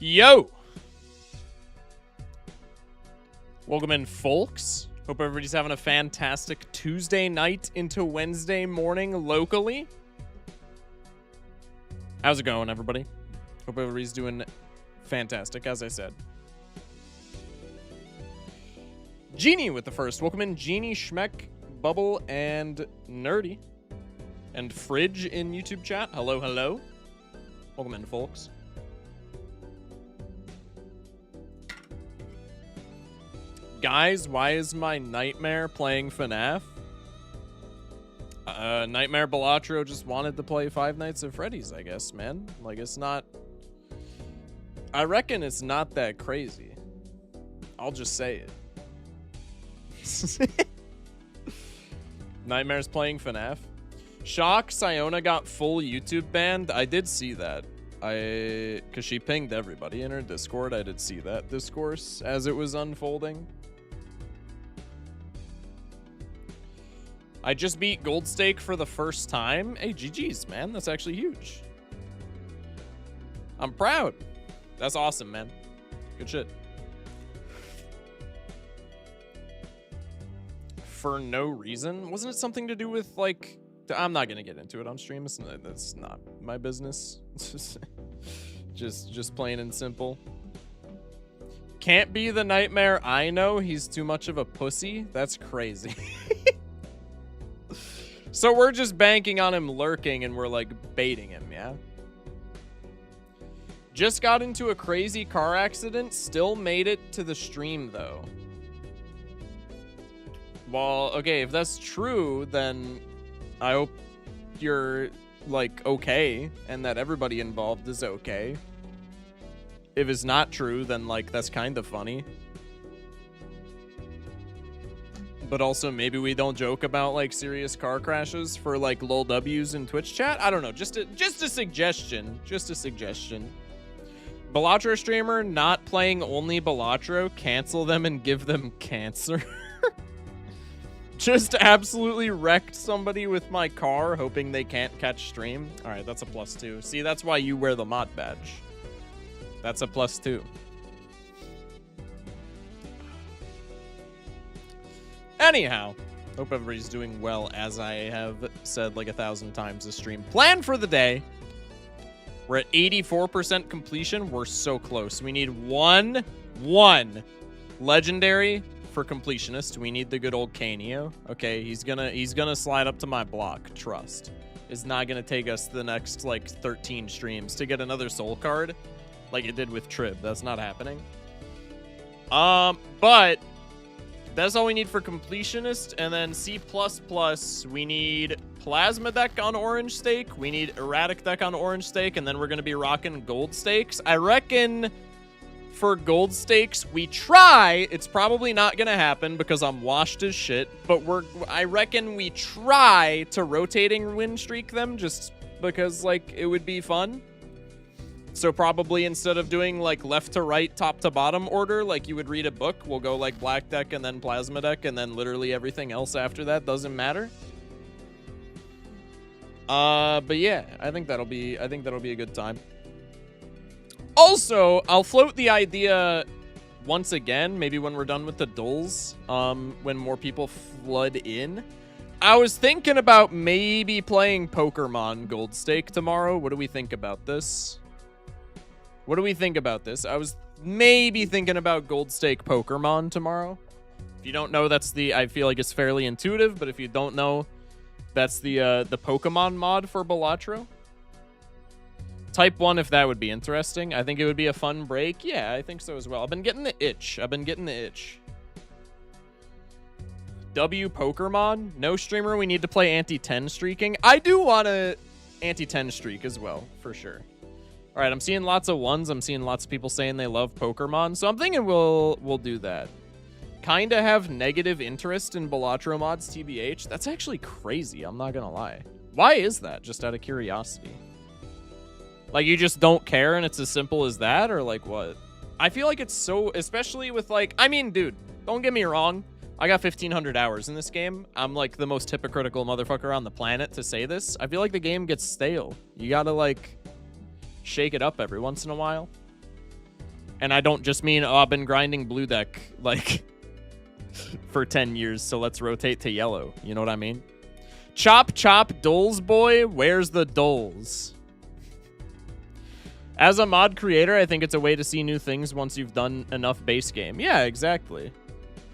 Yo! Welcome in, folks. Hope everybody's having a fantastic Tuesday night into Wednesday morning locally. How's it going, everybody? Hope everybody's doing fantastic, as I said. Genie with the first. Welcome in, Genie, Schmeck, Bubble, and Nerdy. And Fridge in YouTube chat. Hello, hello. Welcome in, folks. Guys, why is my nightmare playing FNAF? Nightmare Balatro just wanted to play Five Nights at Freddy's, I guess, man. Like, it's not... I reckon it's not that crazy. I'll just say it. Nightmare's playing FNAF. Shock, Siona got full YouTube banned. I did see that. Because she pinged everybody in her Discord. I did see that discourse as it was unfolding. I just beat Gold Stake for the first time. Hey, GG's, man. That's actually huge. I'm proud. That's awesome, man. Good shit. For no reason? Wasn't it something to do with, like... I'm not going to get into it on stream. That's not my business. just plain and simple. Can't be the nightmare I know. He's too much of a pussy. That's crazy. So we're just banking on him lurking and we're like baiting him, yeah? Just got into a crazy car accident. Still made it to the stream, though. Well, okay, if that's true, then I hope you're, like, okay, and that everybody involved is okay. If it's not true, then, like, that's kind of funny. But also, maybe we don't joke about, like, serious car crashes for, like, lol W's in Twitch chat? I don't know, just a suggestion. Just a suggestion. Balatro streamer not playing only Balatro, cancel them and give them cancer. Just absolutely wrecked somebody with my car, hoping they can't catch stream. All right, that's a +2. See, that's why you wear the mod badge. That's a +2. Anyhow, hope everybody's doing well, as I have said like 1,000 times this stream. Plan for the day. We're at 84% completion. We're so close. We need one legendary for completionist. We need the good old Canio. Okay, he's gonna slide up to my block. Trust. It's not gonna take us the next like 13 streams to get another soul card like it did with Trib. That's not happening. But that's all we need for completionist. And then C++, we need plasma deck on orange stake. We need erratic deck on orange stake, and then we're gonna be rocking gold stakes. I reckon for gold stakes, we try. It's probably not gonna happen because I'm washed as shit, but I reckon we try to rotating win streak them just because, like, it would be fun. So probably instead of doing, like, left to right, top to bottom order, like you would read a book, we'll go, like, black deck and then plasma deck, and then literally everything else after that doesn't matter. But yeah, I think that'll be a good time. Also, I'll float the idea once again, maybe when we're done with the dulls, when more people flood in. I was thinking about maybe playing Pokemon Gold Stake tomorrow. What do we think about this? What do we think about this? I was maybe thinking about Gold Stake Pokemon tomorrow. If you don't know, that's I feel like it's fairly intuitive, but if you don't know, that's the Pokemon mod for Balatro. Type 1 if that would be interesting. I think it would be a fun break. Yeah, I think so as well. I've been getting the itch. W Pokemon. No streamer, we need to play anti-10 streaking. I do want to anti-10 streak as well, for sure. All right, I'm seeing lots of ones. I'm seeing lots of people saying they love Pokemon, so I'm thinking we'll do that. Kind of have negative interest in Balatro mods, TBH. That's actually crazy, I'm not gonna lie. Why is that, just out of curiosity? Like, you just don't care and it's as simple as that, or like what? I feel like it's so, especially with like, I mean, dude, don't get me wrong. I got 1,500 hours in this game. I'm like the most hypocritical motherfucker on the planet to say this. I feel like the game gets stale. You gotta like shake it up every once in a while. And I don't just mean, oh, I've been grinding blue deck, like, for 10 years, so let's rotate to yellow. You know what I mean? Chop, chop, Doles boy, where's the Doles? As a mod creator, I think it's a way to see new things once you've done enough base game. Yeah, exactly.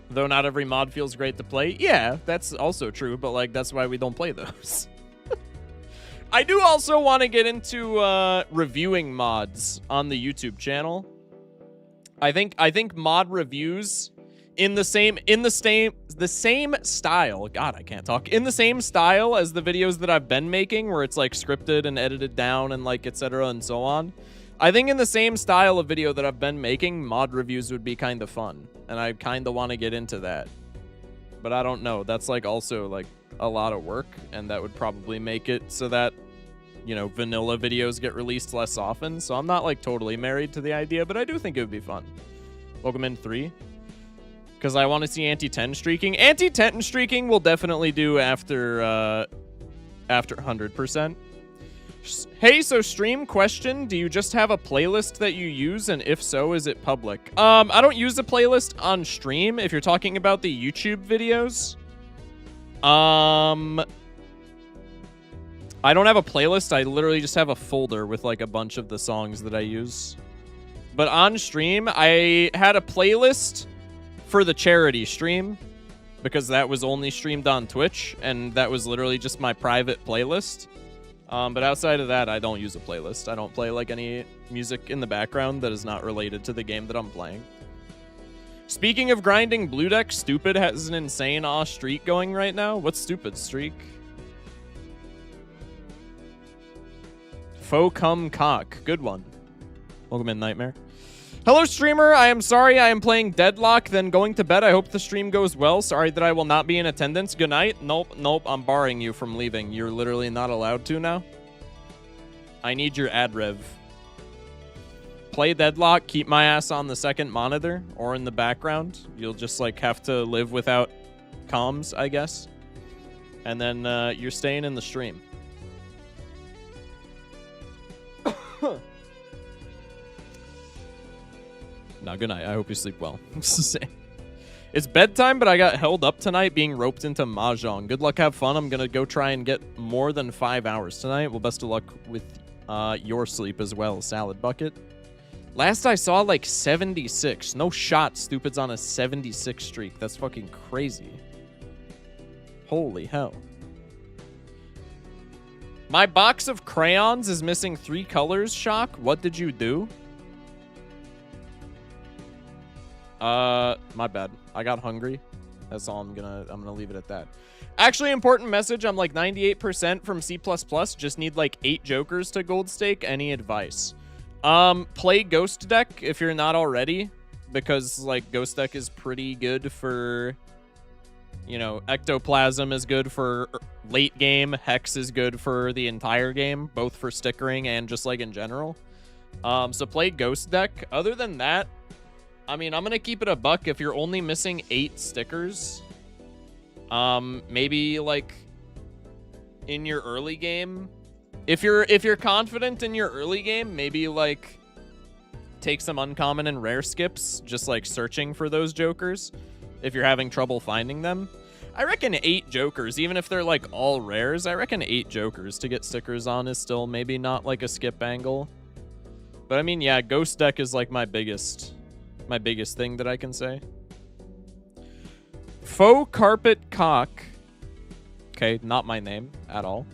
Though not every mod feels great to play. Yeah, that's also true, but, like, that's why we don't play those. I do also want to get into reviewing mods on the YouTube channel. I think mod reviews in the same style. God, I can't talk. In the same style as the videos that I've been making, where it's like scripted and edited down and like etc. and so on. I think in the same style of video that I've been making, mod reviews would be kind of fun, and I kind of want to get into that. But I don't know. That's like also like a lot of work, and that would probably make it so that, you know, vanilla videos get released less often. So I'm not like totally married to the idea, but I do think it would be fun. Welcome in 3. Because I want to see anti-10 streaking. Anti-10 streaking will definitely do after 100%. Hey, so stream question, do you just have a playlist that you use, and if so, is it public? I don't use a playlist on stream, if you're talking about the YouTube videos. I don't have a playlist, I literally just have a folder with like a bunch of the songs that I use. But on stream, I had a playlist for the charity stream, because that was only streamed on Twitch, and that was literally just my private playlist. But outside of that, I don't use a playlist. I don't play like any music in the background that is not related to the game that I'm playing. Speaking of grinding blue deck, Stupid has an insane streak going right now. What's Stupid's streak? Faux cum cock. Good one. Welcome in, Nightmare. Hello, streamer. I am sorry I am playing Deadlock, then going to bed. I hope the stream goes well. Sorry that I will not be in attendance. Good night. Nope, nope. I'm barring you from leaving. You're literally not allowed to now. I need your ad rev. Play Deadlock. Keep my ass on the second monitor or in the background. You'll just, like, have to live without comms, I guess. And then you're staying in the stream. No, good night. I hope you sleep well. It's bedtime, but I got held up tonight being roped into Mahjong. Good luck, have fun. I'm going to go try and get more than 5 hours tonight. Well, best of luck with your sleep as well, Salad Bucket. Last I saw, like, 76. No shot, Stupid's on a 76 streak. That's fucking crazy. Holy hell. My box of crayons is missing 3 colors, Shock. What did you do? My bad. I got hungry. That's all I'm gonna leave it at that. Actually, important message. I'm like 98% from C++. Just need like 8 jokers to gold stake. Any advice? Play Ghost Deck if you're not already, because like Ghost Deck is pretty good for, you know, Ectoplasm is good for late game. Hex is good for the entire game, both for stickering and just like in general. So play Ghost Deck. Other than that, I mean, I'm going to keep it a buck. If you're only missing 8 stickers, maybe like in your early game, if you're confident in your early game, maybe like take some uncommon and rare skips, just like searching for those jokers if you're having trouble finding them. I reckon 8 jokers, even if they're like all rares, I reckon 8 jokers to get stickers on is still maybe not like a skip angle. But I mean, yeah, Ghost Deck is like my biggest thing that I can say. Faux carpet cock. Okay, not my name at all.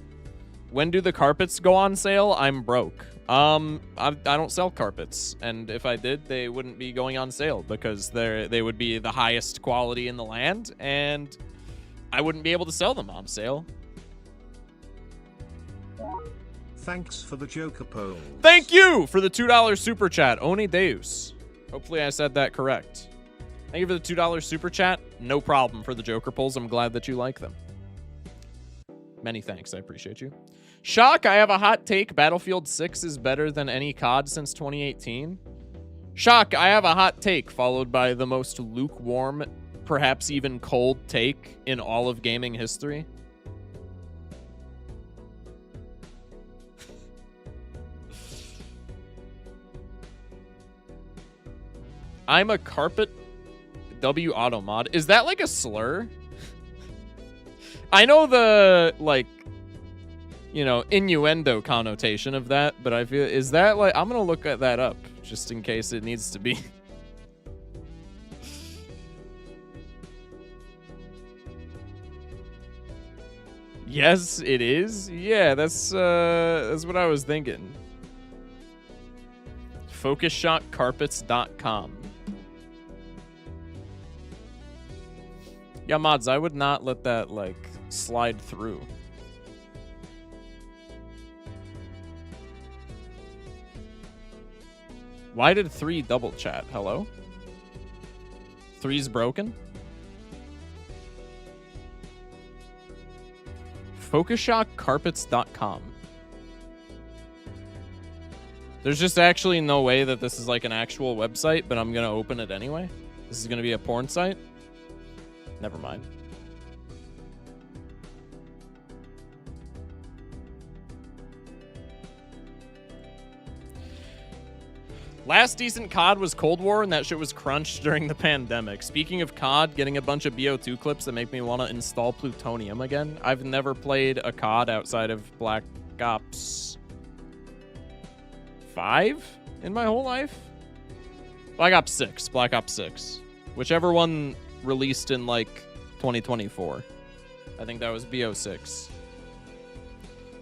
When do the carpets go on sale? I'm broke. I don't sell carpets, and if I did, they wouldn't be going on sale because they would be the highest quality in the land, and I wouldn't be able to sell them on sale. Thanks for the Joker polls. Thank you for the $2 super chat, Oni Deus. Hopefully I said that correct. Thank you for the $2 super chat. No problem for the Joker polls. I'm glad that you like them. Many thanks. I appreciate you. Shock, I have a hot take. Battlefield 6 is better than any COD since 2018. Shock, I have a hot take, followed by the most lukewarm, perhaps even cold take in all of gaming history. I'm a carpet W auto mod. Is that like a slur? I know the, like, you know, innuendo connotation of that, but I feel, is that like, I'm gonna look at that up just in case it needs to be. Yes, it is. Yeah, that's what I was thinking. FocusShotCarpets.com. Yeah, mods, I would not let that, like, slide through. Why did 3 double chat? Hello? 3's broken? FocusShotCarpets.com. There's just actually no way that this is like an actual website, but I'm gonna open it anyway. This is gonna be a porn site? Never mind. Last decent COD was Cold War, and that shit was crunched during the pandemic. Speaking of COD, getting a bunch of BO2 clips that make me want to install Plutonium again. I've never played a COD outside of Black Ops 5 in my whole life. Black Ops 6. Black Ops 6. Whichever one released in, like, 2024. I think that was BO6.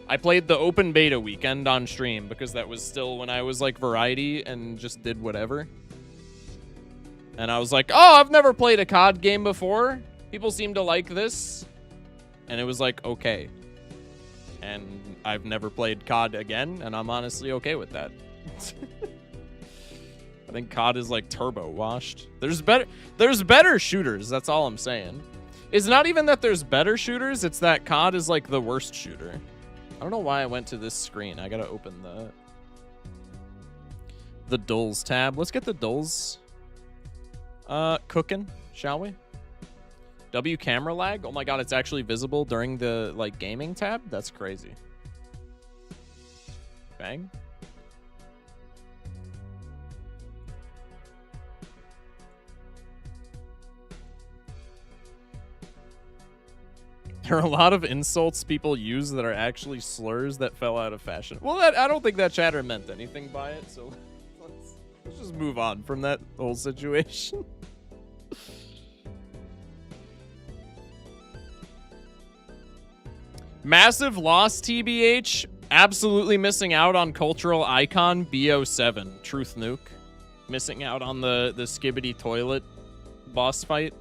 I played the open beta weekend on stream because that was still when I was like Variety and just did whatever. And I was like, oh, I've never played a COD game before. People seem to like this. And it was like, okay. And I've never played COD again, and I'm honestly okay with that. I think COD is like turbo washed. There's better shooters, that's all I'm saying. It's not even that there's better shooters, it's that COD is like the worst shooter. I don't know why I went to this screen. I gotta open the dulls tab. Let's get the dulls cooking, shall we? W camera lag? Oh my god, it's actually visible during the like gaming tab? That's crazy. Bang. There are a lot of insults people use that are actually slurs that fell out of fashion. Well, I don't think that chatter meant anything by it, so let's just move on from that whole situation. Massive loss, TBH. Absolutely missing out on cultural icon BO7. Truth nuke. Missing out on the skibbity toilet boss fight.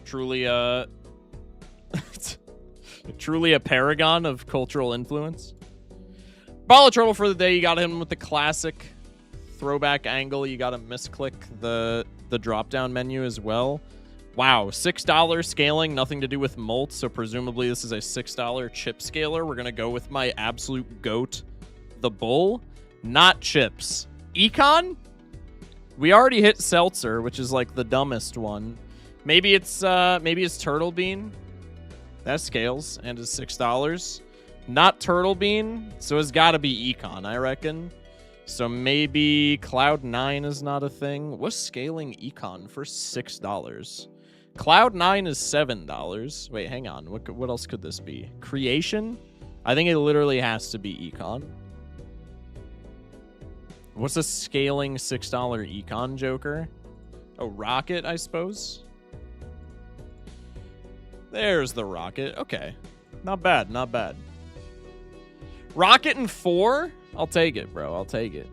Truly truly a paragon of cultural influence. Balatro for the day. You got him with the classic throwback angle. You got to misclick the drop down menu as well. Wow, $6 scaling, nothing to do with molt, so presumably this is a $6 chip scaler. We're gonna go with my absolute goat, the bull. Not chips. Econ? We already hit seltzer, which is like the dumbest one. Maybe it's Turtle Bean. That scales and is $6. Not Turtle Bean, so it's got to be Econ, I reckon. So maybe Cloud9 is not a thing. What's scaling Econ for $6? Cloud9 is $7. Wait, hang on. What else could this be? Creation? I think it literally has to be Econ. What's a scaling $6 Econ Joker? Oh, Rocket, I suppose. There's the Rocket. Okay. Not bad, not bad. Rocket and 4? I'll take it, bro. I'll take it.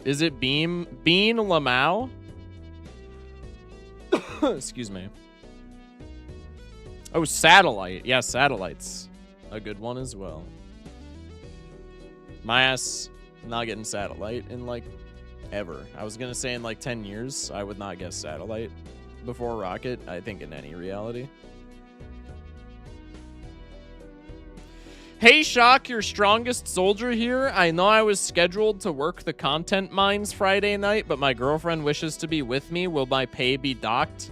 Is it Bean Lamau? Excuse me. Oh, Satellite. Yeah, Satellite's a good one as well. My ass not getting Satellite in, like, ever. I was going to say in, like, 10 years, I would not guess Satellite before Rocket, I think, in any reality. Hey, Shock, your strongest soldier here. I know I was scheduled to work the content mines Friday night, but my girlfriend wishes to be with me. Will my pay be docked?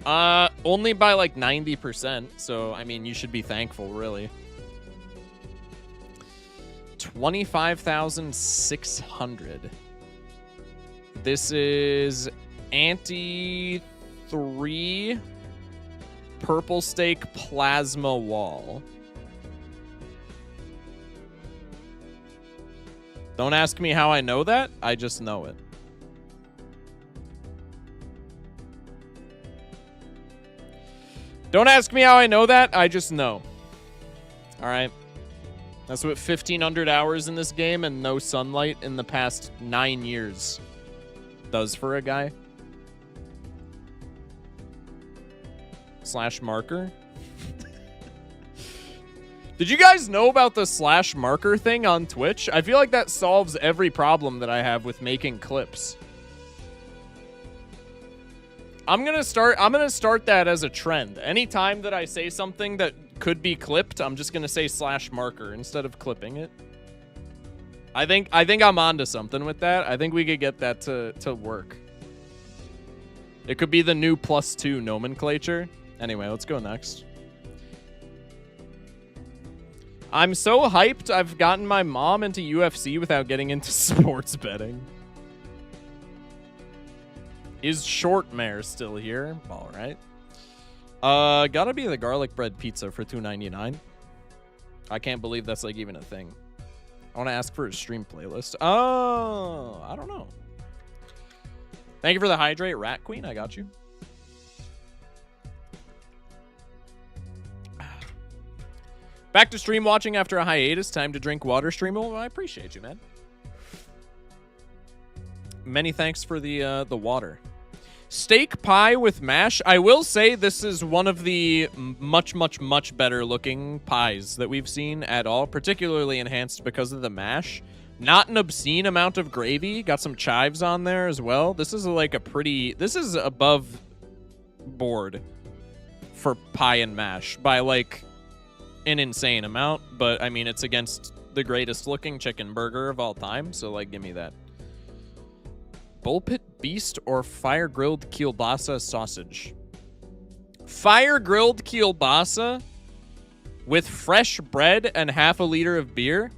Only by like 90%. So, I mean, you should be thankful, really. 25,600. This is anti 3 purple steak plasma wall. Don't ask me how I know that. I just know it. Don't ask me how I know that. I just know. All right. That's what 1,500 hours in this game and no sunlight in the past 9 years does for a guy. Slash marker. Did you guys know about the slash marker thing on Twitch? I feel like that solves every problem that I have with making clips. I'm gonna start that as a trend. Anytime that I say something that could be clipped, I'm just gonna say slash marker instead of clipping it. I think I'm onto something with that. I think we could get that to work. It could be the new +2 nomenclature. Anyway, let's go next. I'm so hyped I've gotten my mom into UFC without getting into sports betting. Is Shortmare still here? All right. Gotta be the garlic bread pizza for $2.99. I can't believe that's like even a thing. I want to ask for a stream playlist. Oh, I don't know. Thank you for the hydrate, Rat Queen. I got you. Back to stream watching after a hiatus. Time to drink water, stream. Well, I appreciate you, man. Many thanks for the water. Steak pie with mash. I will say this is one of the much better looking pies that we've seen at all, particularly enhanced because of the mash. Not an obscene amount of gravy. Got some chives on there as well. This is like a pretty... This is above board for pie and mash by like an insane amount. But I mean, it's against the greatest looking chicken burger of all time. So like, give me that. Bullpit beast or fire grilled kielbasa sausage? Fire grilled kielbasa with fresh bread and half a liter of beer.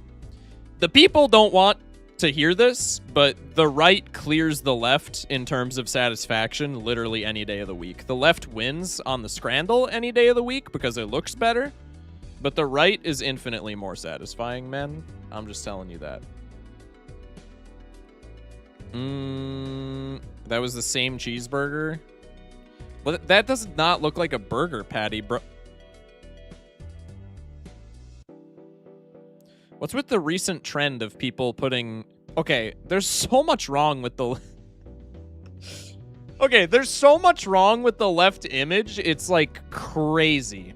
The people don't want to hear this, but the right clears the left in terms of satisfaction literally any day of the week. The left wins on the scramble any day of the week because it looks better, but the right is infinitely more satisfying, man. I'm just telling you that. That was the same cheeseburger. But that does not look like a burger patty, bro. What's with the recent trend of people putting... Okay, there's so much wrong with the... Okay, there's so much wrong with the left image. It's like crazy.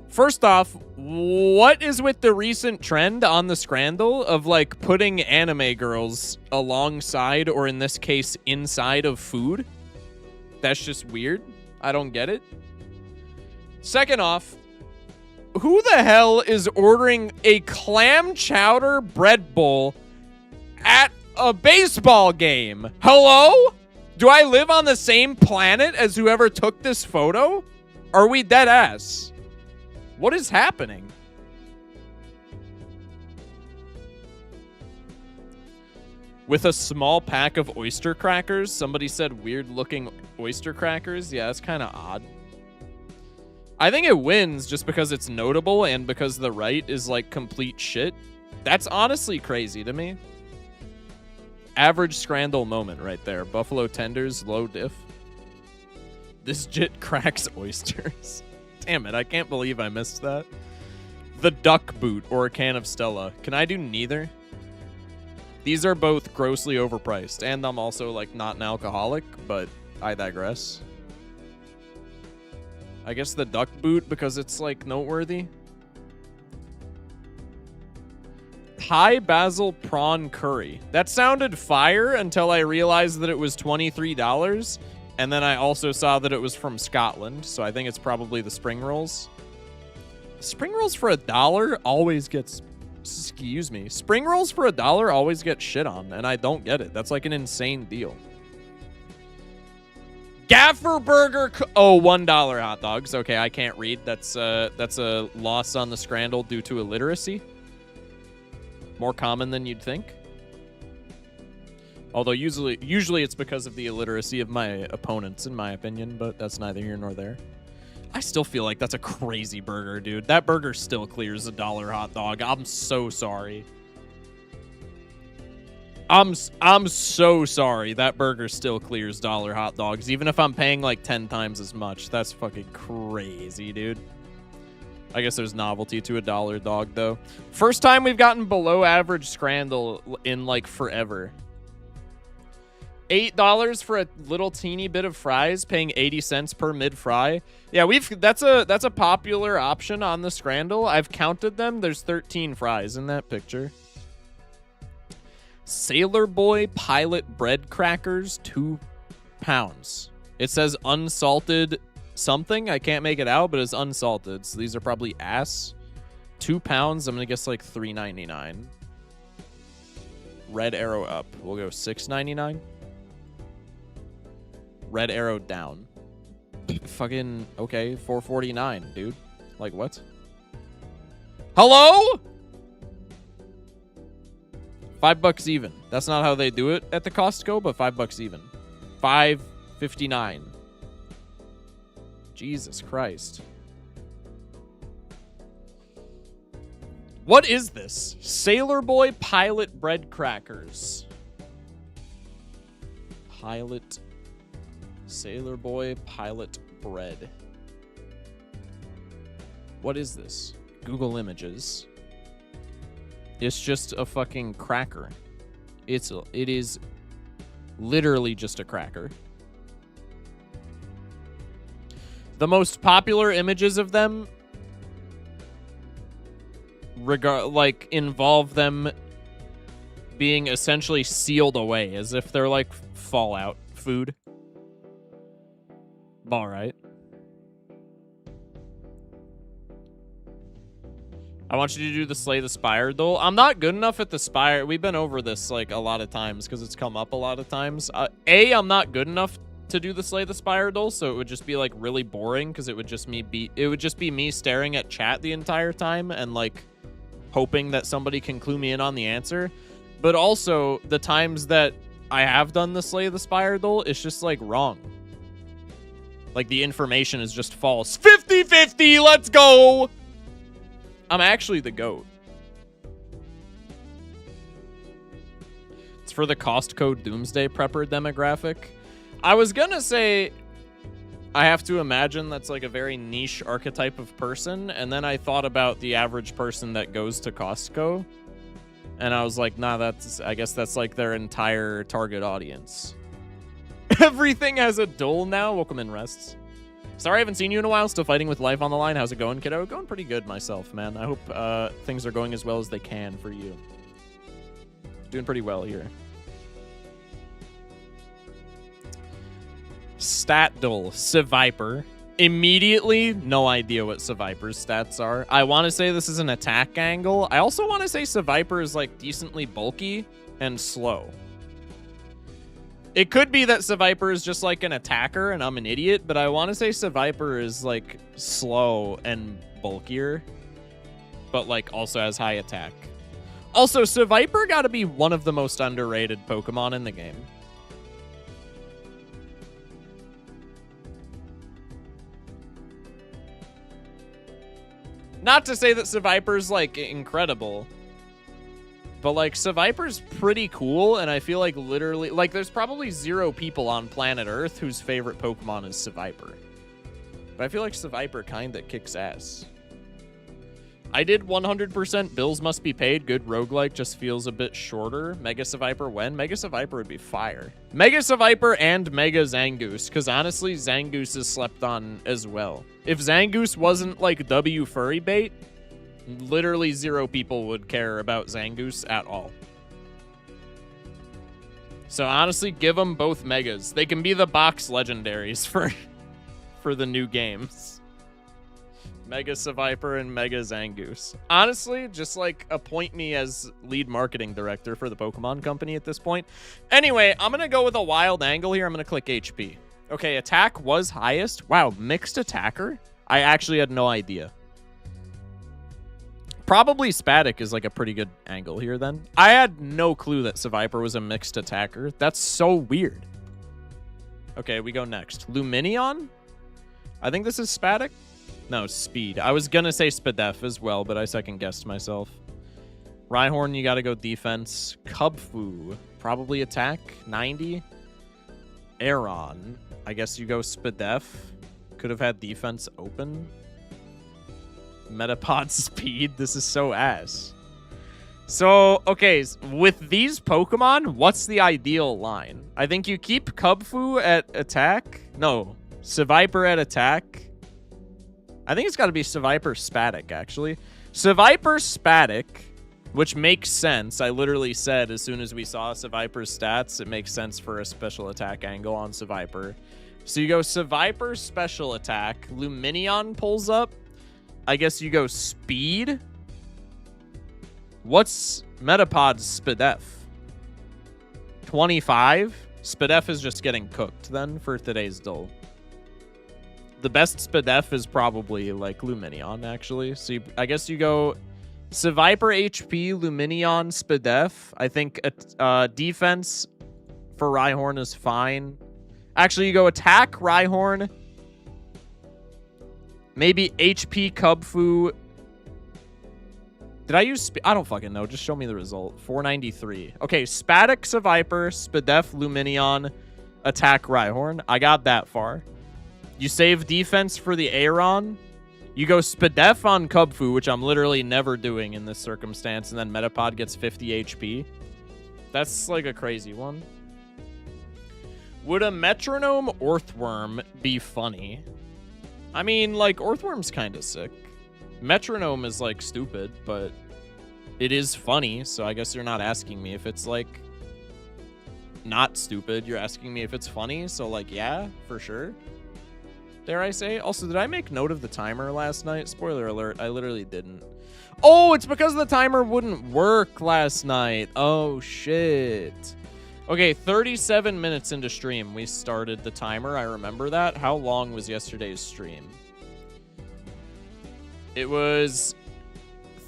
First off, what is with the recent trend on the scrandle of like putting anime girls alongside, or in this case, inside of food? That's just weird. I don't get it. Second off, who the hell is ordering a clam chowder bread bowl at a baseball game? Hello? Do I live on the same planet as whoever took this photo? Are we dead ass? What is happening? With a small pack of oyster crackers? Somebody said weird looking oyster crackers. Yeah, that's kind of odd. I think it wins just because it's notable and because the right is like complete shit. That's honestly crazy to me. Average scrandle moment right there. Buffalo tenders, low diff. This jit cracks oysters. Damn it, I can't believe I missed that. The duck boot or a can of Stella. Can I do neither? These are both grossly overpriced, and I'm also like not an alcoholic, but I digress. I guess the duck boot because it's like noteworthy. Thai basil prawn curry. That sounded fire until I realized that it was $23. And then I also saw that it was from Scotland, so I think it's probably the spring rolls. Spring rolls for $1 always gets... Excuse me. Spring rolls for $1 always get shit on, and I don't get it. That's like an insane deal. Gaffer Burger... Oh, $1 hot dogs. Okay, I can't read. That's a loss on the scrandle due to illiteracy. More common than you'd think. Although usually it's because of the illiteracy of my opponents, in my opinion, but that's neither here nor there. I still feel like that's a crazy burger, dude. That burger still clears $1 hot dog. I'm so sorry. I'm so sorry. That burger still clears $1 hot dogs, even if I'm paying like 10 times as much. That's fucking crazy, dude. I guess there's novelty to $1 dog, though. First time we've gotten below average Scrandle in like forever. $8 for a little teeny bit of fries, paying 80 cents per mid fry. Yeah, that's a popular option on the Scrandle. I've counted them. There's 13 fries in that picture. Sailor Boy Pilot bread crackers, 2 pounds. It says unsalted something. I can't make it out, but it's unsalted. So these are probably ass. 2 pounds. I'm gonna guess like $3.99. Red arrow up. We'll go $6.99. Red arrow down. Fucking okay, $4.49, dude. Like what? Hello? $5 even. That's not how they do it at the Costco, but $5 even. $5.59. Jesus Christ. What is this? Sailor Boy Pilot bread crackers. Sailor Boy Pilot bread. What is this? Google Images. It's just a fucking cracker. It is literally just a cracker. The most popular images of them involve them being essentially sealed away, as if they're like Fallout food. All right. I want you to do the Slay the Spire duel. I'm not good enough at the Spire. We've been over this like a lot of times because it's come up a lot of times. I'm not good enough to do the Slay the Spire duel, so it would just be like really boring because it would just be me staring at chat the entire time and like hoping that somebody can clue me in on the answer. But also the times that I have done the Slay the Spire duel, it's just like wrong. Like the information is just false. 50-50, let's go. I'm actually the GOAT. It's for the Costco Doomsday Prepper demographic. I was gonna say I have to imagine that's like a very niche archetype of person, and then I thought about the average person that goes to Costco, and I was like, nah, I guess that's like their entire target audience. Everything has a duel now. Welcome in, Rests. Sorry I haven't seen you in a while. Still fighting with life on the line. How's it going, kiddo? Going pretty good myself, man. I hope things are going as well as they can for you. Doing pretty well here. Stat duel. Seviper. Immediately, no idea what Seviper's stats are. I want to say this is an attack angle. I also want to say Seviper is like decently bulky and slow. It could be that Seviper is just like an attacker and I'm an idiot, but I want to say Seviper is like slow and bulkier, but like also has high attack. Also, Seviper got to be one of the most underrated Pokemon in the game. Not to say that Seviper's like incredible, but like Seviper's pretty cool, and I feel like literally like there's probably 0 people on planet Earth whose favorite Pokemon is Seviper. But I feel like Seviper kinda kicks ass. I did 100% Bills Must Be Paid. Good roguelike, just feels a bit shorter. Mega Seviper when? Mega Seviper would be fire. Mega Seviper and Mega Zangoose, because honestly, Zangoose is slept on as well. If Zangoose wasn't like W furry bait, literally 0 people would care about Zangoose at all. So honestly, give them both Megas. They can be the box legendaries for the new games. Mega Seviper and Mega Zangoose. Honestly, just like appoint me as lead marketing director for the Pokemon company at this point. Anyway, I'm going to go with a wild angle here. I'm going to click HP. Okay, attack was highest. Wow, mixed attacker? I actually had no idea. Probably Spatic is like a pretty good angle here then. I had no clue that Seviper was a mixed attacker. That's so weird. Okay, we go next. Luminion? I think this is Spatic. No, Speed. I was gonna say Spadef as well, but I second guessed myself. Rhyhorn, you gotta go defense. Cubfu, probably attack. 90. Aeron, I guess you go Spadef. Could have had defense open. Metapod Speed, this is so ass. So, okay, with these Pokemon, what's the ideal line? I think you keep Cubfu at attack. No, Seviper at attack. I think it's got to be Seviper Spatic, actually. Seviper Spatic, which makes sense. I literally said as soon as we saw Seviper's stats, it makes sense for a special attack angle on Seviper. So you go Seviper special attack. Luminion pulls up. I guess you go Speed. What's Metapod's Spadef? 25? Spadef is just getting cooked then for today's duel. The best Spadef is probably like Luminion, actually. So I guess you go Seviper HP, Luminion, Spadef. I think defense for Rhyhorn is fine. Actually, you go attack Rhyhorn. Maybe HP Cubfu. Did I use... I don't fucking know. Just show me the result. 493. Okay, Spatic, Seviper, Spadef, Luminion, attack Rhyhorn. I got that far. You save defense for the Aeron. You go Spadef on Cubfu, which I'm literally never doing in this circumstance, and then Metapod gets 50 HP. That's like a crazy one. Would a Metronome Orthworm be funny? I mean, like, Orthworm's kind of sick. Metronome is, like, stupid, but it is funny, so I guess you're not asking me if it's, like, not stupid. You're asking me if it's funny, so, like, yeah, for sure. Dare I say? Also, did I make note of the timer last night? Spoiler alert, I literally didn't. Oh, it's because the timer wouldn't work last night. Oh, shit. Okay, 37 minutes into stream, we started the timer. I remember that. How long was yesterday's stream? It was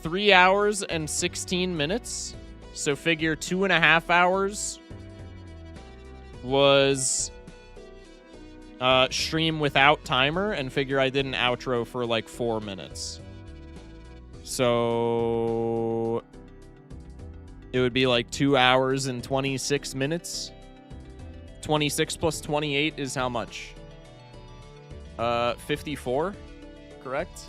3 hours and 16 minutes. So figure 2.5 hours was stream without timer, and figure I did an outro for like 4 minutes. So it would be like 2 hours and 26 minutes. 26 plus 28 is how much? 54, correct?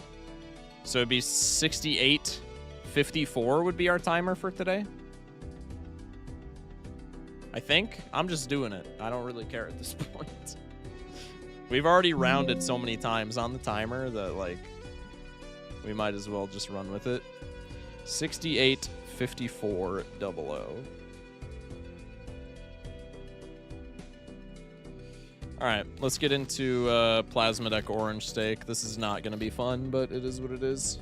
So it'd be 68. 54 would be our timer for today. I think. I'm just doing it. I don't really care at this point. We've already rounded so many times on the timer that, like, we might as well just run with it. 68, 54, 00. Alright, let's get into Plasma Deck Orange Steak. This is not going to be fun, but it is what it is.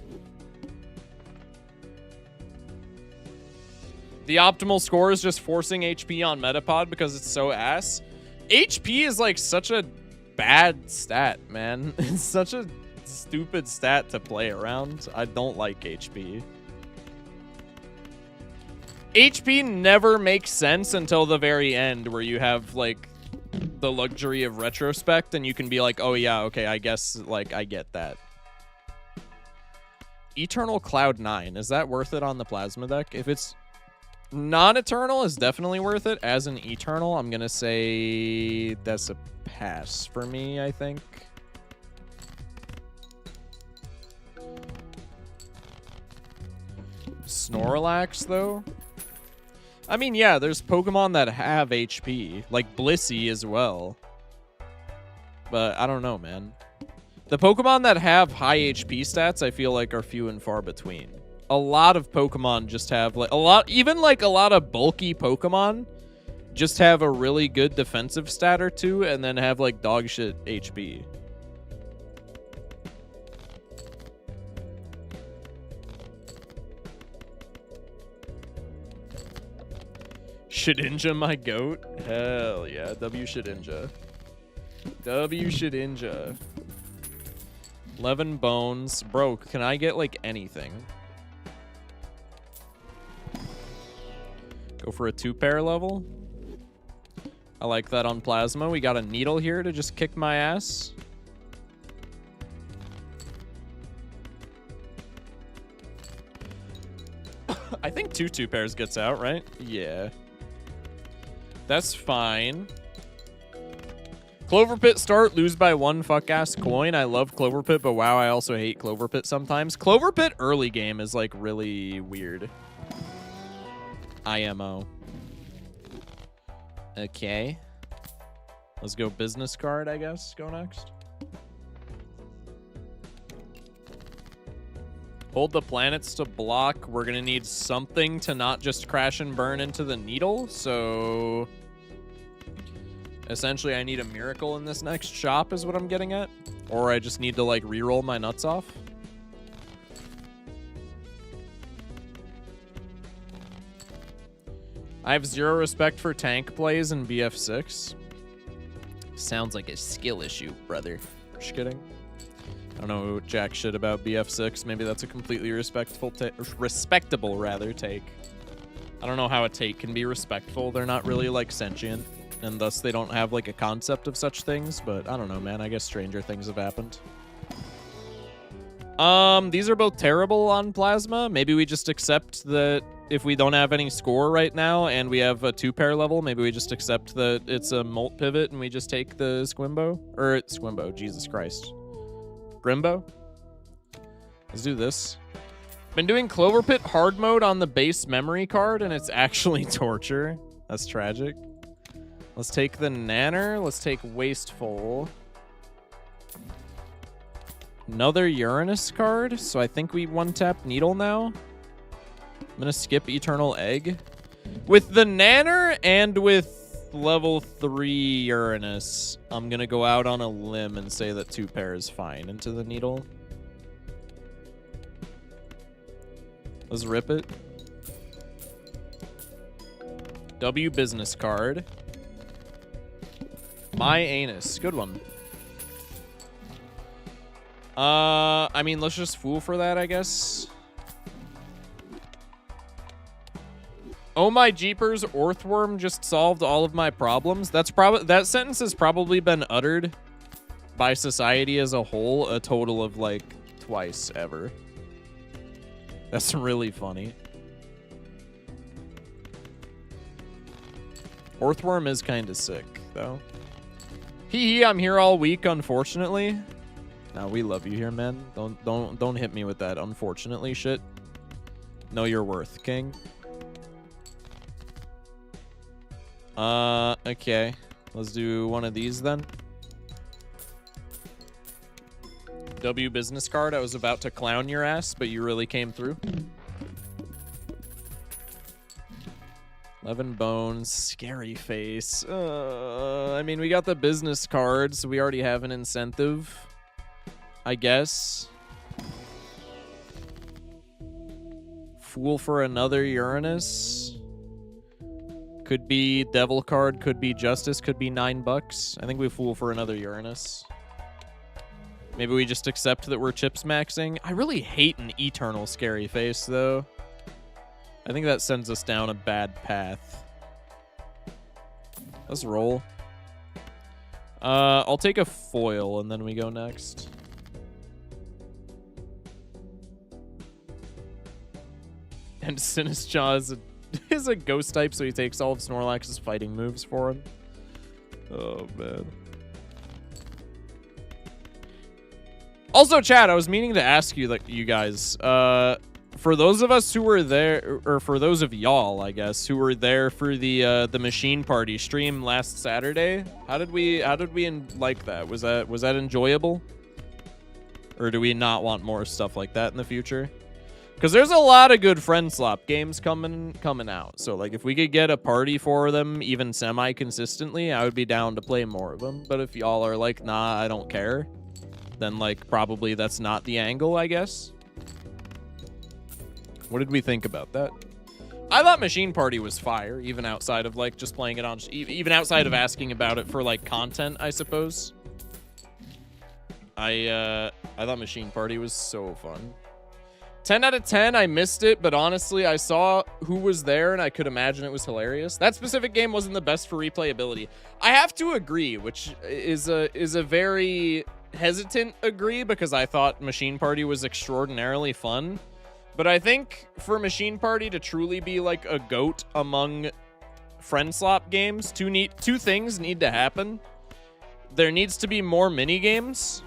The optimal score is just forcing HP on Metapod because it's so ass. HP is like such a bad stat, man. It's such a stupid stat to play around. I don't like HP. HP never makes sense until the very end, where you have like the luxury of retrospect and you can be like, oh yeah, okay, I guess like I get that. Eternal Cloud 9, is that worth it on the Plasma Deck? If it's non-eternal, is definitely worth it. As an eternal, I'm gonna say that's a pass for me, I think. Snorlax, though? I mean, yeah, there's Pokemon that have HP, like Blissey as well. But I don't know, man. The Pokemon that have high HP stats, I feel like, are few and far between. A lot of Pokemon just have, like, a lot of bulky Pokemon just have a really good defensive stat or two and then have, like, dog shit HP. Shedinja, my goat? Hell yeah. W Shedinja. W Shedinja. 11 bones. Bro, can I get, like, anything? Go for a 2-pair level. I like that on Plasma. We got a needle here to just kick my ass. I think 2-pairs gets out, right? Yeah. That's fine. Clover Pit start, lose by 1 fuck-ass coin. I love Clover Pit, but wow, I also hate Clover Pit sometimes. Clover Pit early game is, like, really weird. IMO. Okay. Let's go business card, I guess. Go next. Hold the planets to block. We're going to need something to not just crash and burn into the needle, so... Essentially, I need a miracle in this next shop is what I'm getting at. Or I just need to, like, reroll my nuts off. I have 0 respect for tank plays in BF6. Sounds like a skill issue, brother. Just kidding. I don't know jack shit about BF6. Maybe that's a completely respectable take. I don't know how a take can be respectful. They're not really, like, sentient. And thus they don't have, like, a concept of such things. But I don't know, man. I guess stranger things have happened. These are both terrible on Plasma. Maybe we just accept that if we don't have any score right now and we have a 2-pair level, maybe we just accept that it's a molt pivot and we just take the Squimbo. Or Squimbo, Jesus Christ. Grimbo? Let's do this. Been doing Clover Pit hard mode on the base memory card and it's actually torture. That's tragic. Let's take the Nanner. Let's take Wasteful. Another Uranus card. So I think we 1-tap Needle now. I'm going to skip Eternal Egg. With the Nanner and with level 3 Uranus, I'm going to go out on a limb and say that 2-pair is fine into the Needle. Let's rip it. W business card. My anus. Good one. I mean, let's just fool for that, I guess. Oh my jeepers, Orthworm just solved all of my problems. That's probably that sentence has probably been uttered by society as a whole a total of like twice ever. That's really funny. Orthworm is kind of sick, though. Hee hee, I'm here all week, unfortunately. No, we love you here, man. Don't hit me with that unfortunately shit. Know your worth, king. Okay. Let's do one of these then. W business card. I was about to clown your ass, but you really came through. 11 bones, scary face. I mean, we got the business card, so we already have an incentive, I guess. Fool for another Uranus. Could be devil card, could be justice, could be $9. I think we fool for another Uranus. Maybe we just accept that we're chips maxing. I really hate an eternal scary face, though. I think that sends us down a bad path. Let's roll. I'll take a foil, and then we go next. And Sinistjaw is a ghost type, so he takes all of Snorlax's fighting moves for him. Oh, man. Also, chat, I was meaning to ask you, like, you guys, for those of us who were there, or for those of y'all, I guess, who were there for the Machine Party stream last Saturday, how did we like that? Was that enjoyable? Or do we not want more stuff like that in the future? Because there's a lot of good friend slop games coming out. So, like, if we could get a party for them, even semi-consistently, I would be down to play more of them. But if y'all are like, nah, I don't care, then, like, probably that's not the angle, I guess. What did we think about that? I thought Machine Party was fire, even outside of, like, just playing it on... Even outside of asking about it for, like, content, I suppose. I thought Machine Party was so fun. 10 out of 10, I missed it, but honestly, I saw who was there, and I could imagine it was hilarious. That specific game wasn't the best for replayability. I have to agree, which is a very hesitant agree, because I thought Machine Party was extraordinarily fun. But I think for Machine Party to truly be like a GOAT among friend slop games, two things need to happen. There needs to be more mini games,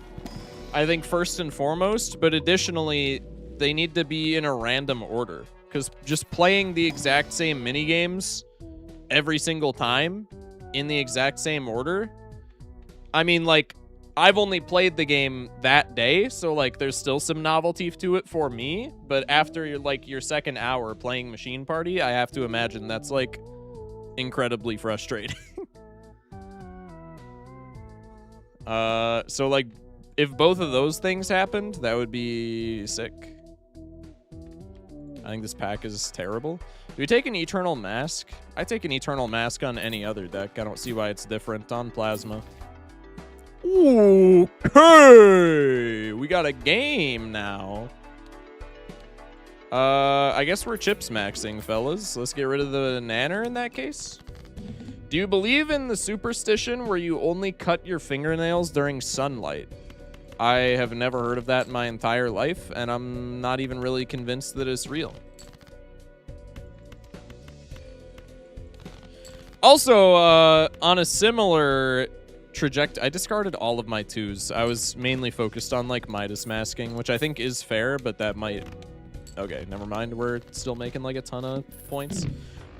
I think, first and foremost, but additionally, they need to be in a random order, because just playing the exact same mini games every single time in the exact same order, I mean, like, I've only played the game that day, so like there's still some novelty to it for me, but after your second hour playing Machine Party, I have to imagine that's like incredibly frustrating. So like if both of those things happened, that would be sick. I think this pack is terrible. Do we take an Eternal Mask? I take an Eternal Mask on any other deck. I don't see why it's different on Plasma. Okay, we got a game now. I guess we're chips maxing, fellas. Let's get rid of the nanner in that case. Do you believe in the superstition where you only cut your fingernails during sunlight? I have never heard of that in my entire life, and I'm not even really convinced that it's real. Also, on a similar trajectory, I discarded all of my 2s. I was mainly focused on like Midas masking, which I think is fair, but that might... Okay, never mind. We're still making like a ton of points.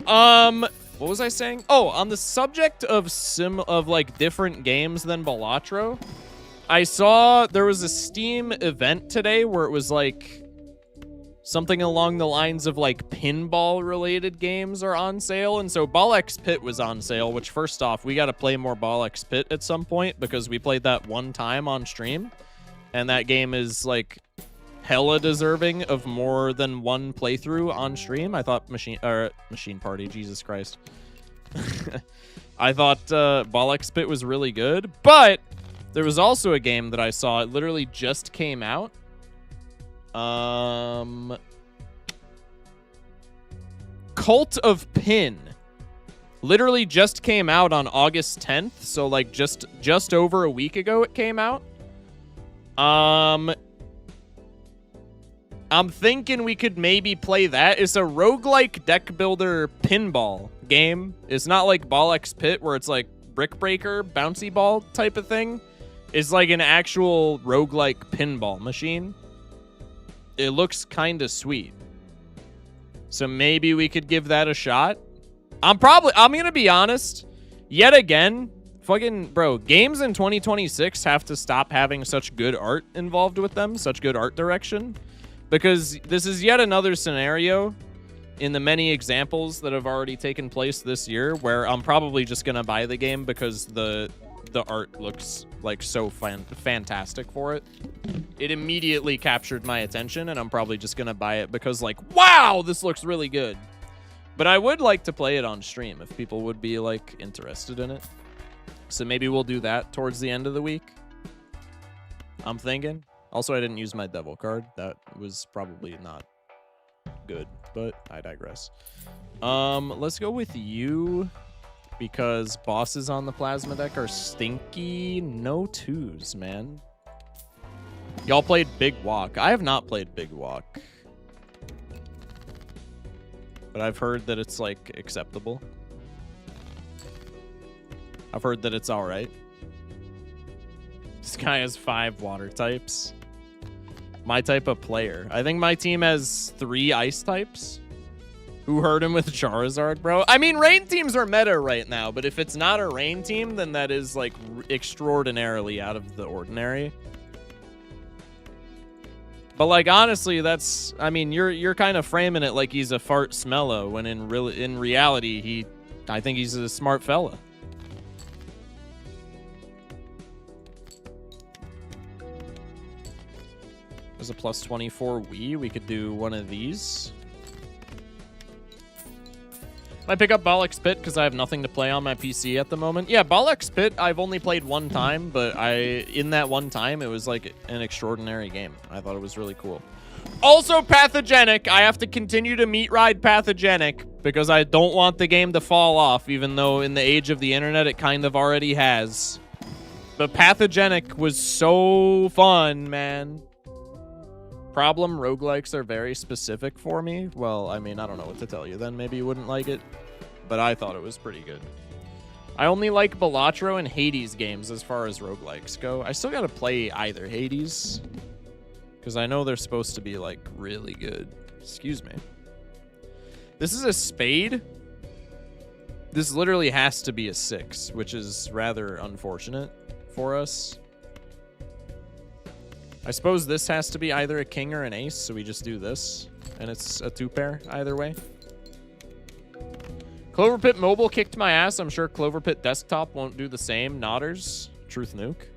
What was I saying? Oh, on the subject of like different games than Balatro, I saw there was a Steam event today where it was like something along the lines of like pinball related games are on sale. And so Ball X Pit was on sale, which first off, we got to play more Ball X Pit at some point because we played that one time on stream. And that game is like hella deserving of more than one playthrough on stream. I thought Machine Party, Jesus Christ. I thought Ball X Pit was really good, but there was also a game that I saw. It literally just came out. Cult of Pin. Literally just came out on August 10th. So like just over a week ago it came out. I'm thinking we could maybe play that. It's a roguelike deck builder pinball game. It's not like Ball X Pit where it's like brick breaker, bouncy ball type of thing. It's like an actual roguelike pinball machine. It looks kind of sweet. So maybe we could give that a shot. I'm going to be honest. Yet again, fucking, bro, games in 2026 have to stop having such good art involved with them, such good art direction. Because this is yet another scenario in the many examples that have already taken place this year where I'm probably just going to buy the game because the art looks like so fantastic for it. It immediately captured my attention, and I'm probably just going to buy it because, like, wow, this looks really good. But I would like to play it on stream if people would be, like, interested in it. So maybe we'll do that towards the end of the week. I'm thinking. Also, I didn't use my devil card. That was probably not good, but I digress. Let's go with you because bosses on the plasma deck are stinky. No 2s, man. Y'all played Big Walk. I have not played Big Walk, but I've heard that it's like acceptable. I've heard that it's all right. This guy has 5 water types. My type of player. I think my team has 3 ice types. Who heard him with Charizard, bro? I mean, rain teams are meta right now, but if it's not a rain team, then that is like extraordinarily out of the ordinary. But like honestly, that's, I mean, you're kind of framing it like he's a fart smello when in reality I think he's a smart fella. There's a plus 24 Wii. We could do one of these. I pick up Ball X Pit because I have nothing to play on my PC at the moment. Yeah, Ball X Pit I've only played one time, but in that one time it was like an extraordinary game. I thought it was really cool. Also pathogenic. I have to continue to meat ride pathogenic because I don't want the game to fall off, even though in the age of the internet it kind of already has. But pathogenic was so fun, man. Problem, roguelikes are very specific for me. Well, I mean, I don't know what to tell you then. Maybe you wouldn't like it. But I thought it was pretty good. I only like Balatro and Hades games as far as roguelikes go. I still gotta play either Hades, because I know they're supposed to be, like, really good. Excuse me. This is a spade. This literally has to be a 6, which is rather unfortunate for us. I suppose this has to be either a king or an ace, so we just do this. And it's a 2-pair either way. Cloverpit Mobile kicked my ass. I'm sure Cloverpit Desktop won't do the same. Nodders. Truth Nuke.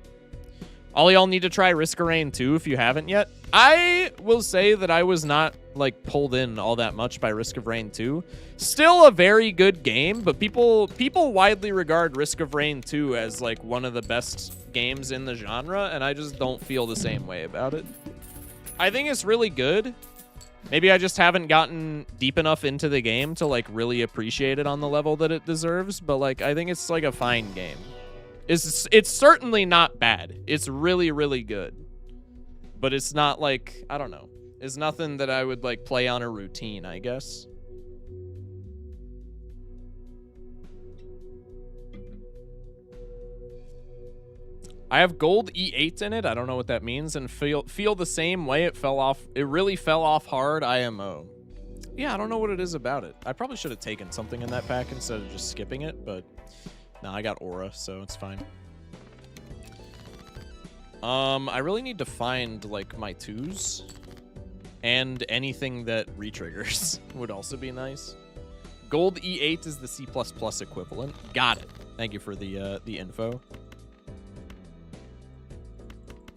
All y'all need to try Risk of Rain 2 if you haven't yet. I will say that I was not, like, pulled in all that much by Risk of Rain 2. Still a very good game, but people widely regard Risk of Rain 2 as, like, one of the best games in the genre, and I just don't feel the same way about it. I think it's really good. Maybe I just haven't gotten deep enough into the game to, like, really appreciate it on the level that it deserves, but, like, I think it's, like, a fine game. It's certainly not bad. It's really, really good. But it's not like, I don't know. It's nothing that I would like play on a routine, I guess. I have gold E8 in it. I don't know what that means. And feel the same way. It fell off. It really fell off hard. IMO. Yeah, I don't know what it is about it. I probably should have taken something in that pack instead of just skipping it, but... No, I got Aura, so it's fine. I really need to find, like, my 2s. And anything that re-triggers would also be nice. Gold E8 is the C++ equivalent. Got it. Thank you for the info.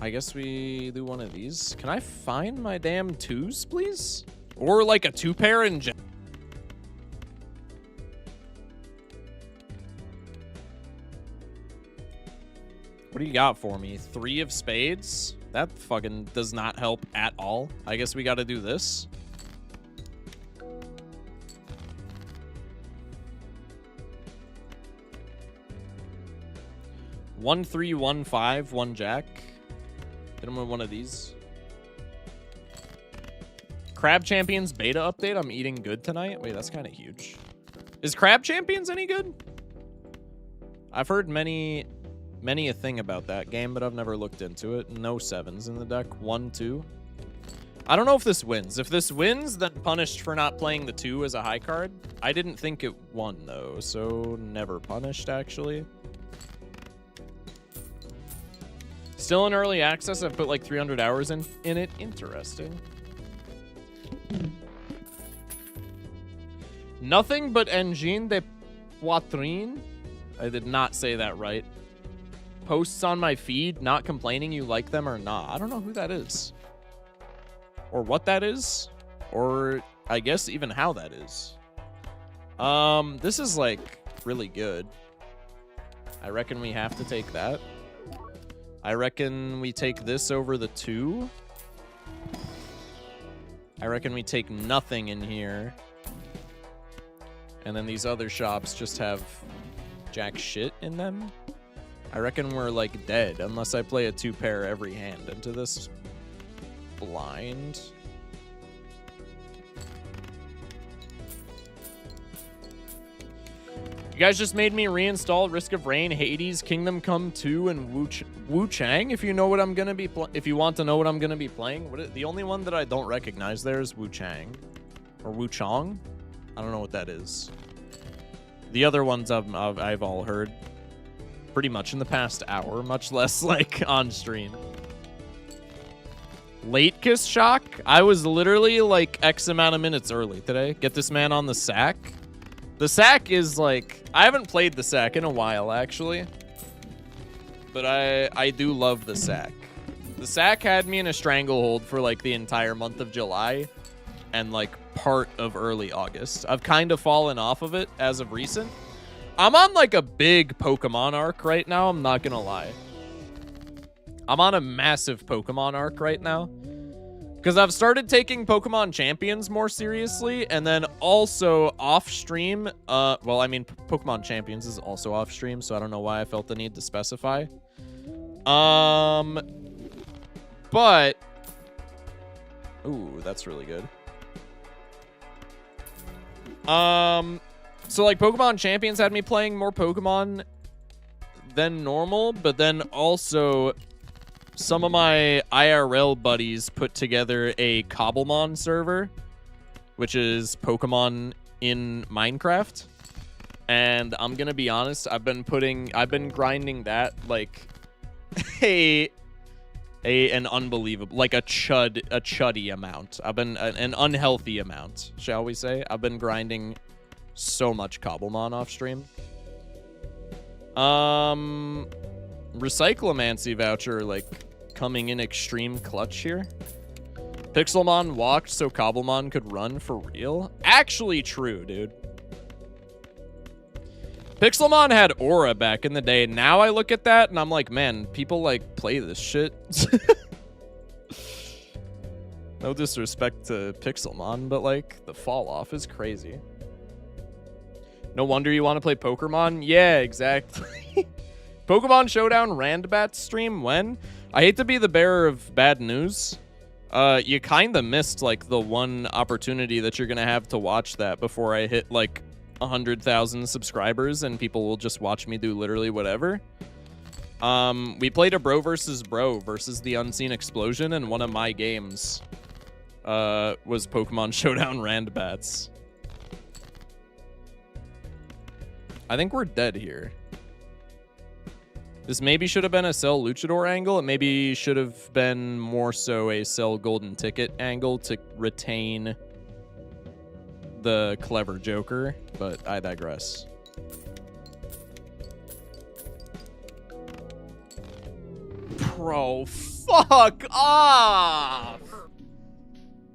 I guess we do one of these. Can I find my damn 2s, please? Or, like, a 2-pair in general? What do you got for me? 3 of spades? That fucking does not help at all. I guess we got to do this. One, 3, 1, 5, 1 jack. Hit him with one of these. Crab Champions beta update. I'm eating good tonight. Wait, that's kind of huge. Is Crab Champions any good? I've heard many a thing about that game, but I've never looked into it. No 7s in the deck. 1, 2. I don't know if this wins. If this wins, then punished for not playing the 2 as a high card. I didn't think it won, though, so never punished, actually. Still in early access. I've put like 300 hours in it. Interesting. Nothing but engine de poitrine. I did not say that right. Posts on my feed, not complaining you like them or not. I don't know who that is. Or what that is. Or I guess even how that is. This is like really good. I reckon we have to take that. I reckon we take this over the 2. I reckon we take nothing in here. And then these other shops just have jack shit in them. I reckon we're, like, dead, unless I play a 2-pair every hand into this blind. You guys just made me reinstall Risk of Rain, Hades, Kingdom Come 2, and Wu Chang. If you know what I'm gonna be, if you want to know what I'm gonna be playing, the only one that I don't recognize there is Wu Chang, or Wu Chong. I don't know what that is. The other ones I've all heard. Pretty much in the past hour, much less like on stream. Late kiss shock? I was literally like X amount of minutes early today. Get this man on the sack. The sack is like, I haven't played the sack in a while actually. But I do love the sack. The sack had me in a stranglehold for like the entire month of July and like part of early August. I've kind of fallen off of it as of recent. I'm on like a big Pokemon arc right now, I'm not gonna lie. I'm on a massive Pokemon arc right now. Because I've started taking Pokemon Champions more seriously, and then also off-stream, well, I mean, Pokemon Champions is also off-stream, so I don't know why I felt the need to specify. But... Ooh, that's really good. So, like, Pokemon Champions had me playing more Pokemon than normal, but then also... Some of my IRL buddies put together a Cobblemon server, which is Pokemon in Minecraft. And I'm gonna be honest, I've been grinding that like an unbelievable, like a chuddy amount. An unhealthy amount, shall we say. I've been grinding so much Cobblemon off stream. Recyclomancy voucher, like, coming in extreme clutch here. Pixelmon walked so Cobblemon could run for real. Actually true, dude. Pixelmon had aura back in the day. Now I look at that and I'm like, man, people, like, play this shit. No disrespect to Pixelmon, but, like, the fall off is crazy. No wonder you want to play Pokemon? Yeah, exactly. Pokemon Showdown Randbat stream when? I hate to be the bearer of bad news. You kind of missed, like, the one opportunity that you're going to have to watch that before I hit, like, 100,000 subscribers and people will just watch me do literally whatever. We played a bro versus the Unseen Explosion, and one of my games was Pokemon Showdown Randbats. I think we're dead here. This maybe should have been a Cell Luchador angle. It maybe should have been more so a Cell Golden Ticket angle to retain the clever Joker, but I digress. Bro, fuck off!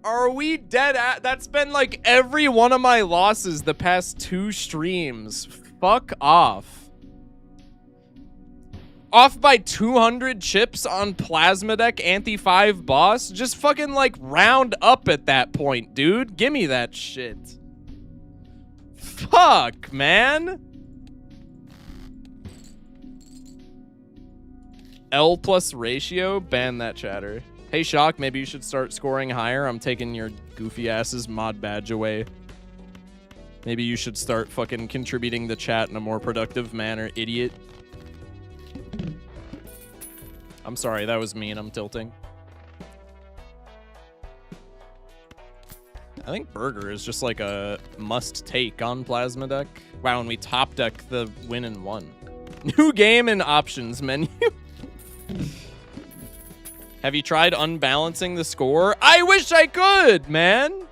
Are we dead at? That's been like every one of my losses the past 2 streams. Fuck off. Off by 200 chips on Plasma Deck Anti-5 boss? Just fucking, like, round up at that point, dude. Give me that shit. Fuck, man. L plus ratio? Ban that chatter. Hey, Shock, maybe you should start scoring higher. I'm taking your goofy ass's mod badge away. Maybe you should start fucking contributing to chat in a more productive manner, idiot. I'm sorry, that was mean. I'm tilting. I think Burger is just like a must-take on Plasma Deck. Wow, and we top deck the win in 1. New game and options menu. Have you tried unbalancing the score? I wish I could, man.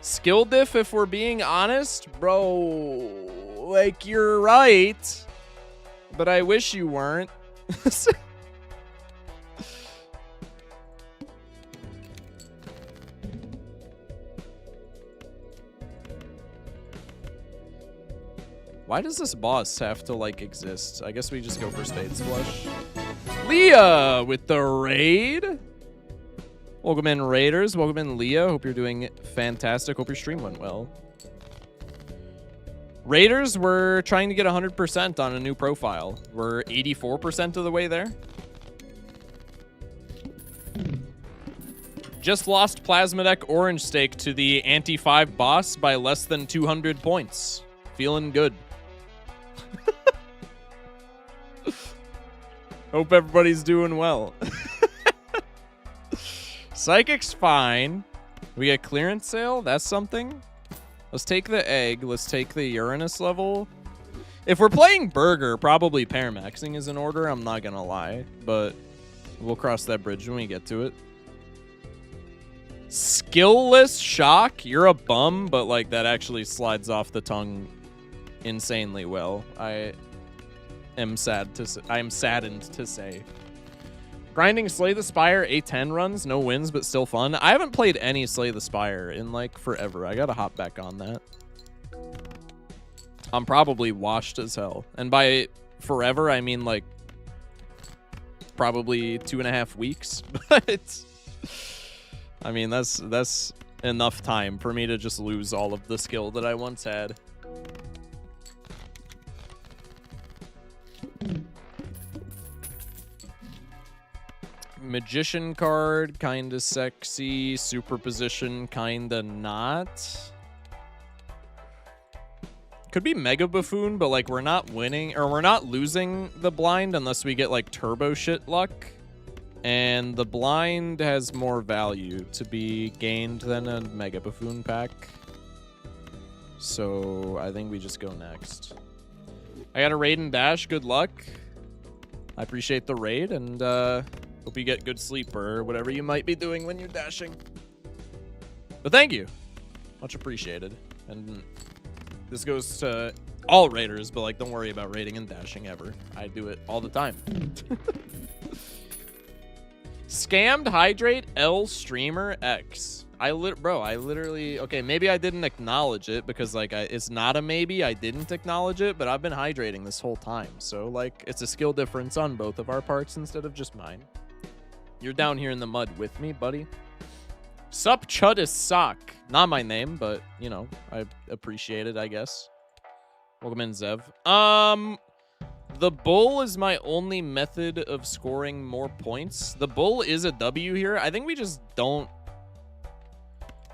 Skill diff, if we're being honest. Bro, like, you're right. But I wish you weren't. Why does this boss have to, like, exist? I guess we just go for Spades Flush. Leah with the raid. Welcome in, Raiders. Welcome in, Leah. Hope you're doing fantastic. Hope your stream went well. Raiders, we're trying to get 100% on a new profile. We're 84% of the way there. Just lost Plasma Deck Orange Stake to the Anti-5 boss by less than 200 points. Feeling good. Hope everybody's doing well. Psychic's fine. We get clearance sale. That's something. Let's take the egg. Let's take the Uranus level. If we're playing Burger, probably Paramaxing is in order. I'm not going to lie. But we'll cross that bridge when we get to it. Skillless Shock. You're a bum, but like that actually slides off the tongue insanely well. I am saddened to say. Grinding Slay the Spire A10 runs, no wins, but still fun. I haven't played any Slay the Spire in like forever. I gotta hop back on that. I'm probably washed as hell. And by forever, I mean like probably 2.5 weeks. But I mean, that's enough time for me to just lose all of the skill that I once had. Magician card, kinda sexy. Superposition, kinda not. Could be Mega Buffoon, but like we're not winning, or we're not losing the blind unless we get like turbo shit luck. And the blind has more value to be gained than a Mega Buffoon pack. So I think we just go next. I got a raid and dash. Good luck. I appreciate the raid, and hope you get good sleep or whatever you might be doing when you're dashing. But thank you. Much appreciated. And this goes to all raiders, but like, don't worry about raiding and dashing ever. I do it all the time. Scammed Hydrate L Streamer X. Bro, I literally, okay, maybe I didn't acknowledge it because like it's not a maybe. I didn't acknowledge it, but I've been hydrating this whole time. So like it's a skill difference on both of our parts instead of just mine. You're down here in the mud with me, buddy. Sup Chudis Sock. Not my name, but you know, I appreciate it, I guess. Welcome in, Zev. The bull is my only method of scoring more points. The bull is a W here. I think we just don't.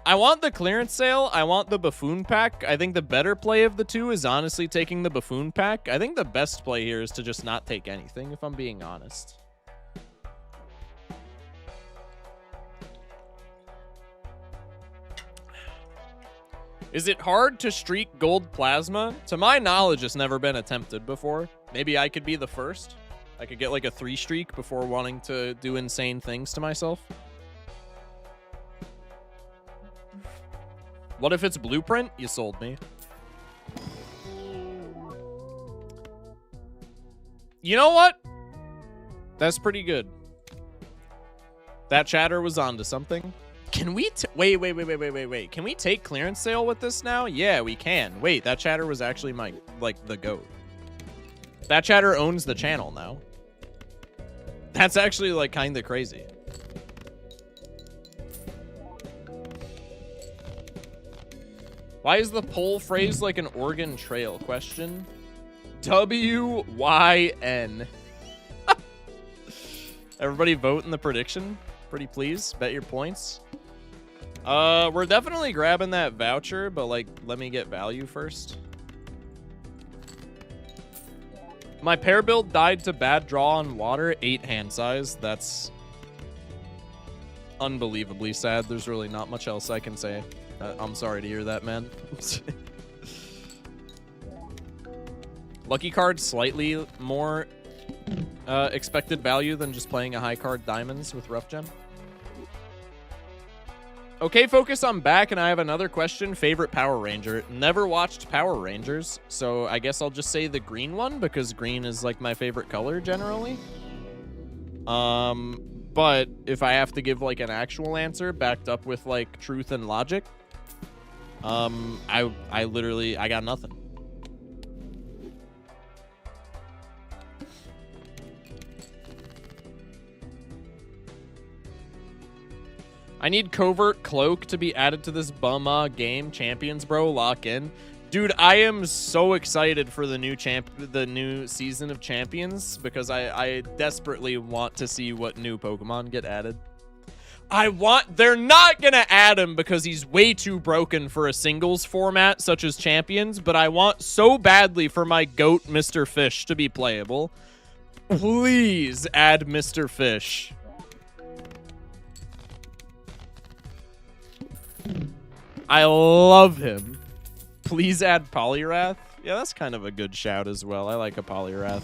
I want the clearance sale. I want the buffoon pack. I think the better play of the two is honestly taking the buffoon pack. I think the best play here is to just not take anything, if I'm being honest. Is it hard to streak gold plasma? To my knowledge, it's never been attempted before. Maybe I could be the first. I could get like a 3 streak before wanting to do insane things to myself. What if it's blueprint? You sold me. You know what? That's pretty good. That chatter was onto something. Can we wait. Can we take clearance sale with this now? Yeah, we can. Wait, that chatter was actually my, like, the GOAT. That chatter owns the channel now. That's actually, like, kind of crazy. Why is the poll phrased like an Oregon Trail? Question. W-Y-N. Everybody vote in the prediction. Pretty please. Bet your points. We're definitely grabbing that voucher, but like, let me get value first. My pair build died to bad draw on water, 8 hand size. That's unbelievably sad. There's really not much else I can say. I'm sorry to hear that, man. Lucky card, slightly more expected value than just playing a high card diamonds with rough gem. Okay, focus, I'm back, and I have another question. Favorite Power Ranger. Never watched Power Rangers, so I guess I'll just say the green one, because green is, like, my favorite color, generally. But if I have to give, like, an actual answer, backed up with, like, truth and logic, I got nothing. I need Covert Cloak to be added to this game. Champions, bro, lock in. Dude, I am so excited for the new season of Champions because I desperately want to see what new Pokemon get added. They're not gonna add him because he's way too broken for a singles format such as Champions, but I want so badly for my GOAT Mr. Fish to be playable. Please add Mr. Fish. I love him. Please add Poliwrath. Yeah, that's kind of a good shout as well. I like a Poliwrath.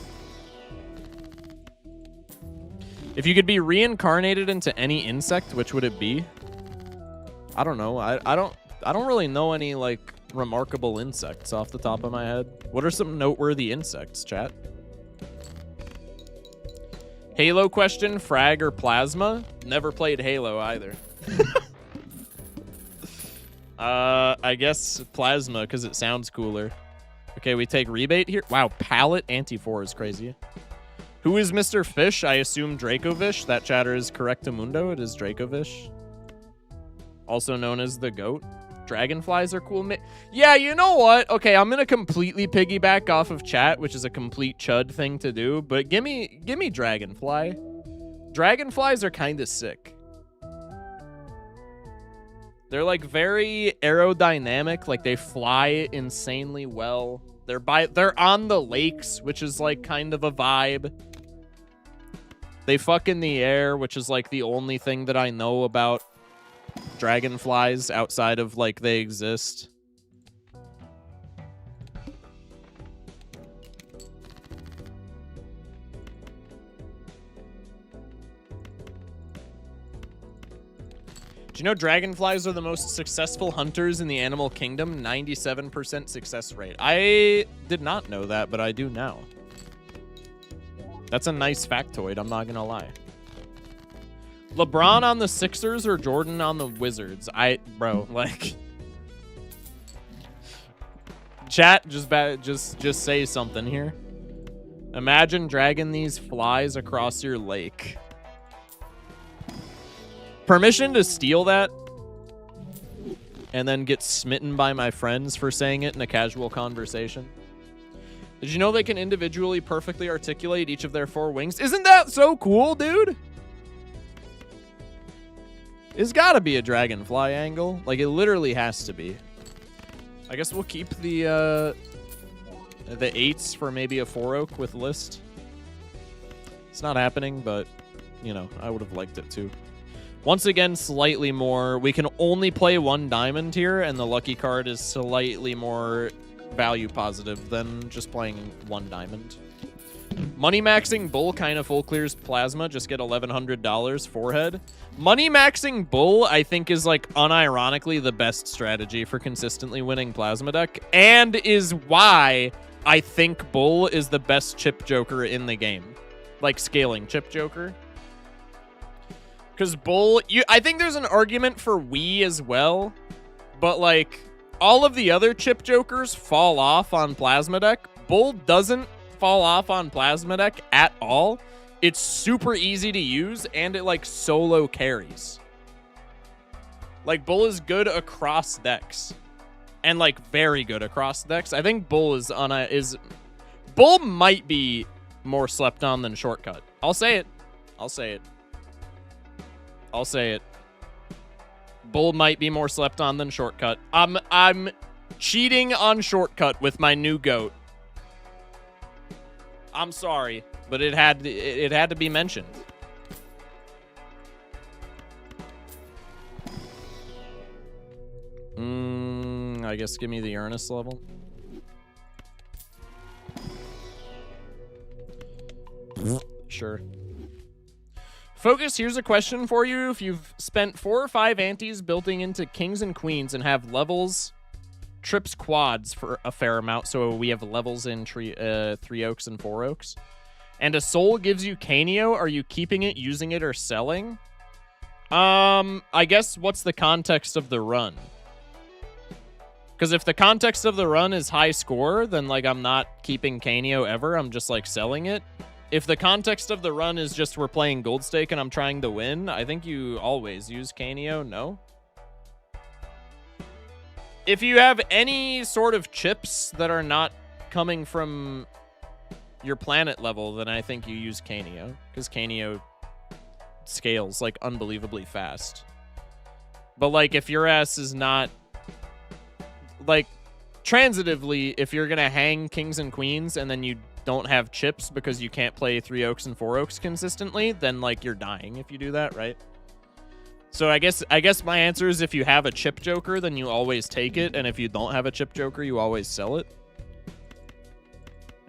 If you could be reincarnated into any insect, which would it be? I don't know. I don't really know any like remarkable insects off the top of my head. What are some noteworthy insects, chat? Halo question, frag or plasma? Never played Halo either. I guess plasma because it sounds cooler. Okay, we take rebate here. Wow, pallet anti-4 is crazy. Who is Mr. Fish? I assume Dracovish. That chatter is correctamundo. It is Dracovish. also known as the goat. Dragonflies are cool. Yeah, you know what? Okay, I'm gonna completely piggyback off of chat, which is a complete chud thing to do, but give me dragonfly. Dragonflies are kind of sick. They're like very aerodynamic, like they fly insanely well. They're on the lakes, which is like kind of a vibe. They fuck in the air, which is like the only thing that I know about dragonflies outside of like they exist. Do you know dragonflies are the most successful hunters in the animal kingdom? 97% success rate. I did not know that, but I do now. That's a nice factoid, I'm not gonna lie. LeBron on the Sixers or Jordan on the Wizards? Bro, like... Chat, just say something here. Imagine dragging these flies across your lake. Permission to steal that and then get smitten by my friends for saying it in a casual conversation. Did you know they can individually perfectly articulate each of their 4 wings? Isn't that so cool, dude? It's gotta be a dragonfly angle. Like, it literally has to be. I guess we'll keep the 8s for maybe a 4-oak with list. It's not happening, but, you know, I would have liked it too. Once again, slightly more. We can only play 1 diamond here, and the lucky card is slightly more value positive than just playing 1 diamond. Money maxing bull kind of full clears plasma. Just get $1,100 forehead. Money maxing bull, I think, is like unironically the best strategy for consistently winning plasma deck, and is why I think bull is the best chip joker in the game. Like scaling chip joker. Because bull, I think there's an argument for Wii as well, but like all of the other chip jokers fall off on plasma deck. Bull doesn't fall off on plasma deck at all. It's super easy to use, and it like solo carries. Like bull is good across decks, and like very good across decks. I think bull bull might be more slept on than shortcut. I'll say it. I'll say it. I'll say it. Bull might be more slept on than shortcut. I'm cheating on shortcut with my new goat. I'm sorry, but it had to be mentioned. I guess give me the earnest level. Sure. Focus, here's a question for you. If you've spent 4 or 5 antes building into kings and queens and have levels, trips, quads for a fair amount, so we have levels in 3 oaks and 4 oaks, and a soul gives you Canio, are you keeping it, using it, or selling? I guess what's the context of the run? Because if the context of the run is high score, then like I'm not keeping Canio ever, I'm just like selling it. If the context of the run is just we're playing Gold Stake and I'm trying to win, I think you always use Canio, no? If you have any sort of chips that are not coming from your planet level, then I think you use Canio, because Canio scales like unbelievably fast. But like if your ass is not like transitively, if you're gonna hang kings and queens and then you don't have chips because you can't play 3 oaks and 4 oaks consistently, then like you're dying if you do that, right? So I guess my answer is if you have a chip joker, then you always take it, and if you don't have a chip joker, you always sell it.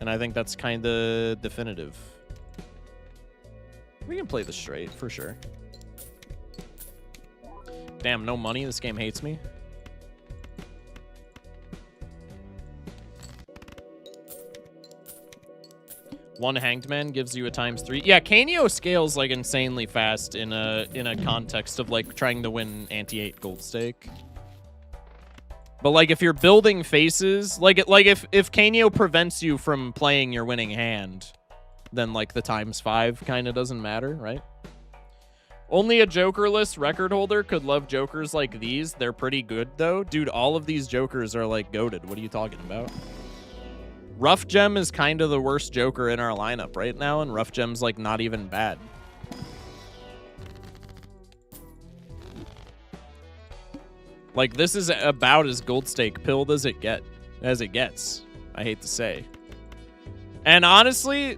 And I think that's kind of definitive. We can play this straight for sure. Damn, no money. This game hates me. One hanged man gives you a ×3. Yeah, Canio scales like insanely fast in a context of like trying to win anti-8 gold stake. But like if you're building faces, like if Canio prevents you from playing your winning hand, then like the ×5 kind of doesn't matter, right? Only a Jokerless record holder could love Jokers like these. They're pretty good, though. Dude, all of these Jokers are, like, goated. What are you talking about? Rough Gem is kind of the worst Joker in our lineup right now, and Rough Gem's, like, not even bad. Like, this is about as gold stake pilled as it gets. I hate to say. And honestly,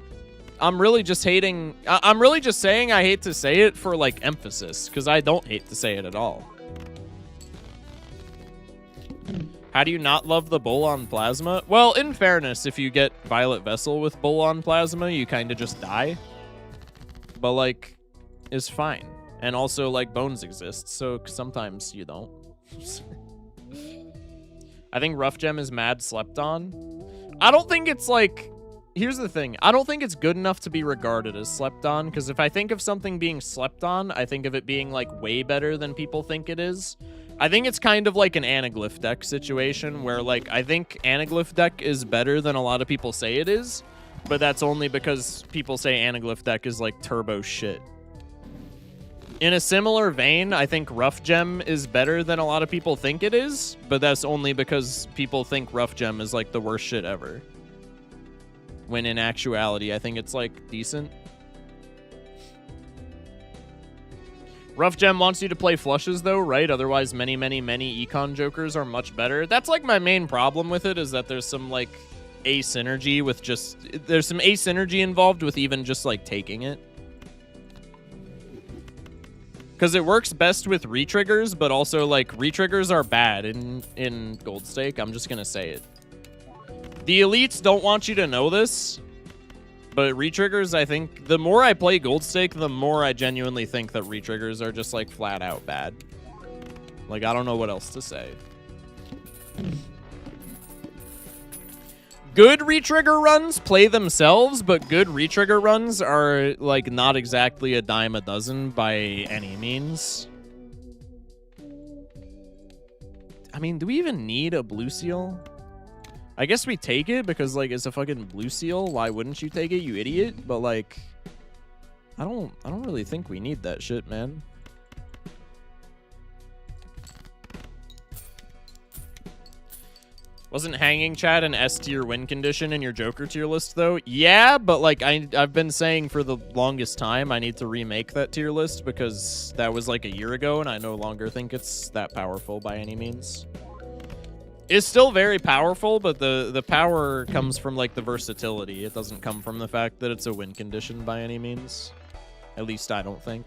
I'm really just saying I hate to say it for, like, emphasis, because I don't hate to say it at all. How do you not love the Bull on Plasma? Well, in fairness, if you get Violet Vessel with Bull on Plasma, you kind of just die. But, like, it's fine. And also, like, Bones exists, so sometimes you don't. I think Rough Gem is mad slept on. I don't think it's, like... Here's the thing. I don't think it's good enough to be regarded as slept on, because if I think of something being slept on, I think of it being, like, way better than people think it is. I think it's kind of like an Anaglyph deck situation, where, like, I think Anaglyph deck is better than a lot of people say it is, but that's only because people say Anaglyph deck is, like, turbo shit. In a similar vein, I think Rough Gem is better than a lot of people think it is, but that's only because people think Rough Gem is, like, the worst shit ever. When in actuality, I think it's, like, decent. Rough Gem wants you to play flushes, though, right? Otherwise, many Econ Jokers are much better. That's, like, my main problem with it, is that there's some, like, asymmetry with just... There's some asymmetry involved with even just, like, taking it. Because it works best with retriggers, but also, like, retriggers are bad in Gold Stake. I'm just gonna say it. The elites don't want you to know this, but retriggers, I think, the more I play Gold Stake, the more I genuinely think that retriggers are just, like, flat out bad. Like, I don't know what else to say. Good retrigger runs play themselves, but good retrigger runs are, like, not exactly a dime a dozen by any means. I mean, do we even need a blue seal? I guess we take it because, like, it's a fucking blue seal. Why wouldn't you take it, you idiot? But, like, I don't really think we need that shit, man. Wasn't Hanging Chat an S tier win condition in your Joker tier list, though? Yeah, but, like, I've been saying for the longest time I need to remake that tier list because that was, like, a year ago, and I no longer think it's that powerful by any means. It's still very powerful, but the power comes from, like, the versatility. It doesn't come from the fact that it's a win condition by any means. At least I don't think.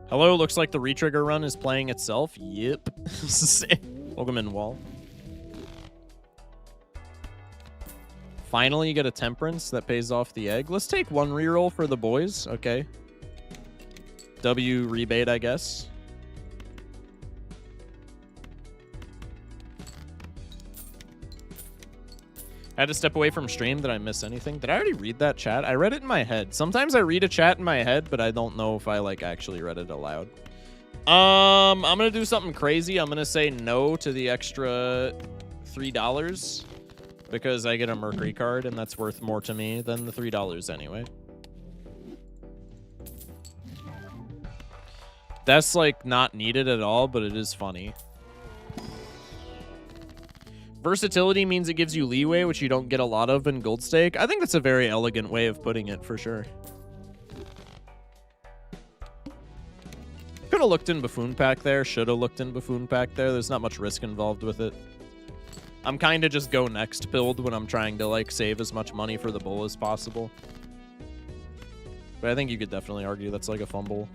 Hello, looks like the retrigger run is playing itself. Yep. Welcome in, Wall. Finally, you get a Temperance that pays off the egg. Let's take one reroll for the boys. Okay. W rebate, I guess. I had to step away from stream. Did I miss anything? Did I already read that chat? I read it in my head. Sometimes I read a chat in my head, but I don't know if I, like, actually read it aloud. I'm gonna do something crazy. I'm gonna say no to the extra $3. Because I get a Mercury card, and that's worth more to me than the $3 anyway. That's, like, not needed at all, but it is funny. Versatility means it gives you leeway, which you don't get a lot of in Gold Stake. I think that's a very elegant way of putting it, for sure. Could have looked in Buffoon Pack there. Should have looked in Buffoon Pack there. There's not much risk involved with it. I'm kind of just go next build when I'm trying to, like, save as much money for the bull as possible. But I think you could definitely argue that's, like, a fumble.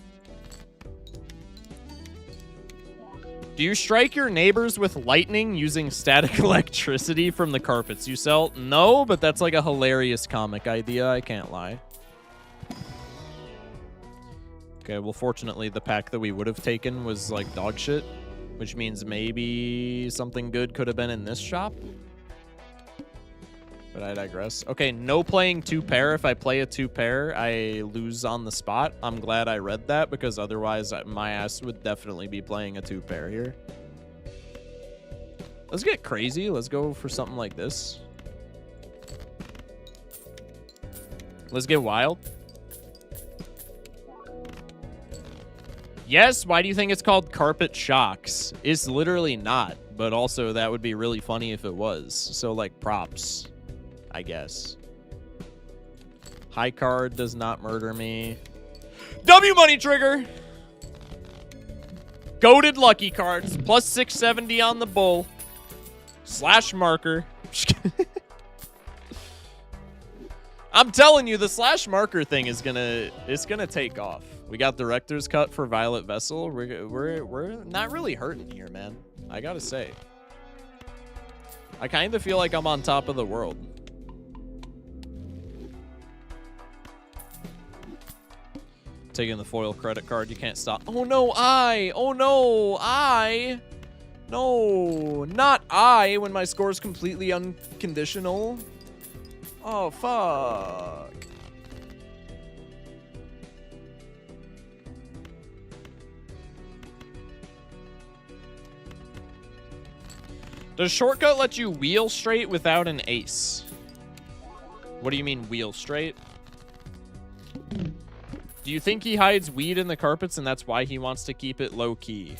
Do you strike your neighbors with lightning using static electricity from the carpets you sell? No, but that's, like, a hilarious comic idea, I can't lie. Okay, well, fortunately, the pack that we would have taken was, like, dog shit. Which means maybe something good could have been in this shop. But I digress. Okay, no playing 2-pair. If I play a 2-pair, I lose on the spot. I'm glad I read that, because otherwise my ass would definitely be playing a 2-pair here. Let's get crazy. Let's go for something like this. Let's get wild. Yes, why do you think it's called Carpet Shocks? It's literally not, but also that would be really funny if it was. So, like, props, I guess. High card does not murder me. W money trigger! Goated lucky cards. Plus 670 on the bull. Slash marker. I'm telling you, the slash marker thing is it's gonna take off. We got director's cut for Violet Vessel. We're not really hurting here, man. I gotta say. I kind of feel like I'm on top of the world. Taking the foil credit card, you can't stop. Oh no, I! Oh no, I! No, not I when my score is completely unconditional. Oh, fuck. Does shortcut let you wheel straight without an ace? What do you mean wheel straight? Do you think he hides weed in the carpets and that's why he wants to keep it low key?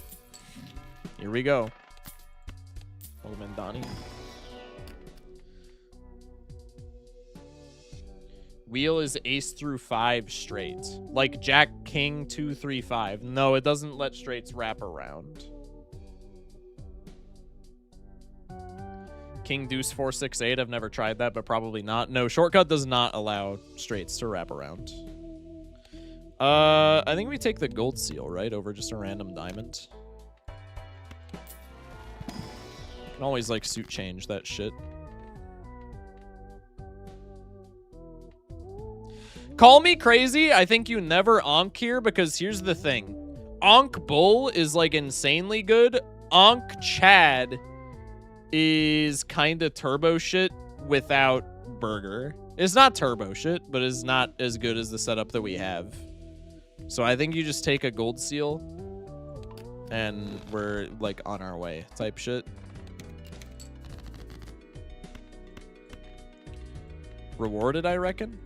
Here we go. Welcome in, Donnie. Wheel is ace through 5 straight. Like Jack, King, 2, 3, 5. No, it doesn't let straights wrap around. King, deuce, 4, 6, 8. I've never tried that, but probably not. No, shortcut does not allow straights to wrap around. I think we take the gold seal, right? Over just a random diamond. Can always, like, suit change that shit. Call me crazy. I think you never onk here because here's the thing. Onk Bull is, like, insanely good. Onk Chad is kind of turbo shit without Burger. It's not turbo shit, but it's not as good as the setup that we have. So I think you just take a gold seal and we're like on our way type shit. Rewarded, I reckon.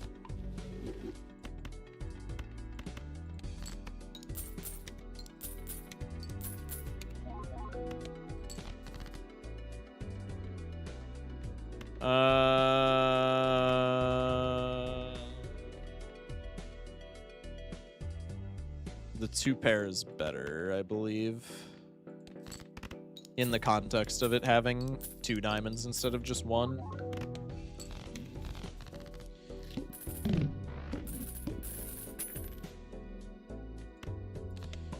The 2 pair is better, I believe. In the context of it having 2 diamonds instead of just 1.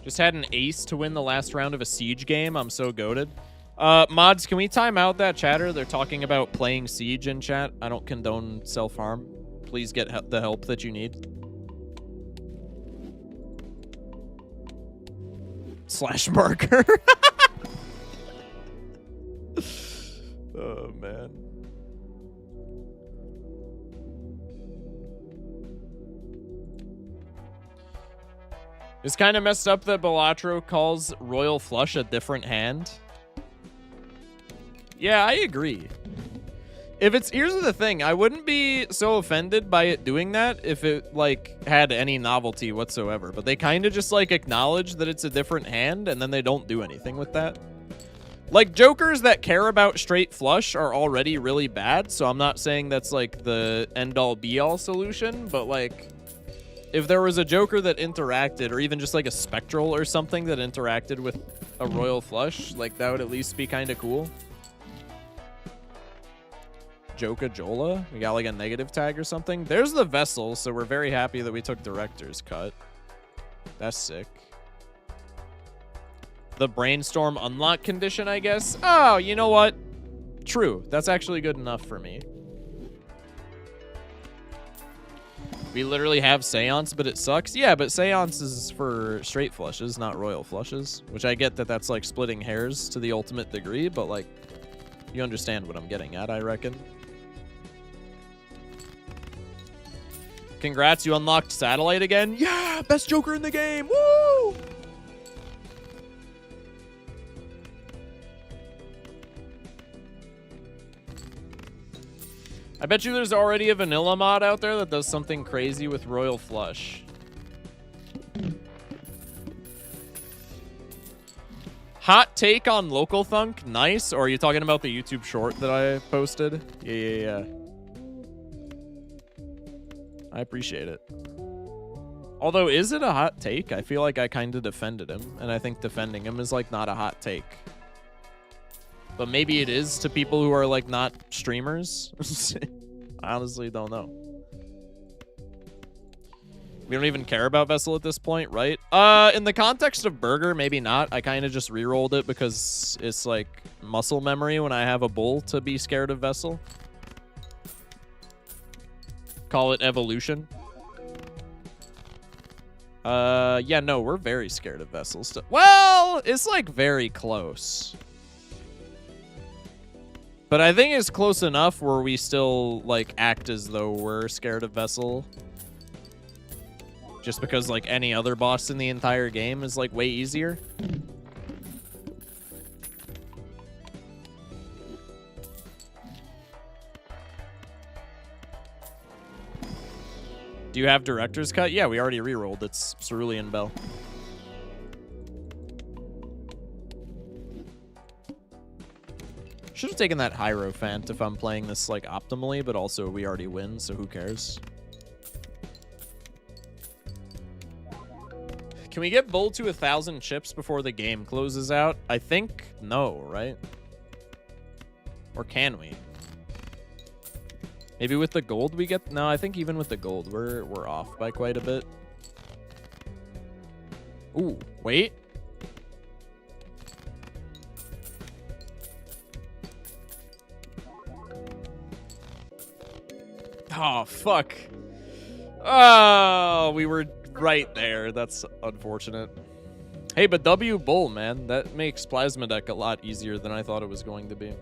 Just had an ace to win the last round of a Siege game. I'm so goated. Mods, can we time out that chatter? They're talking about playing Siege in chat. I don't condone self-harm. Please get the help that you need. Slash marker. Oh, man. It's kind of messed up that Balatro calls Royal Flush a different hand. Yeah, I agree. If it's, here's the thing, I wouldn't be so offended by it doing that if it, like, had any novelty whatsoever. But they kind of just, like, acknowledge that it's a different hand, and then they don't do anything with that. Like, jokers that care about straight flush are already really bad, so I'm not saying that's, like, the end-all, be-all solution, but, like, if there was a joker that interacted, or even just, like, a spectral or something that interacted with a royal flush, like, that would at least be kind of cool. Joka Jola. We got like a negative tag or something. There's the vessel, so we're very happy that we took director's cut. That's sick. The brainstorm unlock condition, I guess. Oh, you know what? True. That's actually good enough for me. We literally have Seance, but it sucks. Yeah, but Seance is for straight flushes, not royal flushes. Which I get that that's like splitting hairs to the ultimate degree, but like, you understand what I'm getting at, I reckon. Congrats, you unlocked Satellite again. Yeah, best joker in the game. Woo! I bet you there's already a vanilla mod out there that does something crazy with Royal Flush. Hot take on Local Thunk. Nice. Or are you talking about the YouTube short that I posted? Yeah. I appreciate it. Although, is it a hot take? I feel like I kind of defended him, and I think defending him is, like, not a hot take. But maybe it is to people who are, like, not streamers. I honestly don't know. We don't even care about Vessel at this point, right? In the context of Burger, maybe not. I kind of just re-rolled it because it's, like, muscle memory when I have a bull to be scared of Vessel. Call it evolution. Yeah, no, we're very scared of Vessel still. Well, it's, like, very close. But I think it's close enough where we still, like, act as though we're scared of Vessel. Just because, like, any other boss in the entire game is, like, way easier. Do you have Director's Cut? Yeah, we already re-rolled. It's Cerulean Bell. Should have taken that Hierophant if I'm playing this, like, optimally, but also we already win, so who cares? Can we get Bull to 1,000 chips before the game closes out? I think no, right? Or can we? Maybe with the gold we get... No, I think even with the gold, we're off by quite a bit. Ooh, wait. Oh, fuck. Oh, we were right there. That's unfortunate. Hey, but W Bull, man. That makes Plasma Deck a lot easier than I thought it was going to be.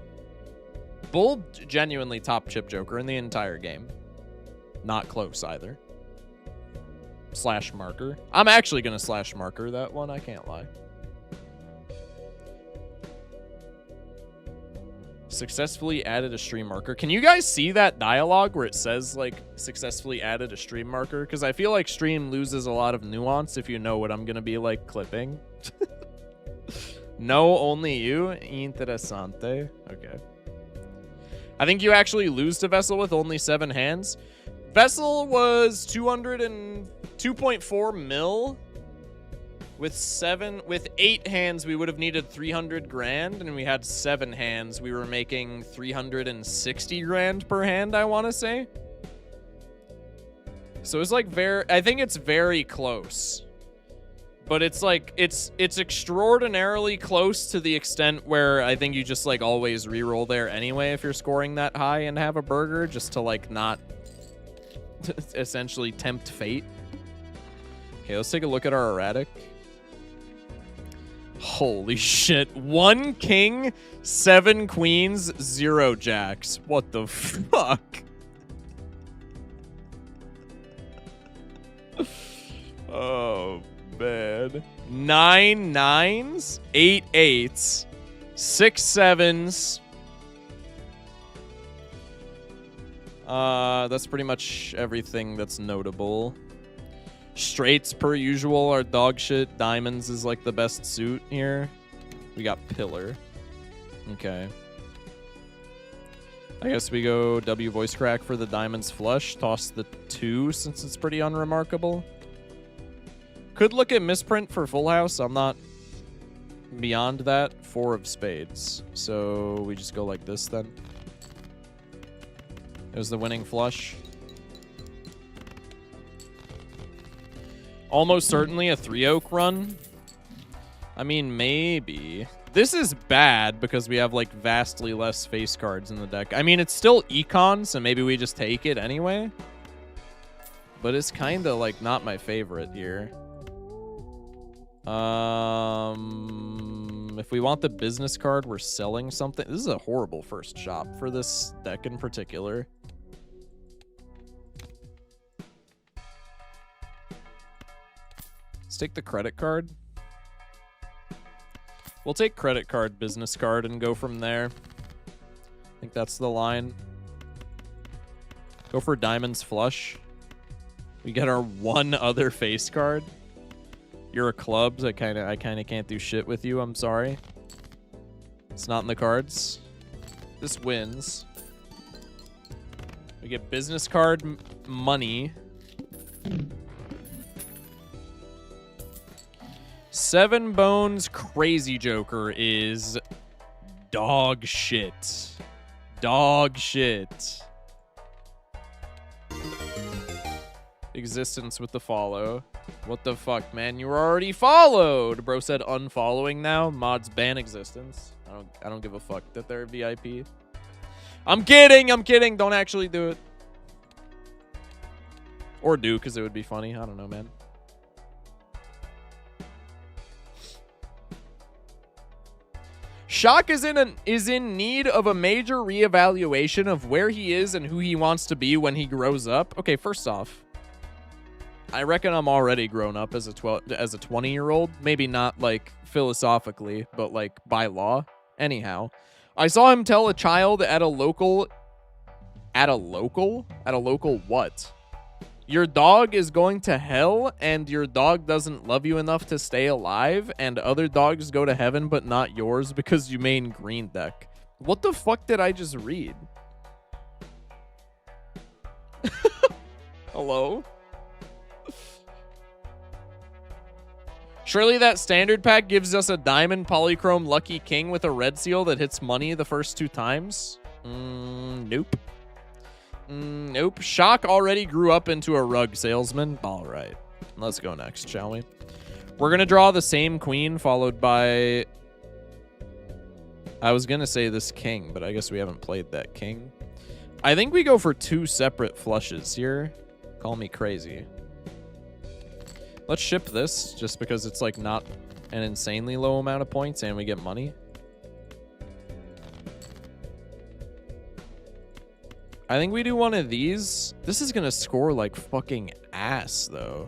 Bull, genuinely top chip Joker in the entire game. Not close either. Slash marker. I'm actually going to slash marker that one. I can't lie. Successfully added a stream marker. Can you guys see that dialogue where it says, like, successfully added a stream marker? Because I feel like stream loses a lot of nuance if you know what I'm going to be, like, clipping. No, only you? Interessante. Okay. I think you actually lose to Vessel with only 7 hands. Vessel was 202.4 mil. With 8 hands, we would have needed 300 grand, and we had 7 hands. We were making 360 grand per hand, I want to say. So it's like I think it's very close. But it's like, it's extraordinarily close to the extent where I think you just, like, always re-roll there anyway if you're scoring that high and have a burger, just to, like, not essentially tempt fate. Okay, let's take a look at our erratic. Holy shit. 1 king, 7 queens, 0 jacks. What the fuck? Oh, man. 9 nines, 8 eights, 6 sevens. That's pretty much everything that's notable. Straights, per usual, are dog shit. Diamonds is, like, the best suit here. We got Pillar. Okay. I guess we go W voice crack for the diamonds flush. Toss the 2 since it's pretty unremarkable. Could look at misprint for full house. I'm not beyond that. 4 of spades. So we just go like this then. It was the winning flush. Almost certainly a 3-oak run. I mean, maybe. This is bad because we have, like, vastly less face cards in the deck. I mean, it's still econ, so maybe we just take it anyway. But it's kind of, like, not my favorite here. If we want the business card, we're selling something. This is a horrible first shop for this deck in particular. Let's take the credit card. We'll take credit card, business card, and go from there. I think that's the line. Go for diamonds flush. We get our one other face card. You're a clubs. I kind of can't do shit with you. I'm sorry. It's not in the cards. This wins. We get business card money. 7 bones crazy joker is dog shit. Dog shit. Existence with the follow. What the fuck, man? You were already followed. Bro said unfollowing now. Mods ban existence. I don't give a fuck that they're VIP. I'm kidding. I'm kidding. Don't actually do it. Or do, because it would be funny. I don't know, man. Shock is in need of a major reevaluation of where he is and who he wants to be when he grows up. Okay, first off, I reckon I'm already grown up as a 20-year-old. Maybe not like philosophically, but like by law. Anyhow, I saw him tell a child at a local what? Your dog is going to hell and your dog doesn't love you enough to stay alive and other dogs go to heaven but not yours because you main green deck. What the fuck did I just read? Hello? Surely that standard pack gives us a diamond polychrome lucky king with a red seal that hits money the first 2 times? Nope. Nope. Shock already grew up into a rug salesman. All right. Let's go next, shall we? We're going to draw the same queen followed by... I was going to say this king, but I guess we haven't played that king. I think we go for 2 separate flushes here. Call me crazy. Let's ship this just because it's like not an insanely low amount of points and we get money. I think we do one of these. This is going to score like fucking ass, though.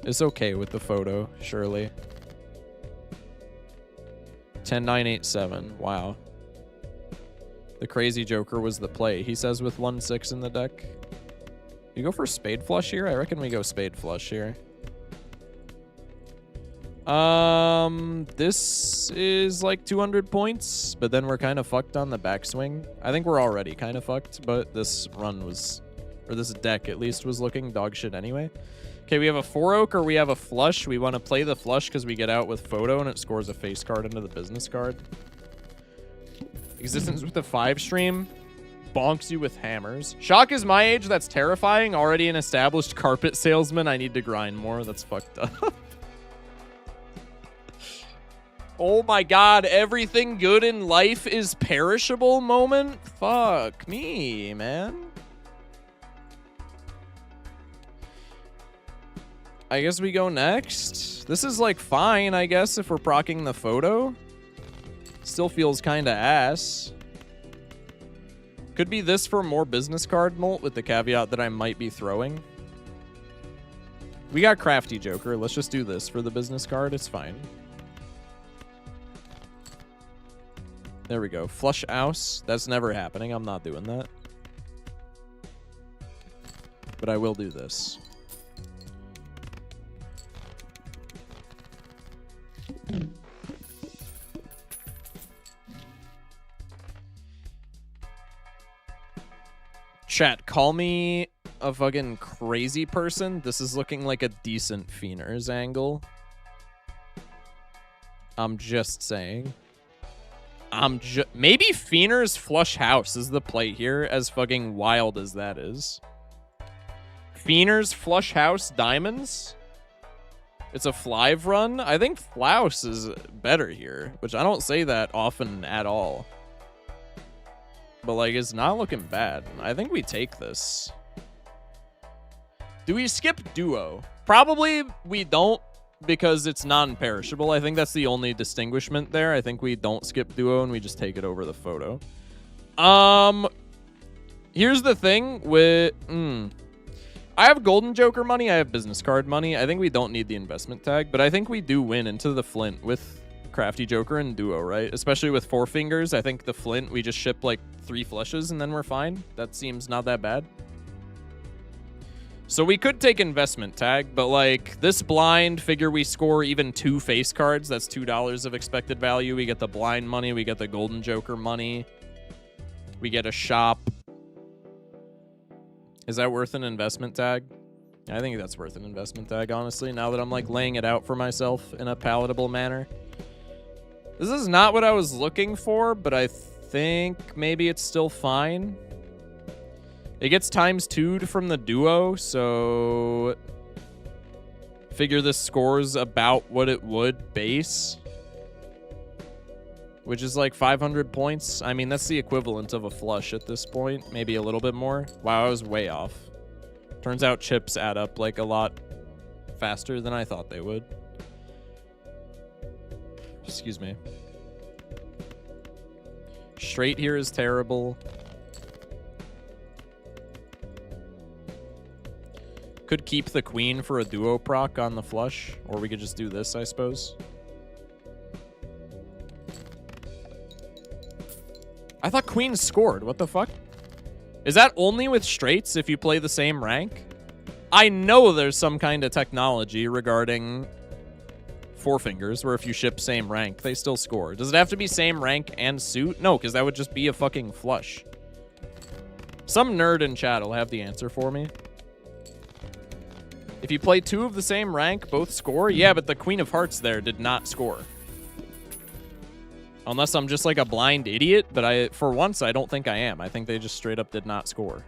It's okay with the photo, surely. 10-9-8-7. Wow. The crazy joker was the play. He says with 1-6 in the deck. You go for spade flush here? I reckon we go spade flush here. This is like 200 points, but then we're kind of fucked on the backswing. I think we're already kind of fucked, but this run was, or this deck at least was looking dog shit anyway. Okay, we have a 4 oak or we have a flush. We want to play the flush because we get out with photo and it scores a face card into the business card. Existence with the 5 stream. Bonks you with hammers. Shock is my age. That's terrifying. Already an established carpet salesman. I need to grind more. That's fucked up. Oh my god. Everything good in life is perishable moment? Fuck me, man. I guess we go next. This is like fine, I guess, if we're procking the photo. Still feels kind of ass. Could be this for more business card molt with the caveat that I might be throwing. We got crafty joker. Let's just do this for the business card. It's fine. There we go. Flush ouse. That's never happening. I'm not doing that. But I will do this. Chat, call me a fucking crazy person. This is looking like a decent Fieners angle. I'm just saying. Maybe Fieners flush house is the play here, as fucking wild as that is. Fieners flush house diamonds? It's a flive run? I think Flouse is better here, which I don't say that often at all. But, like, it's not looking bad. I think we take this. Do we skip duo? Probably we don't because it's non-perishable. I think that's the only distinguishment there. I think we don't skip duo and we just take it over the photo. Here's the thing with... I have golden joker money. I have business card money. I think we don't need the investment tag, but I think we do win into the flint with Crafty Joker and Duo, right? Especially with 4 fingers. I think the Flint, we just ship like 3 flushes and then we're fine. That seems not that bad. So we could take investment tag, but like this blind, figure we score even 2 face cards. That's $2 of expected value. We get the blind money. We get the golden Joker money. We get a shop. Is that worth an investment tag? I think that's worth an investment tag, honestly, now that I'm like laying it out for myself in a palatable manner. This is not what I was looking for, but I think maybe it's still fine. It gets ×2 from the Duo, so figure this scores about what it would base, which is like 500 points. I mean, that's the equivalent of a flush at this point, maybe a little bit more. Wow, I was way off. Turns out chips add up like a lot faster than I thought they would. Excuse me. Straight here is terrible. Could keep the queen for a duo proc on the flush, or we could just do this, I suppose. I thought queen scored. What the fuck? Is that only with straights if you play the same rank? I know there's some kind of technology regarding 4 fingers where if you ship same rank, they still score. Does it have to be same rank and suit? No, because that would just be a fucking flush. Some nerd in chat will have the answer for me. If you play 2 of the same rank, both score? Yeah, but the Queen of Hearts there did not score. Unless I'm just like a blind idiot, but for once, I don't think I am. I think they just straight up did not score.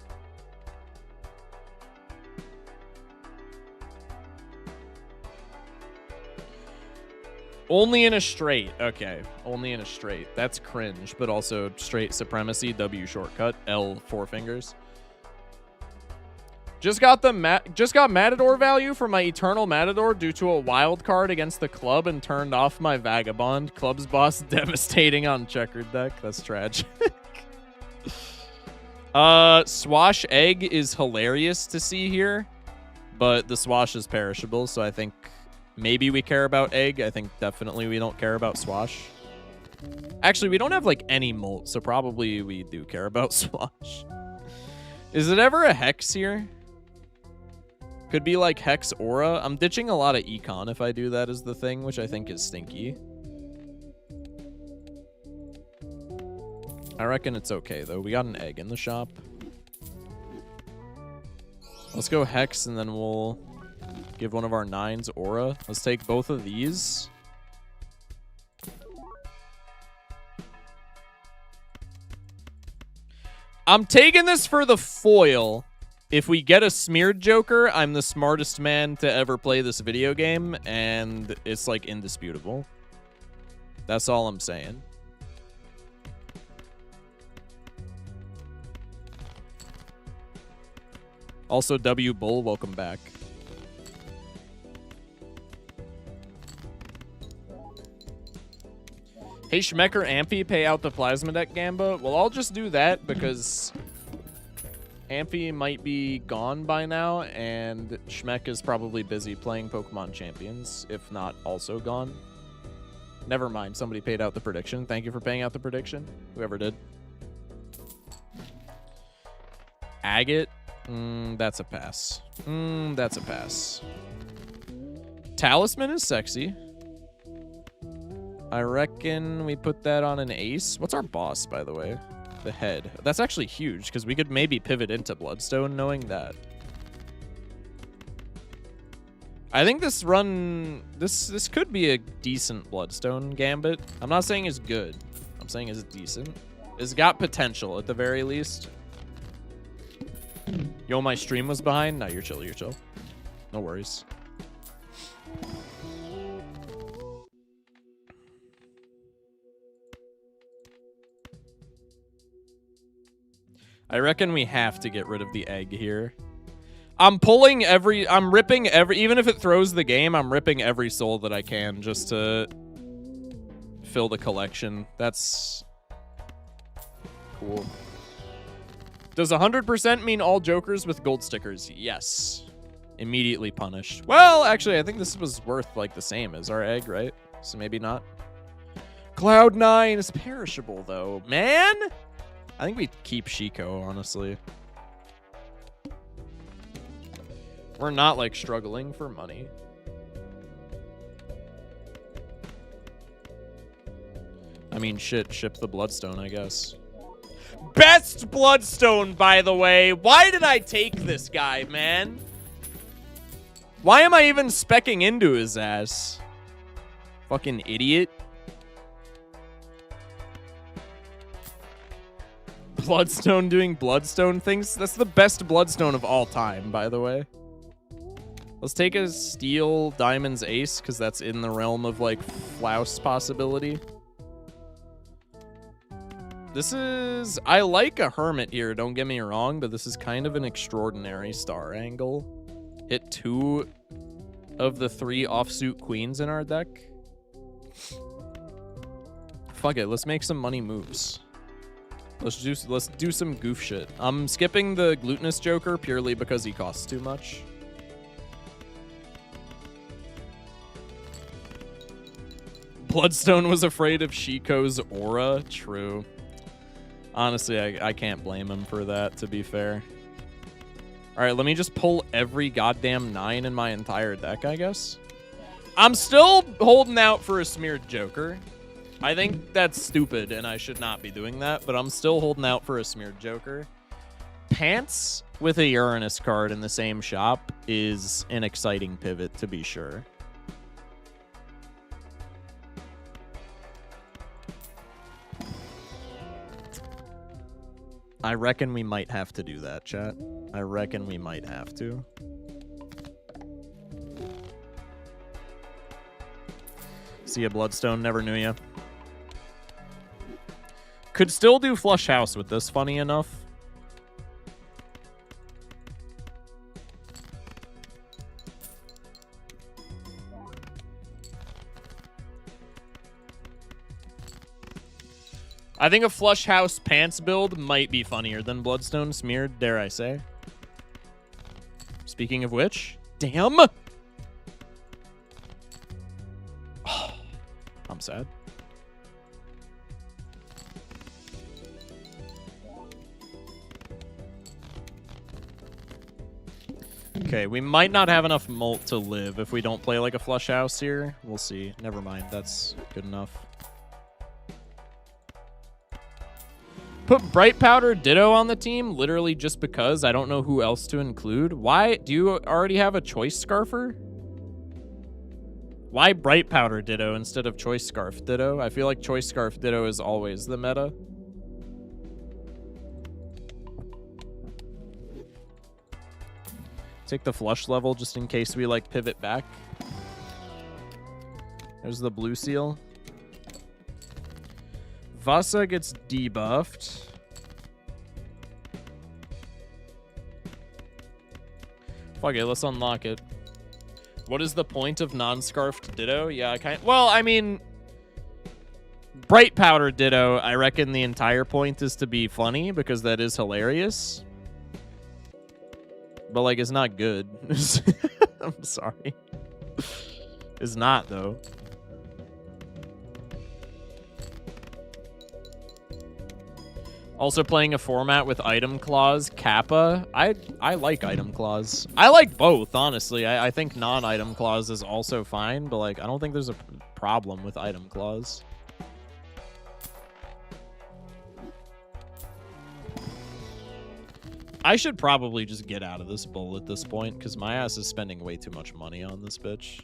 Only in a straight. Okay, only in a straight. That's cringe, but also straight supremacy, W shortcut, L 4 fingers. Just got Matador value for my Eternal Matador due to a wild card against the club and turned off my Vagabond. Club's boss devastating on checkered deck. That's tragic. Swash Egg is hilarious to see here, but the Swash is perishable, so I think maybe we care about Egg. I think definitely we don't care about Swash. Actually, we don't have like any molt, so probably we do care about Swash. Is it ever a Hex here? Could be like Hex Aura. I'm ditching a lot of Econ if I do that as the thing, which I think is stinky. I reckon it's okay, though. We got an egg in the shop. Let's go Hex, and then we'll give one of our 9s Aura. Let's take both of these. I'm taking this for the foil. If we get a smeared Joker, I'm the smartest man to ever play this video game, and it's, like, indisputable. That's all I'm saying. Also, W Bull, welcome back. Hey, Schmecker Ampy, pay out the Plasma Deck Gamba. Well, I'll just do that because Ampy might be gone by now, and Schmeck is probably busy playing Pokemon Champions, if not also gone. Never mind, somebody paid out the prediction. Thank you for paying out the prediction, whoever did. Agate, that's a pass. That's a pass. Talisman is sexy. I reckon we put that on an ace. What's our boss, by the way? The head. That's actually huge, because we could maybe pivot into Bloodstone knowing that. I think this run... This could be a decent Bloodstone Gambit. I'm not saying it's good. I'm saying it's decent. It's got potential, at the very least. Yo, my stream was behind? No, you're chill, you're chill. No worries. I reckon we have to get rid of the egg here. I'm ripping every, even if it throws the game, I'm ripping every soul that I can just to fill the collection. That's cool. Does 100% mean all Jokers with gold stickers? Yes. Immediately punished. Well, actually, I think this was worth like the same as our egg, right? So maybe not. Cloud9 is perishable, though. Man! I think we keep Shiko, honestly. We're not, like, struggling for money. I mean, shit, ship the Bloodstone, I guess. Best Bloodstone, by the way. Why did I take this guy, man? Why am I even speccing into his ass? Fucking idiot. Bloodstone doing Bloodstone things? That's the best Bloodstone of all time, by the way. Let's take a Steel Diamonds Ace, because that's in the realm of, like, Flouse possibility. This is... I like a Hermit here, don't get me wrong, but this is kind of an extraordinary star angle. Hit 2 of the 3 offsuit queens in our deck. Fuck it, let's make some money moves. Let's do some goof shit. I'm skipping the Glutinous Joker purely because he costs too much. Bloodstone was afraid of Shiko's aura. True. Honestly, I can't blame him for that, to be fair. All right, let me just pull every goddamn 9 in my entire deck, I guess. I'm still holding out for a smeared Joker. I think that's stupid, and I should not be doing that, but I'm still holding out for a smeared Joker. Pants with a Uranus card in the same shop is an exciting pivot, to be sure. I reckon we might have to do that, chat. I reckon we might have to. See ya, Bloodstone. Never knew ya. Could still do Flush House with this, funny enough. I think a Flush House Pants build might be funnier than Bloodstone Smeared, dare I say. Speaking of which, damn! Oh, I'm sad. Okay, we might not have enough Molt to live if we don't play like a Flush House here. We'll see. Never mind, that's good enough. Put Bright Powder Ditto on the team, literally just because I don't know who else to include. Why? Do you already have a Choice Scarfer? Why Bright Powder Ditto instead of Choice Scarf Ditto? I feel like Choice Scarf Ditto is always the meta. Take the flush level just in case we, like, pivot back. There's the blue seal. Vasa gets debuffed. Fuck it, let's unlock it. What is the point of non-scarfed Ditto? Yeah, well, I mean, Bright Powder Ditto, I reckon the entire point is to be funny because that is hilarious. But, like, it's not good. I'm sorry. It's not, though. Also playing a format with item clause, Kappa. I like item clause. I like both, honestly. I think non-item clause is also fine, but like I don't think there's a problem with item clause. I should probably just get out of this bowl at this point, because my ass is spending way too much money on this bitch.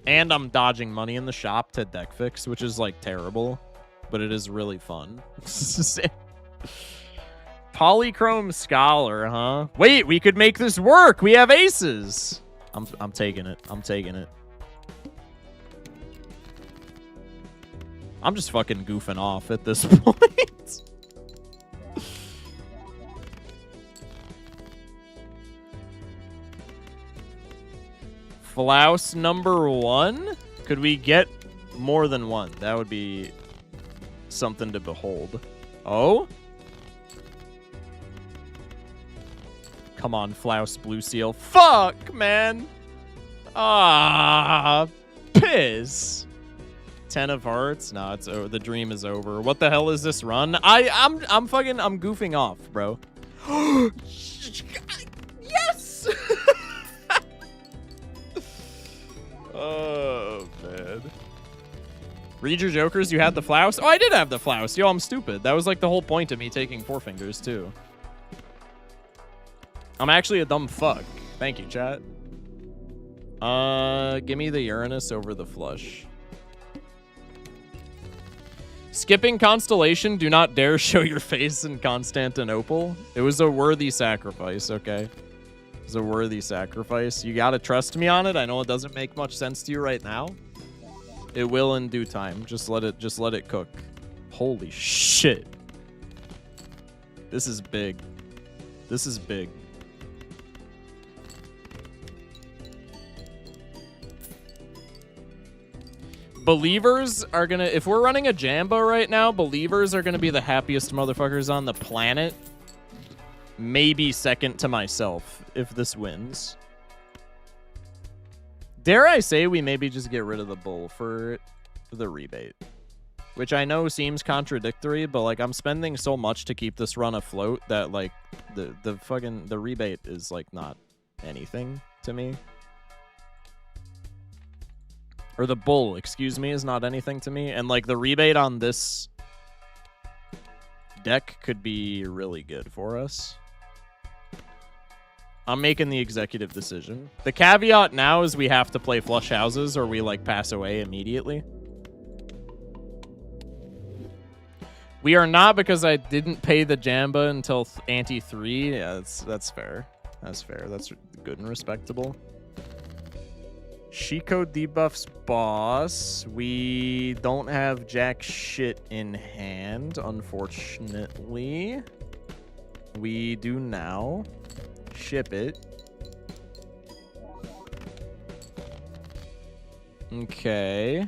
And I'm dodging money in the shop to deck fix, which is like terrible. But it is really fun. Polychrome Scholar, huh? Wait, we could make this work. We have aces. I'm taking it. I'm taking it. I'm just fucking goofing off at this point. Flouse number 1? Could we get more than one? That would be something to behold. Oh? Come on, Flouse Blue Seal. Fuck, man. Ah, piss. 10 of hearts. No, it's over. The dream is over. What the hell is this run? I'm goofing off, bro. Yes! Oh, man. Read your jokers. You had the flouse? Oh, I did have the flouse. Yo, I'm stupid. That was like the whole point of me taking 4 fingers, too. I'm actually a dumb fuck. Thank you, chat. Give me the Uranus over the flush. Skipping Constellation, do not dare show your face in Constantinople. It was a worthy sacrifice, okay? It was a worthy sacrifice. You gotta trust me on it. I know it doesn't make much sense to you right now. It will in due time. Just let it cook. Holy shit. This is big. This is big. Believers are gonna, if we're running a Jambo right now, believers are gonna be the happiest motherfuckers on the planet. Maybe second to myself if this wins. Dare I say we maybe just get rid of the bull for the rebate, which I know seems contradictory, but like I'm spending so much to keep this run afloat that like the rebate is like not anything to me. Or the bull, excuse me, is not anything to me. And, like, the rebate on this deck could be really good for us. I'm making the executive decision. The caveat now is we have to play flush houses or we, like, pass away immediately. We are not because I didn't pay the Jamba until ante 3. Yeah, that's fair. That's fair. That's good and respectable. Shiko debuffs boss. We don't have jack shit in hand, unfortunately. We do now. Ship it. Okay.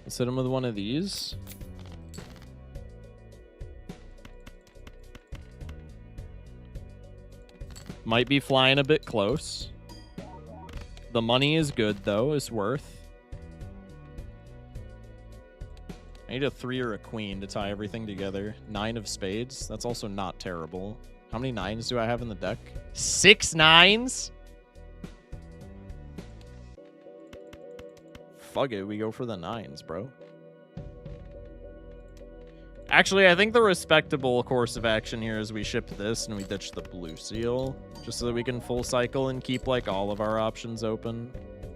Let's hit him with one of these. Might be flying a bit close. The money is good, though. It's worth. I need a 3 or a queen to tie everything together. 9 of spades. That's also not terrible. How many 9s do I have in the deck? 6 9s? Fuck it. We go for the 9s, bro. Actually, I think the respectable course of action here is we ship this and we ditch the blue seal. Just so that we can full cycle and keep, like, all of our options open.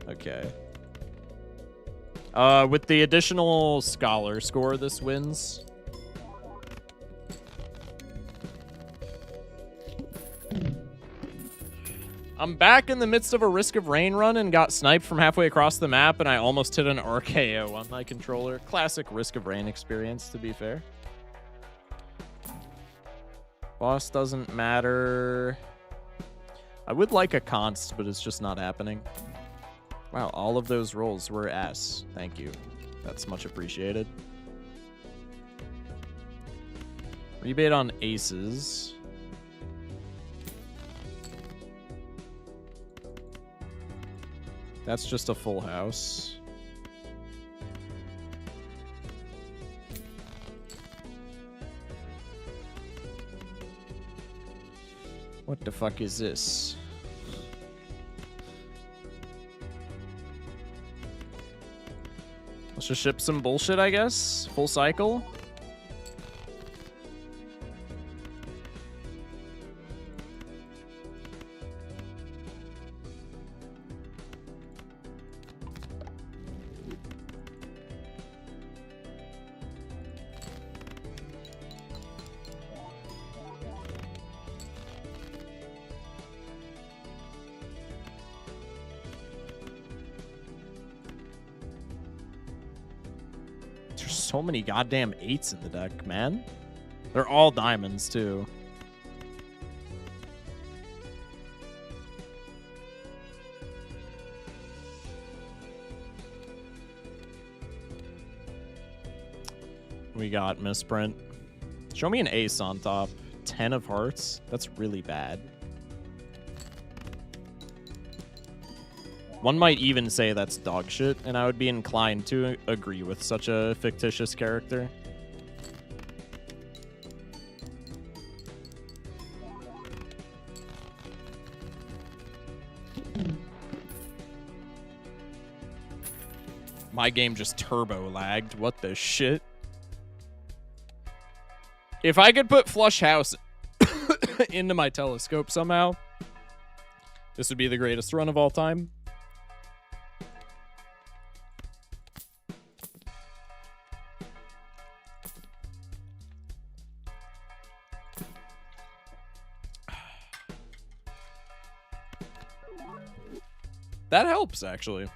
Okay. With the additional scholar score, this wins. I'm back in the midst of a Risk of Rain run and got sniped from halfway across the map, and I almost hit an RKO on my controller. Classic Risk of Rain experience, to be fair. Boss doesn't matter. I would like a const, but it's just not happening. Wow, all of those rolls were S. Thank you. That's much appreciated. Rebate on aces. That's just a full house. What the fuck is this? Let's just ship some bullshit, I guess. Full cycle. So many goddamn 8s in the deck, man. They're all diamonds, too. We got misprint. Show me an ace on top. 10 of hearts. That's really bad. One might even say that's dog shit, and I would be inclined to agree with such a fictitious character. My game just turbo lagged. What the shit? If I could put Flush House into my telescope somehow, this would be the greatest run of all time. That helps, actually.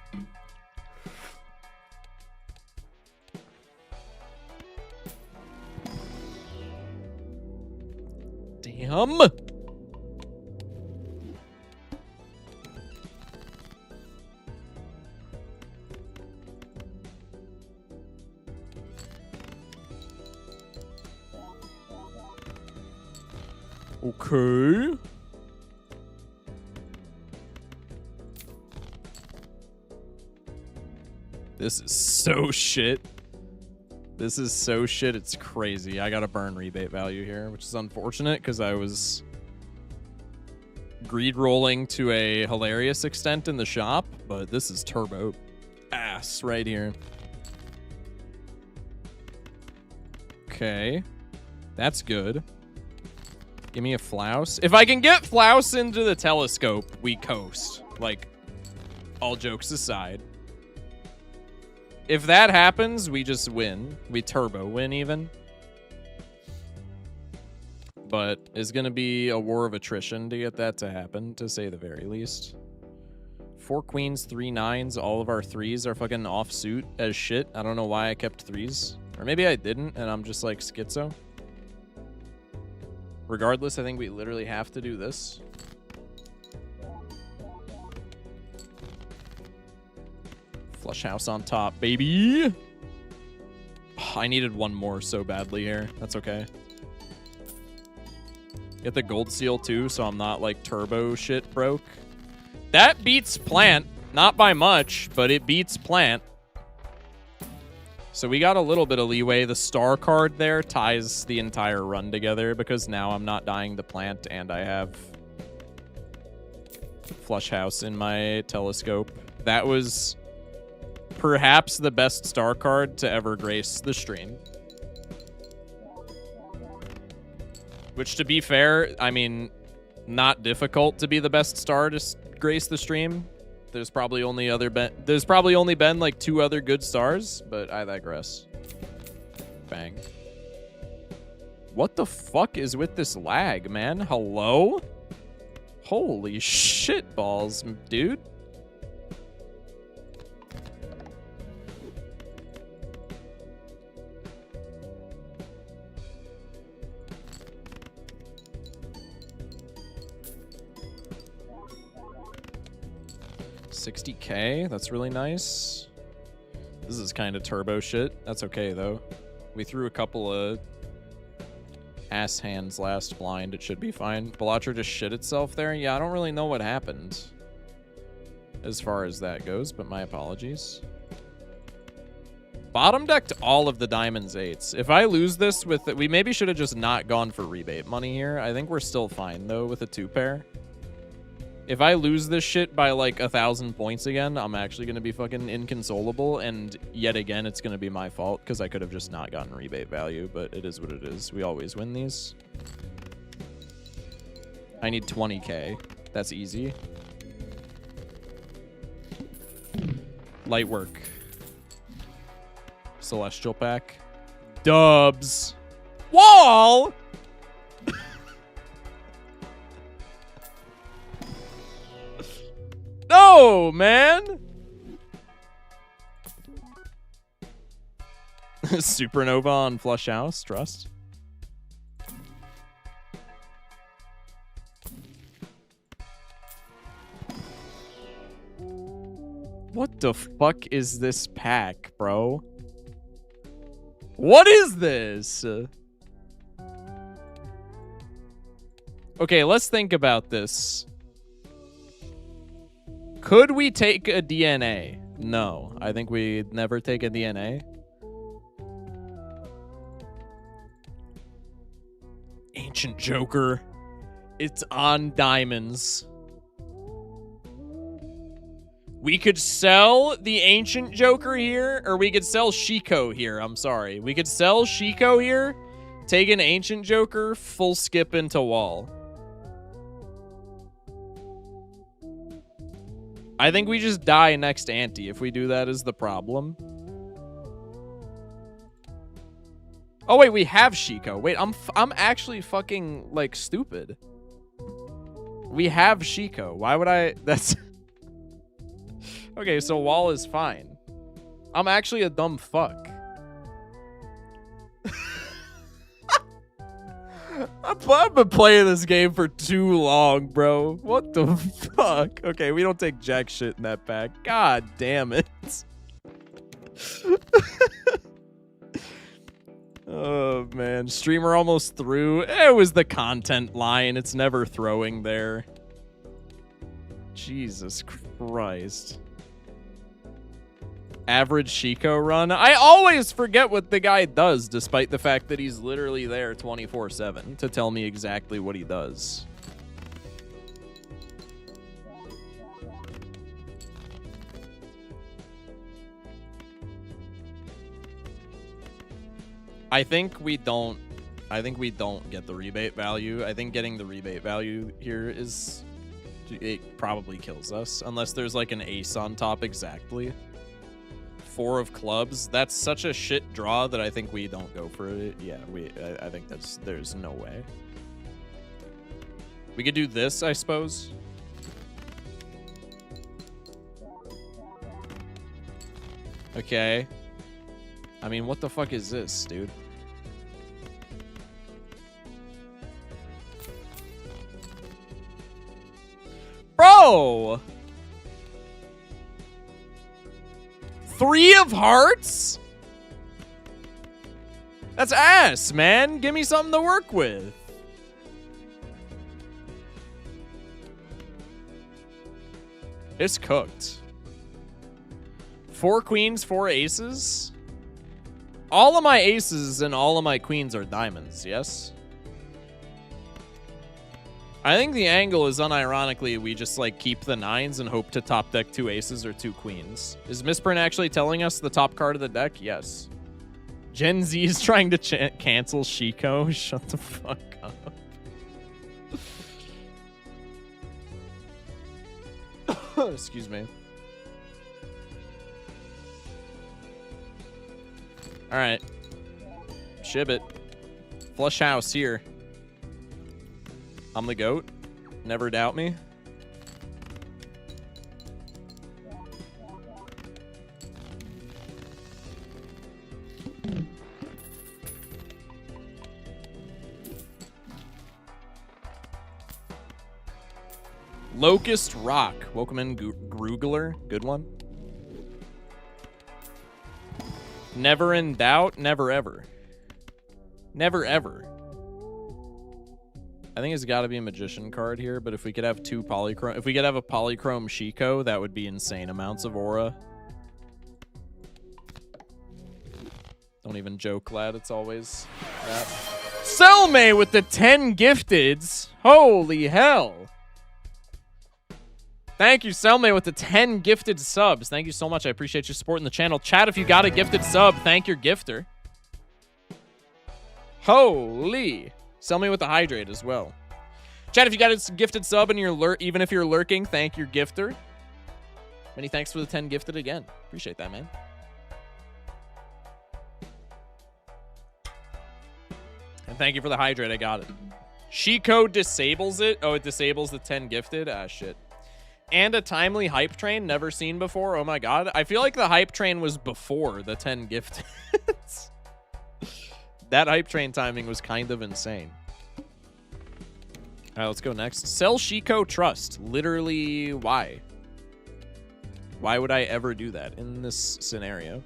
Damn. Okay. This is so shit. This is so shit, it's crazy. I got a burn rebate value here, which is unfortunate because I was greed rolling to a hilarious extent in the shop, but this is turbo ass right here. Okay. That's good. Give me a Flouse. If I can get Flouse into the telescope, we coast. Like, all jokes aside. If that happens, we just win. We turbo win even. But it's going to be a war of attrition to get that to happen, to say the very least. 4 queens, 3 nines. All of our 3s are fucking offsuit as shit. I don't know why I kept 3s. Or maybe I didn't, and I'm just like schizo. Regardless, I think we literally have to do this. Flush House on top, baby. Oh, I needed one more so badly here. That's okay. Get the gold seal too, so I'm not like turbo shit broke. That beats plant. Not by much, but it beats plant. So we got a little bit of leeway. The star card there ties the entire run together because now I'm not dying the plant and I have Flush House in my telescope. That was perhaps the best star card to ever grace the stream. Which, to be fair, I mean, not difficult to be the best star to grace the stream. There's probably only been like 2 other good stars, but I digress. Bang. What the fuck is with this lag, man? Hello? Holy shit balls, dude. $60K, that's really nice. This is kind of turbo shit. That's okay, though. We threw a couple of ass hands last blind. It should be fine. Balatro just shit itself there. Yeah, I don't really know what happened as far as that goes, but my apologies. Bottom decked all of the diamonds 8s. If I lose this with... We maybe should have just not gone for rebate money here. I think we're still fine, though, with a 2-pair. If I lose this shit by like 1,000 points again, I'm actually going to be fucking inconsolable. And yet again, it's going to be my fault because I could have just not gotten rebate value. But it is what it is. We always win these. I need 20K. That's easy. Light work. Celestial pack. Dubs. Wall! No, man! Supernova on Flush House, trust. What the fuck is this pack, bro? What is this? Okay, let's think about this. Could we take a DNA? No, I think we'd never take a DNA. Ancient Joker. It's on diamonds. We could sell the Ancient Joker here, or we could sell Shiko here. I'm sorry. We could sell Shiko here, take an Ancient Joker, full skip into wall. I think we just die next ante if we do that is the problem. Oh wait, we have Shiko. Wait, I'm actually fucking like stupid. We have Shiko. Why would I? That's okay. So wall is fine. I'm actually a dumb fuck. I've been playing this game for too long, bro. What the fuck? Okay, we don't take jack shit in that pack. God damn it. Oh, man. Streamer almost threw. It was the content line. It's never throwing there. Jesus Christ. Average Shiko run. I always forget what the guy does, despite the fact that he's literally there 24/7 to tell me exactly what he does. I think we don't get the rebate value. I think getting the rebate value here is, it probably kills us unless there's like an ace on top exactly. 4 of clubs. That's such a shit draw that I think we don't go for it. Yeah, I think there's no way. We could do this, I suppose. Okay. I mean, what the fuck is this, dude? Bro! 3 of hearts? That's ass, man. Give me something to work with. It's cooked. 4 queens, 4 aces. All of my aces and all of my queens are diamonds, yes? I think the angle is unironically we just like keep the 9s and hope to top deck 2 aces or 2 queens. Is Misprint actually telling us the top card of the deck? Yes. Gen Z is trying to cancel Shiko. Shut the fuck up. Excuse me. All right. Shib it. Flush house here. I'm the GOAT. Never doubt me. Locust Rock. Welcome in, Grugler. Good one. Never in doubt. Never ever. Never ever. I think it's got to be a magician card here, but if we could have 2 polychrome, if we could have a polychrome Shiko, that would be insane amounts of aura. Don't even joke, lad. It's always that. Selmay with the 10 gifteds. Holy hell. Thank you, Selmay, with the 10 gifted subs. Thank you so much. I appreciate your support in the channel. Chat, if you got a gifted sub, thank your gifter. Holy. Selmay with the hydrate as well. Chat, if you got a gifted sub and you're even if you're lurking, thank your gifter. Many thanks for the 10 gifted again. Appreciate that, man. And thank you for the hydrate. I got it. Shiko disables it. Oh, it disables the 10 gifted. Ah, shit. And a timely hype train never seen before. Oh my god. I feel like the hype train was before the 10 gifted. That hype train timing was kind of insane. All right, let's go next. Sell Shiko Trust. Literally, why? Why would I ever do that in this scenario?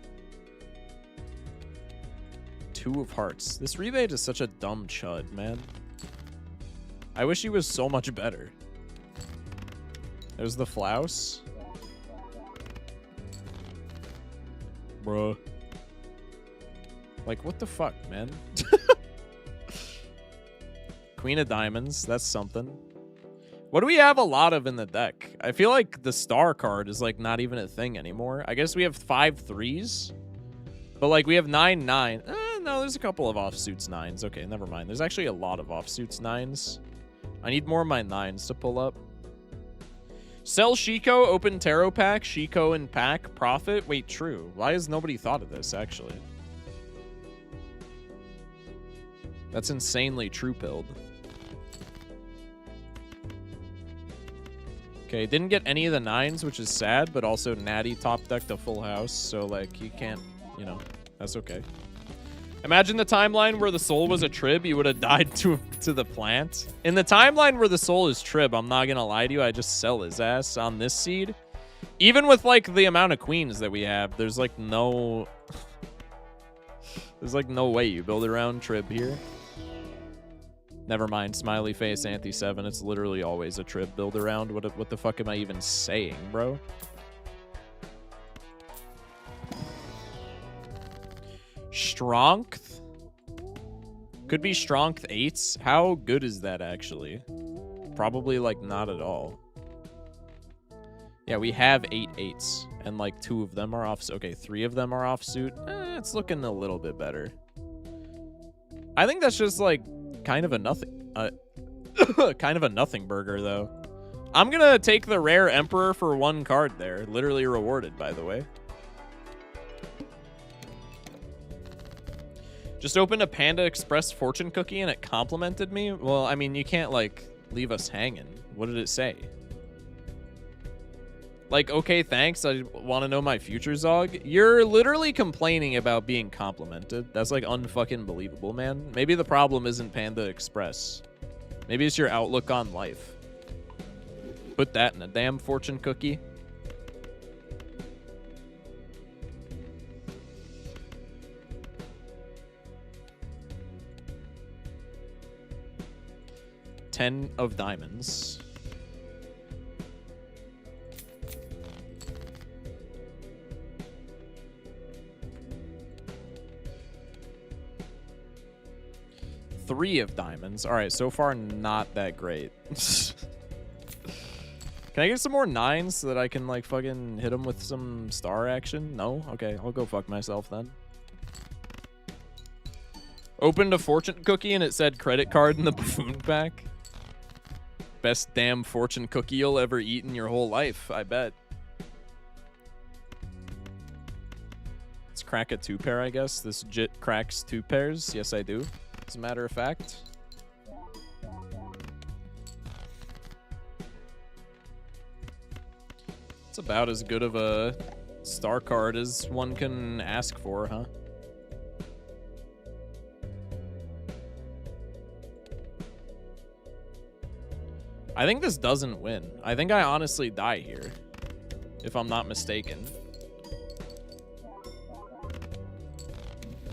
2 of hearts. This rebate is such a dumb chud, man. I wish he was so much better. There's the Flouse. Bruh. Like, what the fuck, man? Queen of Diamonds. That's something. What do we have a lot of in the deck? I feel like the star card is, like, not even a thing anymore. I guess we have 5 3s. But, like, we have 9 9. No, there's a couple of offsuits 9s. Okay, never mind. There's actually a lot of offsuits 9s. I need more of my 9s to pull up. Sell Shiko, open tarot pack, Shiko in pack, profit. Wait, true. Why has nobody thought of this, actually? That's insanely true-pilled. Okay, didn't get any of the 9s, which is sad, but also Natty top decked a full house, so, like, you can't, you know, that's okay. Imagine the timeline where the soul was a trib, you would have died to the plant. In the timeline where the soul is trib, I'm not gonna lie to you, I just sell his ass on this seed. Even with, like, the amount of queens that we have, there's, like, no... there's, like, no way you build around trib here. Never mind, smiley face, anti-7. It's literally always a trib build around. What the fuck am I even saying, bro? Strength? Could be strength 8s. How good is that, actually? Probably, like, not at all. Yeah, we have 8 8s. And, like, 2 of them are off... Okay, 3 of them are offsuit. It's looking a little bit better. I think that's just, like... kind of a nothing kind of a nothing burger, though. I'm gonna take the rare Emperor for 1 card there. Literally rewarded, by the way. Just opened a Panda Express fortune cookie and it complimented me. Well, I mean, you can't, like, leave us hanging. What did it say? Like, okay, thanks. I want to know my future, Zog. You're literally complaining about being complimented. That's, like, unfucking believable, man. Maybe the problem isn't Panda Express. Maybe it's your outlook on life. Put that in a damn fortune cookie. Ten of diamonds. Three of diamonds. All right, so far not that great. Can I get some more 9s so that I can, like, fucking hit them with some star action? No? Okay, I'll go fuck myself then. Opened a fortune cookie and it said credit card in the buffoon pack. Best damn fortune cookie you'll ever eat in your whole life, I bet. Let's crack a 2-pair, I guess. This jit cracks 2 pairs. Yes, I do. As a matter of fact. It's about as good of a star card as one can ask for, huh? I think this doesn't win. I think I honestly die here, if I'm not mistaken.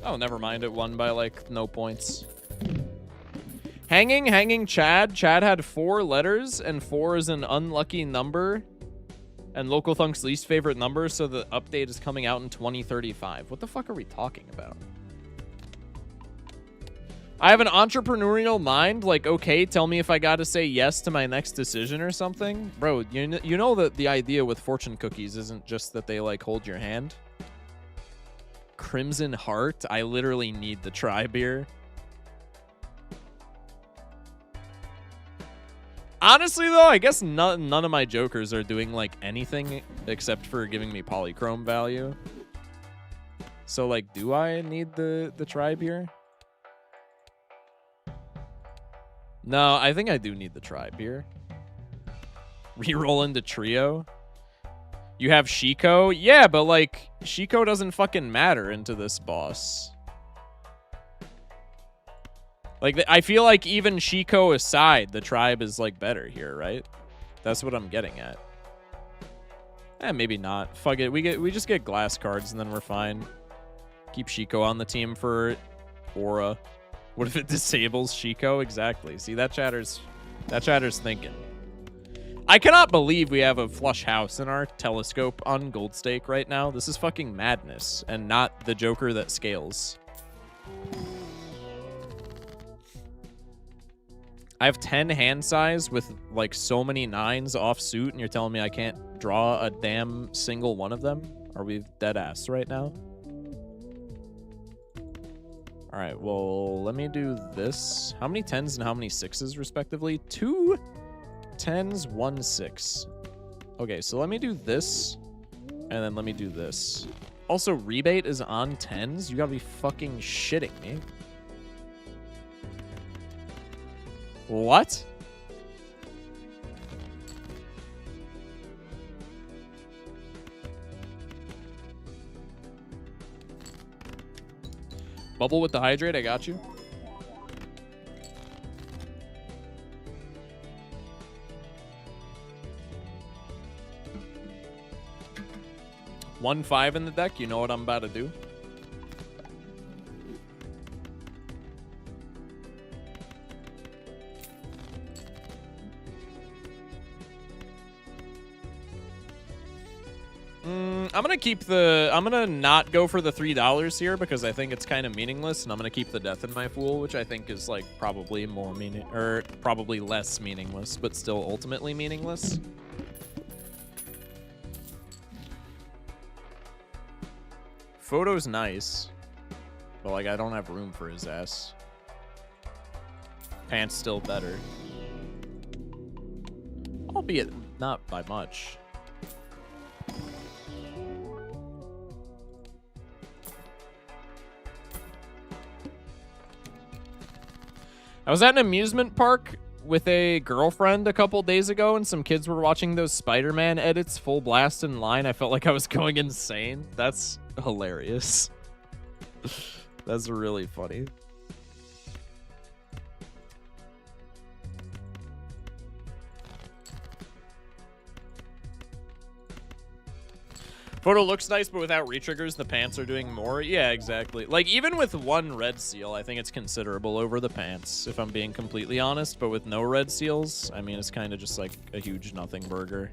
Oh, never mind. It won by, like, no points. Hanging Chad. Chad had 4 letters, and 4 is an unlucky number. And Local Thunk's least favorite number, so the update is coming out in 2035. What the fuck are we talking about? I have an entrepreneurial mind. Like, okay, tell me if I gotta say yes to my next decision or something. Bro, you know that the idea with fortune cookies isn't just that they, like, hold your hand. Crimson Heart. I literally need the tribe here. Honestly, though, I guess none of my jokers are doing, like, anything except for giving me polychrome value. So, like, do I need the tribe here? No, I think I do need the tribe here. Reroll into trio. You have Shiko? Yeah, but, like, Shiko doesn't fucking matter into this boss. Like, I feel like even Shiko aside, the tribe is, like, better here, right? That's what I'm getting at. Maybe not. Fuck it. We just get glass cards and then we're fine. Keep Shiko on the team for Aura. What if it disables Shiko? Exactly. See, that chatter's thinking. I cannot believe we have a flush house in our telescope on gold stake right now. This is fucking madness, and not the Joker that scales. I have 10 hand size with like so many 9s off suit, and you're telling me I can't draw a damn single one of them? Are we dead ass right now? All right, well, let me do this. How many 10s and how many 6s respectively? 2 10s, 1 6. Okay, so let me do this, and then let me do this. Also, rebate is on 10s? You gotta be fucking shitting me. What? Bubble with the hydrate, I got you. One 5 in the deck, you know what I'm about to do. I'm gonna not go for the $3 here because I think it's kind of meaningless, and I'm gonna keep the death in my pool, which I think is like probably more probably less meaningless, but still ultimately meaningless. Photo's nice, but like I don't have room for his ass. Pants still better, albeit not by much. I was at an amusement park with a girlfriend a couple days ago, and some kids were watching those Spider-Man edits full blast in line. I felt like I was going insane. That's hilarious. That's really funny. Photo looks nice, but without retriggers, the pants are doing more. Yeah, exactly. Like, even with one red seal, I think it's considerable over the pants, if I'm being completely honest. But with no red seals, I mean, it's kind of just like a huge nothing burger.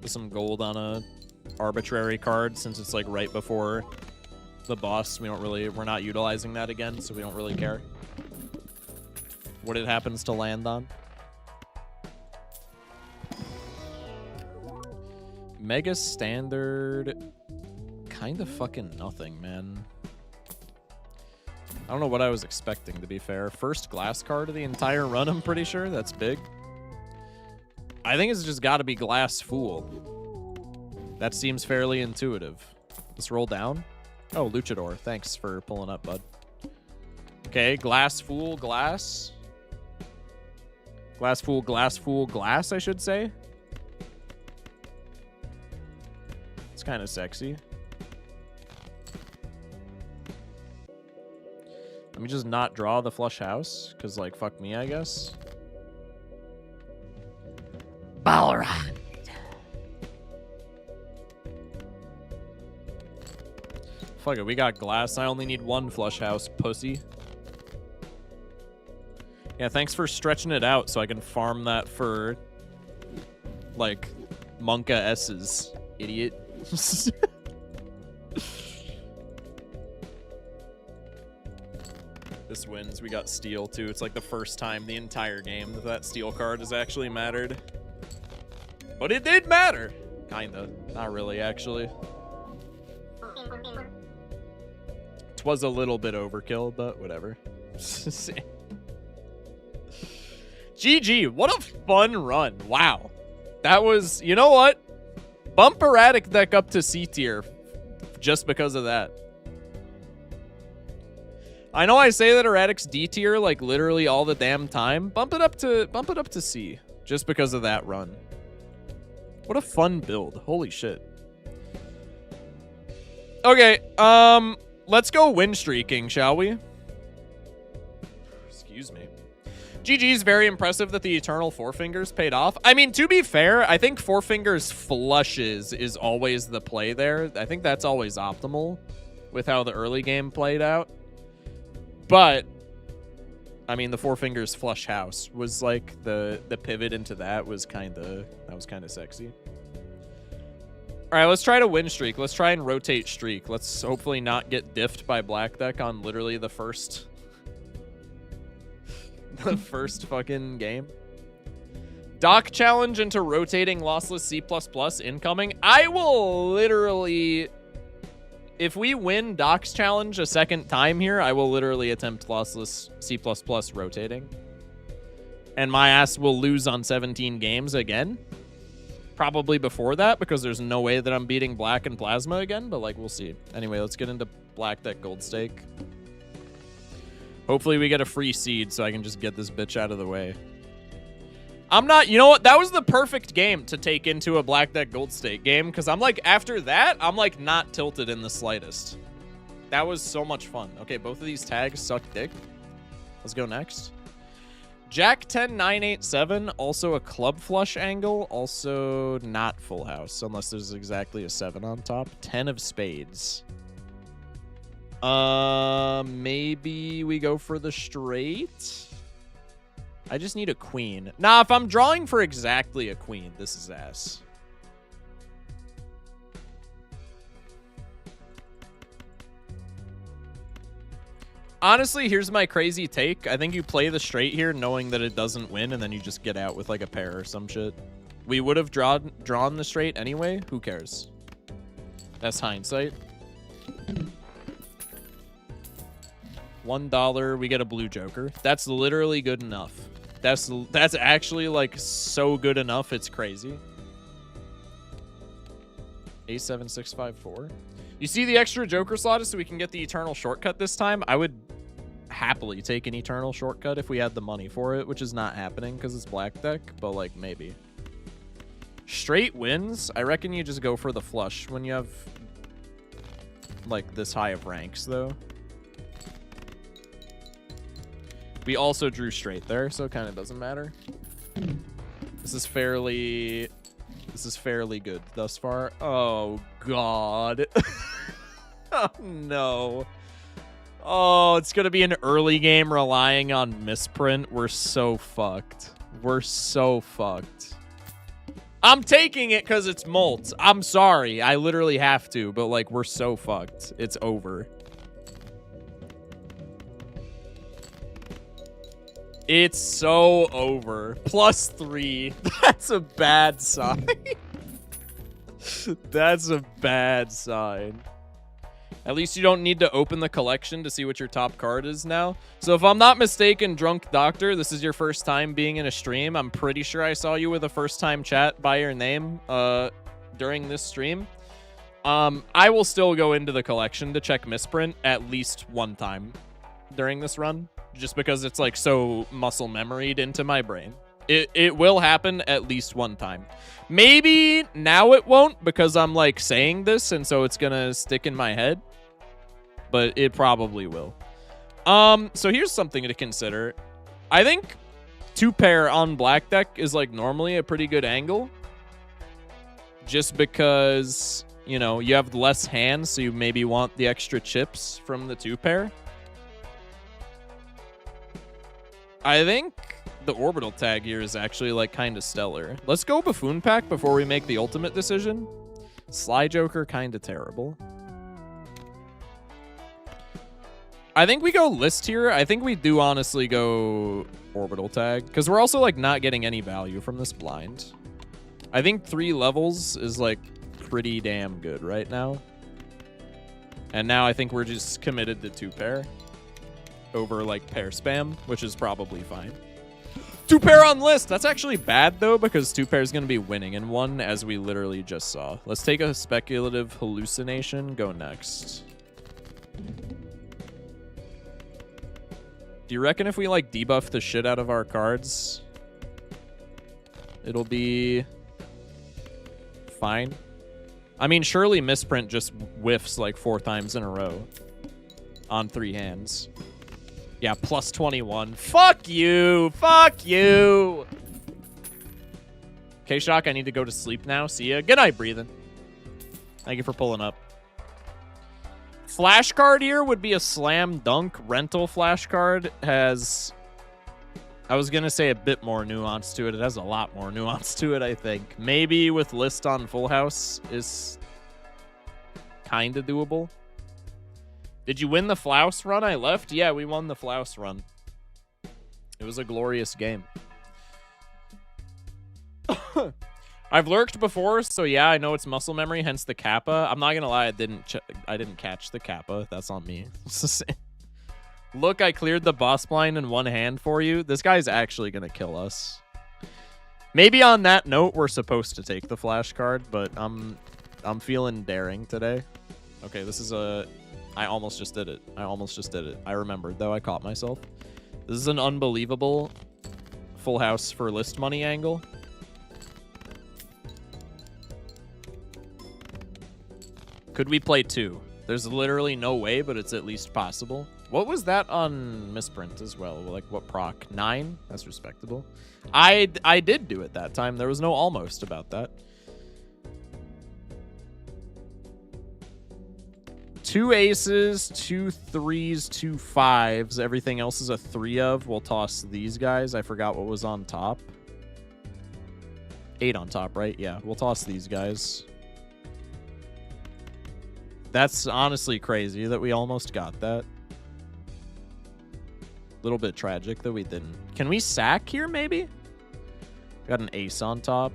With some gold on a arbitrary card, since it's like right before the boss. We're not utilizing that again, so we don't really care what it happens to land on. Mega standard, kind of fucking nothing, man. I don't know what I was expecting, to be fair. First glass card of the entire run, I'm pretty sure. That's big. I think it's just got to be Glass Fool. That seems fairly intuitive. Let's roll down. Oh, Luchador. Thanks for pulling up, bud. Okay, Glass Fool, glass. Glass Fool, glass Fool, glass, I should say. It's kind of sexy. Let me just not draw the flush house, because, like, fuck me, I guess. Balrog. Fuck it, we got glass. I only need one flush house, pussy. Yeah, thanks for stretching it out so I can farm that for, like, Monka S's, idiot. This wins. We got steel, too. It's like the first time the entire game that steel card has actually mattered. But it did matter. Kinda. Not really, actually. It was a little bit overkill, but whatever. GG, what a fun run. Wow. That was, you know what? Bump Erratic deck up to C tier just because of that. I know I say that Erratic's D tier like literally all the damn time. Bump it up to C just because of that run. What a fun build. Holy shit. Okay, let's go win streaking, shall we? Excuse me. GG's very impressive that the Eternal Four Fingers paid off. I mean, to be fair, I think Four Fingers flushes is always the play there. I think that's always optimal with how the early game played out. But I mean, the Four Fingers Flush House was like the pivot into that was kind of sexy. All right, let's try to win streak. Let's try and rotate streak. Let's hopefully not get diffed by black deck on literally the first fucking game. Dock challenge into rotating lossless C++ incoming. I will literally, if we win Doc's challenge a second time here, I will literally attempt lossless C++ rotating. And my ass will lose on 17 games again. Probably before that, because there's no way that I'm beating black and plasma again, but like, we'll see. Anyway, let's get into black deck gold stake. Hopefully we get a free seed so I can just get this bitch out of the way. I'm not, you know what? That was the perfect game to take into a black deck gold stake game, because I'm like, after that, I'm like not tilted in the slightest. That was so much fun. Okay, both of these tags suck dick. Let's go next. Jack 10 9 8 7, also a club flush angle, also not full house unless there's exactly a 7 on top. 10 of spades. Maybe we go for the straight. I just need a queen. Nah, if I'm drawing for exactly a queen, this is ass. Honestly, here's my crazy take. I think you play the straight here knowing that it doesn't win, and then you just get out with like a pair or some shit. We would have drawn the straight anyway. Who cares? That's hindsight. $1, we get a blue joker. That's literally good enough. That's actually like so good enough, it's crazy. A7654. You see the extra joker slot is so we can get the eternal shortcut this time. I would happily take an eternal shortcut if we had the money for it, which is not happening because it's black deck, but like maybe. Straight wins. I reckon you just go for the flush when you have like this high of ranks though. We also drew straight there, so it kind of doesn't matter. This is fairly good thus far. Oh god. Oh no. Oh, it's gonna be an early game relying on misprint. We're so fucked. We're so fucked. I'm taking it because it's molt. I'm sorry. I literally have to, but like we're so fucked. It's over. It's so over. +3. That's a bad sign. That's a bad sign. At least you don't need to open the collection to see what your top card is now. So if I'm not mistaken, Drunk Doctor, this is your first time being in a stream. I'm pretty sure I saw you with a first time chat by your name during this stream. I will still go into the collection to check misprint at least one time during this run, just because it's like so muscle memoried into my brain. It will happen at least one time. Maybe now it won't because I'm like saying this and so it's gonna stick in my head, but it probably will. So here's something to consider. I think 2-pair on black deck is like normally a pretty good angle, just because, you know, you have less hands, so you maybe want the extra chips from the 2-pair. I think the orbital tag here is actually like kind of stellar. Let's go Buffoon Pack before we make the ultimate decision. Sly Joker, kind of terrible. I think we go list here. I think we do honestly go orbital tag because we're also like not getting any value from this blind. I think 3 levels is like pretty damn good right now. And now I think we're just committed to 2-pair over like pair spam, which is probably fine. 2-pair on list. That's actually bad though, because 2-pair is going to be winning in one, as we literally just saw. Let's take a speculative hallucination. Go next. Do you reckon if we like debuff the shit out of our cards, it'll be fine? I mean, surely misprint just whiffs like 4 times in a row on 3 hands. Yeah, +21. Fuck you. Fuck you. K-Shock, I need to go to sleep now. See ya. Good night, Breathing. Thank you for pulling up. Flashcard here would be a slam dunk. Rental flashcard has, I was going to say a bit more nuance to it. It has a lot more nuance to it, I think. Maybe with list on full house is kind of doable. Did you win the Flouse run I left? Yeah, we won the Flouse run. It was a glorious game. I've lurked before, so yeah, I know it's muscle memory, hence the kappa. I'm not gonna lie, I didn't catch the kappa. That's on me. Look, I cleared the boss blind in one hand for you. This guy's actually gonna kill us. Maybe on that note, we're supposed to take the flash card, but I'm feeling daring today. Okay, this is a... I almost just did it. I remembered, though. I caught myself. This is an unbelievable full house for list money angle. Could we play 2? There's literally no way, but it's at least possible. What was that on misprint as well? Like, what proc? 9? That's respectable. I did do it that time. There was no almost about that. 2 aces, 2 3s, 2 5s. Everything else is a 3 of. We'll toss these guys. I forgot what was on top. 8 on top, right? Yeah, we'll toss these guys. That's honestly crazy that we almost got that. A little bit tragic that we didn't. Can we sack here, maybe? Got an ace on top.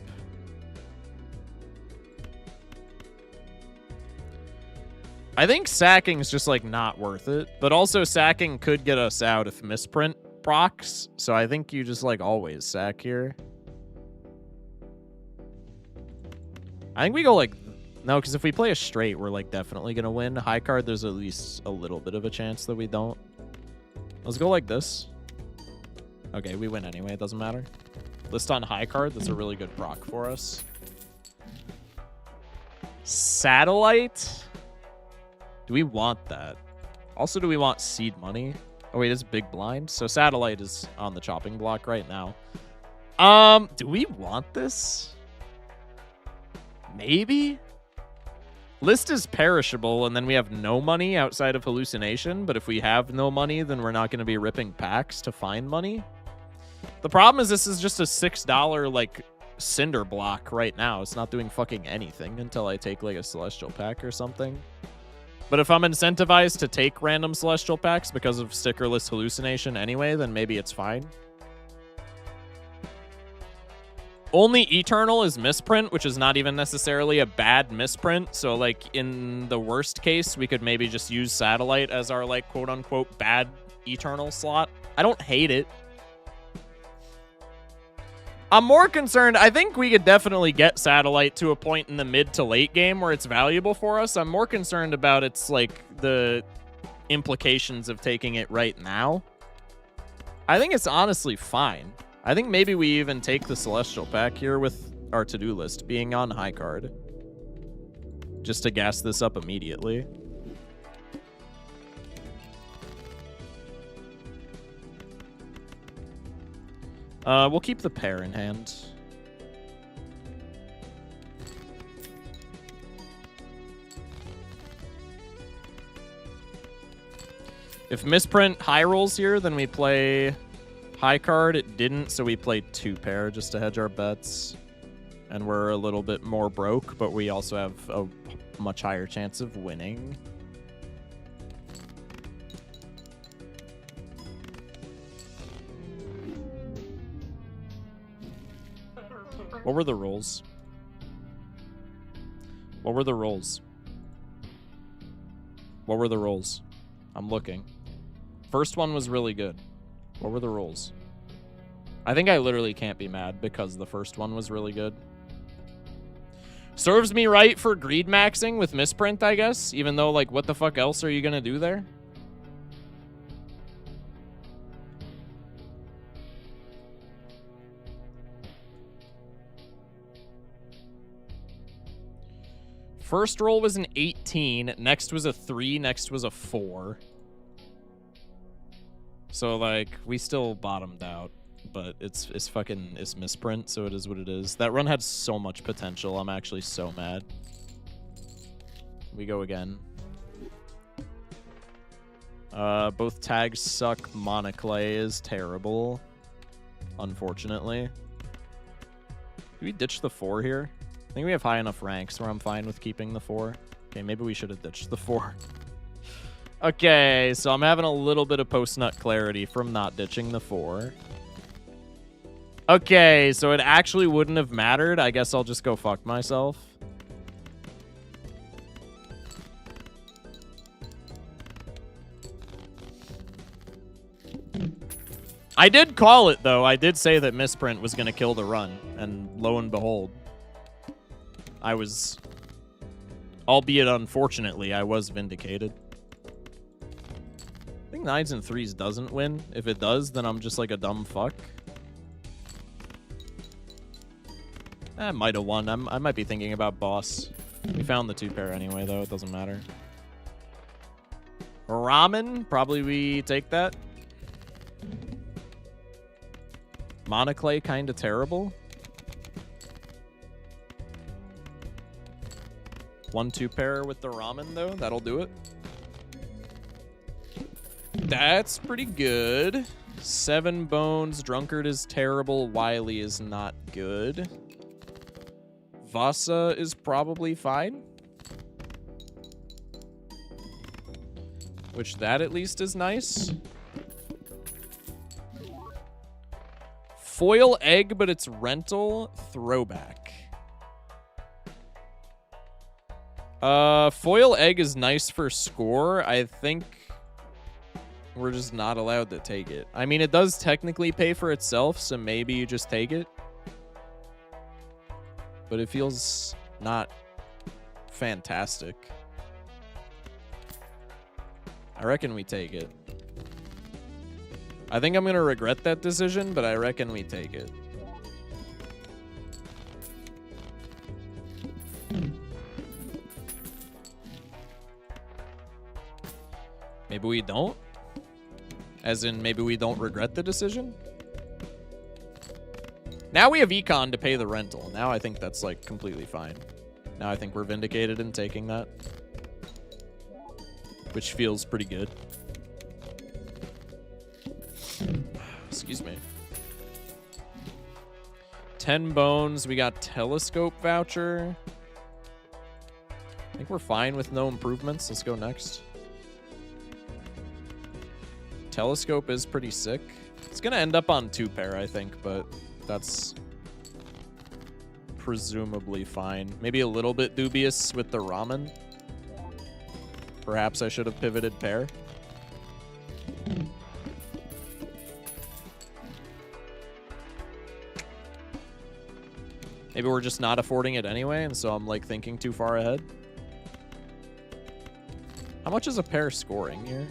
I think sacking is just, like, not worth it. But also sacking could get us out if misprint procs. So I think you just, like, always sack here. I think we go, like... No, because if we play a straight, we're, like, definitely going to win. High card, there's at least a little bit of a chance that we don't. Let's go like this. Okay, we win anyway. It doesn't matter. List on high card. That's a really good proc for us. Satellite? Do we want that? Also, do we want seed money? Oh, wait, it's big blind. So satellite is on the chopping block right now. Do we want this? Maybe? List is perishable, and then we have no money outside of hallucination. But if we have no money, then we're not going to be ripping packs to find money. The problem is this is just a $6, like, cinder block right now. It's not doing fucking anything until I take, like, a celestial pack or something. But if I'm incentivized to take random celestial packs because of stickerless hallucination anyway, then maybe it's fine. Only Eternal is misprint, which is not even necessarily a bad misprint. So, like, in the worst case, we could maybe just use Satellite as our, like, quote-unquote bad Eternal slot. I don't hate it. I'm more concerned. I think we could definitely get Satellite to a point in the mid to late game where it's valuable for us. I'm more concerned about its, like, the implications of taking it right now. I think it's honestly fine. I think maybe we even take the Celestial pack here with our to-do list being on high card. Just to gas this up immediately. We'll keep the pair in hand. If misprint high rolls here, then we play high card. It didn't, so we played 2 pair just to hedge our bets. And we're a little bit more broke, but we also have a much higher chance of winning. What were the rolls? What were the rolls? What were the rolls? I'm looking. First one was really good. What were the rolls? I think I literally can't be mad because the first one was really good. Serves me right for greed maxing with misprint, I guess. Even though, like, what the fuck else are you gonna do there? First roll was an 18. Next was a 3. Next was a 4. So, like, we still bottomed out. But it's misprint, so it is what it is. That run had so much potential. I'm actually so mad. We go again. Both tags suck. Monoclay is terrible, unfortunately. Do we ditch the 4 here? I think we have high enough ranks where I'm fine with keeping the 4. Okay, maybe we should have ditched the 4. Okay, so I'm having a little bit of post-nut clarity from not ditching the 4. Okay, so it actually wouldn't have mattered. I guess I'll just go fuck myself. I did call it, though. I did say that Misprint was going to kill the run, and lo and behold, I was, albeit unfortunately, I was vindicated. I think 9s and 3s doesn't win. If it does, then I'm just like a dumb fuck. I might have won. I might be thinking about boss. We found the 2-pair anyway, though. It doesn't matter. Ramen, probably we take that. Monoclay, kind of terrible. 1-2 pair with the ramen, though. That'll do it. That's pretty good. 7 bones. Drunkard is terrible. Wily is not good. Vasa is probably fine. Which that at least is nice. Foil egg, but it's rental. Throwback. Foil egg is nice for score. I think we're just not allowed to take it. I mean, it does technically pay for itself, so maybe you just take it. But it feels not fantastic. I reckon we take it. I think I'm going to regret that decision, but I reckon we take it. Maybe we don't? As in, maybe we don't regret the decision? Now we have econ to pay the rental. Now I think that's, like, completely fine. Now I think we're vindicated in taking that. Which feels pretty good. Excuse me. 10 bones. We got telescope voucher. I think we're fine with no improvements. Let's go next. Telescope is pretty sick. It's going to end up on 2-pair, I think, but that's presumably fine. Maybe a little bit dubious with the ramen. Perhaps I should have pivoted pair. Maybe we're just not affording it anyway, and so I'm like thinking too far ahead. How much is a pair scoring here?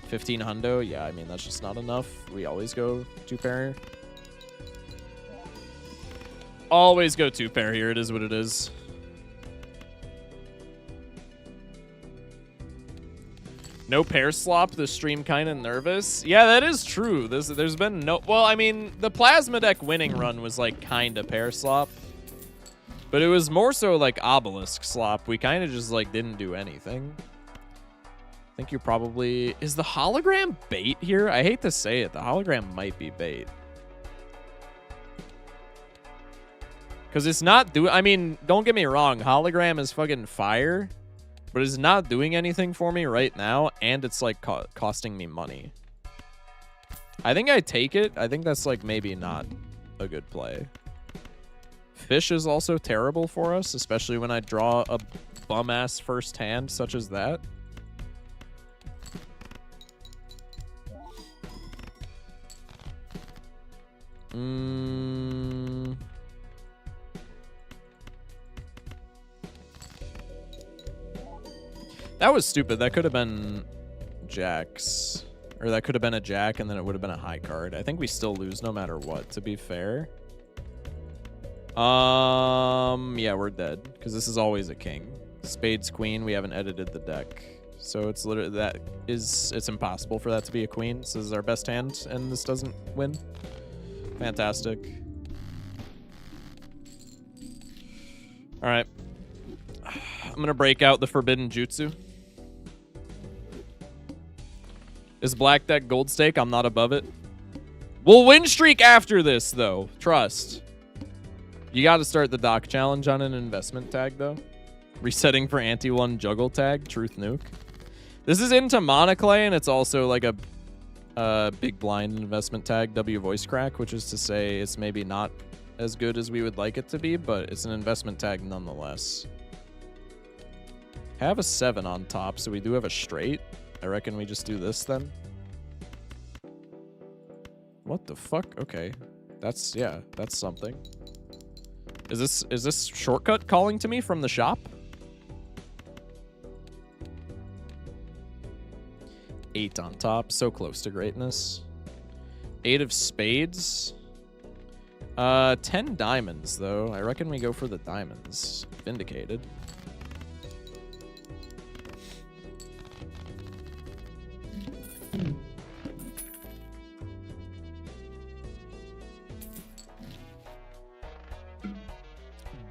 15 hundo? Yeah, I mean, that's just not enough. We always go 2-pair. Always go 2-pair here. It is what it is. No pair slop. The stream kind of nervous. Yeah, that is true. There's been no... Well, I mean, the plasma deck winning run was like kind of pair slop. But it was more so like obelisk slop. We kind of just like didn't do anything. I think you're probably... Is the hologram bait here? I hate to say it. The hologram might be bait. Because it's not doing... I mean, don't get me wrong. Hologram is fucking fire. But it's not doing anything for me right now. And it's like costing me money. I think I take it. I think that's like maybe not a good play. Fish is also terrible for us. Especially when I draw a bum-ass first hand such as that. That was stupid. That could have been jacks. Or that could have been a jack, and then it would have been a high card. I think we still lose no matter what, to be fair. Yeah, we're dead. Because this is always a king. Spades queen, we haven't edited the deck. So it's literally, it's impossible for that to be a queen. This is our best hand, and this doesn't win. Fantastic. Alright. I'm gonna break out the forbidden jutsu. Is black deck gold stake? I'm not above it. We'll win streak after this, though. Trust. You got to start the dock challenge on an investment tag, though. Resetting for anti-1 juggle tag. Truth nuke. This is into Monoclay, and it's also like a big blind investment tag, W voice crack, which is to say it's maybe not as good as we would like it to be, but it's an investment tag nonetheless. Have a 7 on top, so we do have a straight. I reckon we just do this then. What the fuck? Okay. That's, yeah, that's something. Is this shortcut calling to me from the shop? 8 on top, so close to greatness. 8 of spades. 10 diamonds, though. I reckon we go for the diamonds. Vindicated.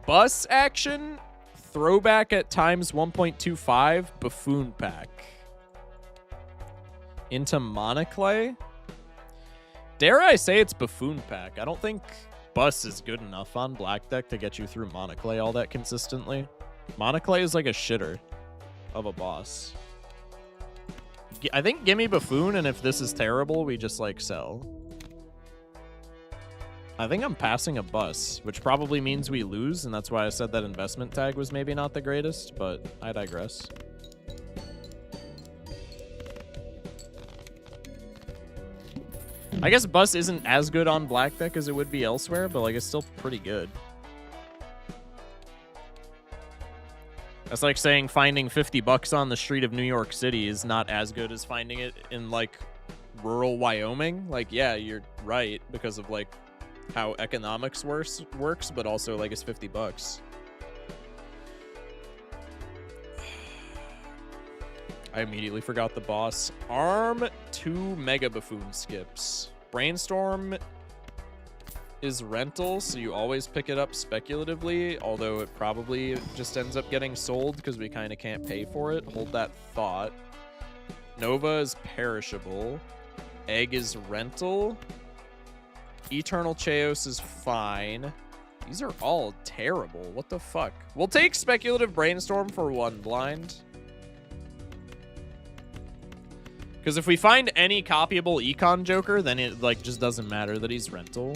Bus action, throwback at times 1.25, buffoon pack. Into Monoclay. Dare I say it's buffoon pack? I don't think bus is good enough on black deck to get you through Monoclay all that consistently. Monoclay is like a shitter of a boss. I think gimme buffoon, and if this is terrible, we just like sell. I think I'm passing a bus, which probably means we lose, and that's why I said that investment tag was maybe not the greatest, but I digress. I guess bus isn't as good on black deck as it would be elsewhere, but like it's still pretty good. That's like saying finding 50 bucks on the street of New York City is not as good as finding it in like rural Wyoming. Like, yeah, you're right because of like how economics works, but also like it's 50 bucks. I immediately forgot the boss. Arm 2 mega buffoon skips. Brainstorm is rental, so you always pick it up speculatively, although it probably just ends up getting sold because we kind of can't pay for it. Hold that thought. Nova is perishable. Egg is rental. Eternal Chaos is fine. These are all terrible. What the fuck? We'll take Speculative Brainstorm for 1 blind. Because if we find any copyable Econ Joker, then it like just doesn't matter that he's rental.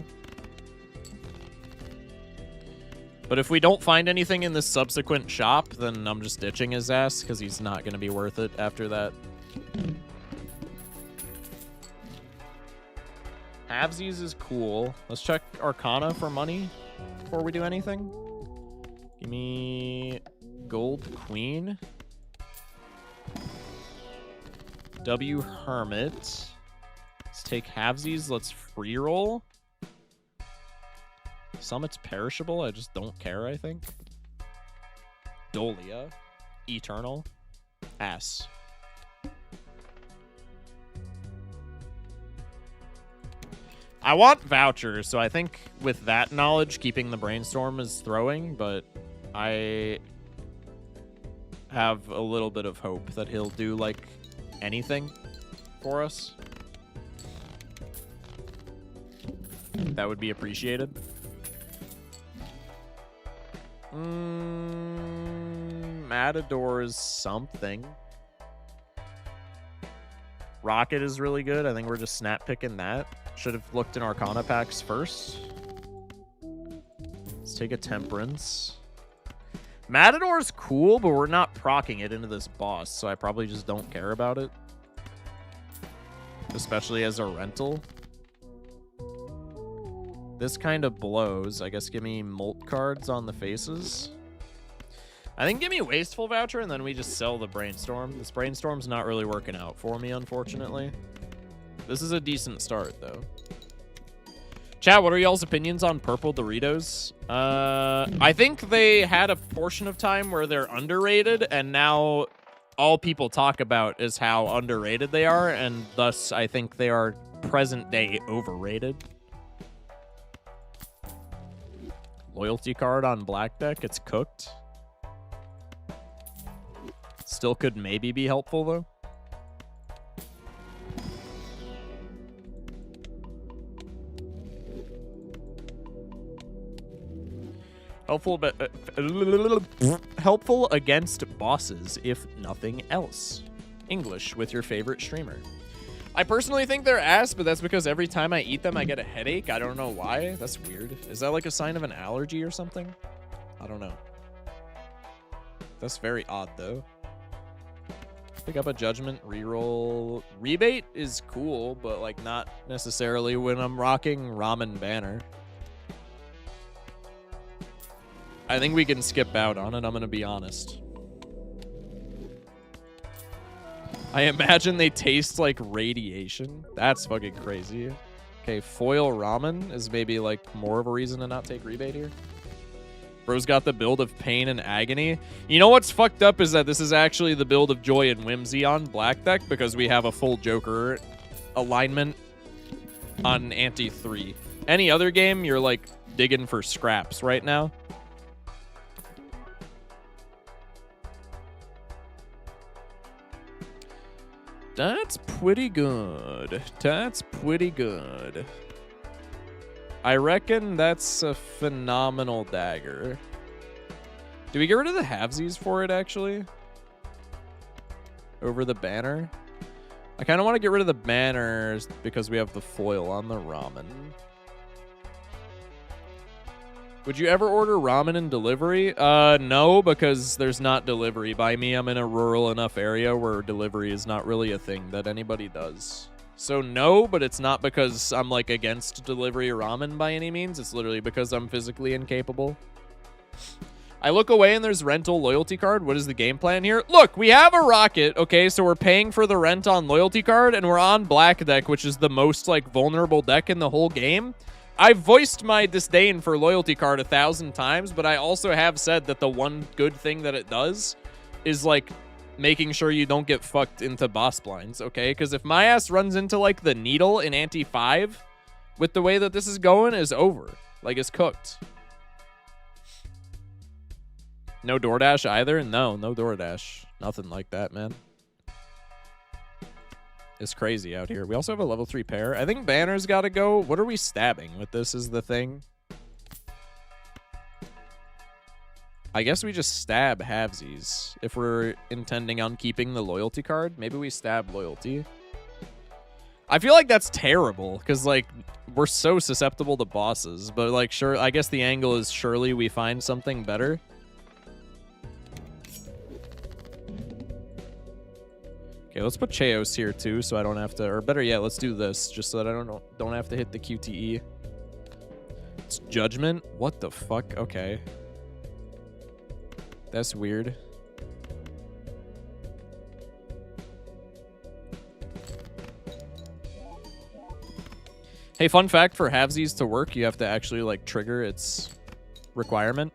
But if we don't find anything in this subsequent shop, then I'm just ditching his ass because he's not going to be worth it after that. Halvesies is cool. Let's check Arcana for money before we do anything. Give me Gold Queen. W Hermit. Let's take halvesies. Let's free roll. Summit's perishable. I just don't care, I think. Dolia. Eternal. Ass. I want vouchers, so I think with that knowledge, keeping the brainstorm is throwing, but I have a little bit of hope that he'll do, like, anything for us. That would be appreciated. Matador is something. Rocket is really good. I think we're just snap picking that. Should have looked in Arcana packs first. Let's take a Temperance. Matador's cool, but we're not proccing it into this boss, so I probably just don't care about it. Especially as a rental. This kind of blows. I guess give me Molt cards on the faces. I think give me Wasteful Voucher, and then we just sell the Brainstorm. This Brainstorm's not really working out for me, unfortunately. This is a decent start, though. Chat, what are y'all's opinions on purple Doritos? I think they had a portion of time where they're underrated, and now all people talk about is how underrated they are, and thus I think they are present-day overrated. Loyalty card on black deck. It's cooked. Still could maybe be helpful, though. Helpful against bosses, if nothing else. English with your favorite streamer. I personally think they're ass, but that's because every time I eat them, I get a headache. I don't know why. That's weird. Is that like a sign of an allergy or something? I don't know. That's very odd, though. Pick up a judgment, reroll. Rebate is cool, but like not necessarily when I'm rocking Ramen Banner. I think we can skip out on it, I'm gonna be honest. I imagine they taste like radiation. That's fucking crazy. Okay, foil ramen is maybe like more of a reason to not take rebate here. Bro's got the build of pain and agony. You know what's fucked up is that this is actually the build of joy and whimsy on black deck because we have a full Joker alignment on ante 3. Any other game, you're like digging for scraps right now. That's pretty good. That's pretty good. I reckon that's a phenomenal dagger. Do we get rid of the halvesies for it, actually? Over the banner? I kind of want to get rid of the banners because we have the foil on the ramen. Would you ever order ramen in delivery? No, because there's not delivery by me. I'm in a rural enough area where delivery is not really a thing that anybody does. So no, but it's not because I'm like against delivery ramen by any means. It's literally because I'm physically incapable. I look away and there's rental loyalty card. What is the game plan here? Look, we have a rocket. Okay, so we're paying for the rent on loyalty card and we're on black deck, which is the most like vulnerable deck in the whole game. I've voiced my disdain for loyalty card 1,000 times, but I also have said that the one good thing that it does is like making sure you don't get fucked into boss blinds, okay? Because if my ass runs into like the needle in ante 5 with the way that this is going, is over. Like, it's cooked. No DoorDash either? No DoorDash. Nothing like that, man. It's crazy out here. We also have a level 3 pair. I think banner's got to go. What are we stabbing with this is the thing. I guess we just stab halvesies. If we're intending on keeping the loyalty card, maybe we stab loyalty. I feel like that's terrible because, like, we're so susceptible to bosses. But, like, sure, I guess the angle is surely we find something better. Okay, let's put Cheos here too, so I don't have to, or better yet, let's do this, just so that I don't have to hit the QTE. It's Judgment? What the fuck? Okay. That's weird. Hey, fun fact, for halvesies to work, you have to actually, like, trigger its requirement.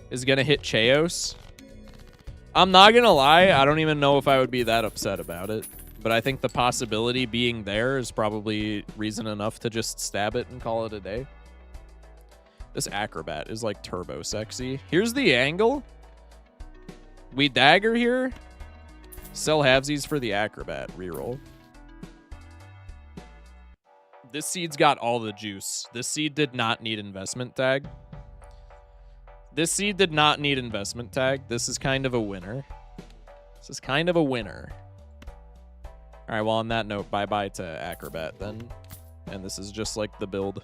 Is gonna hit Cheos. I'm not gonna lie, I don't even know if I would be that upset about it. But I think the possibility being there is probably reason enough to just stab it and call it a day. This acrobat is like turbo sexy. Here's the angle. We dagger here. Sell halvesies for the acrobat. Reroll. This seed's got all the juice. This seed did not need investment tag. This seed did not need investment tag. This is kind of a winner. This is kind of a winner. All right, well, on that note, bye-bye to Acrobat then. And this is just like the build.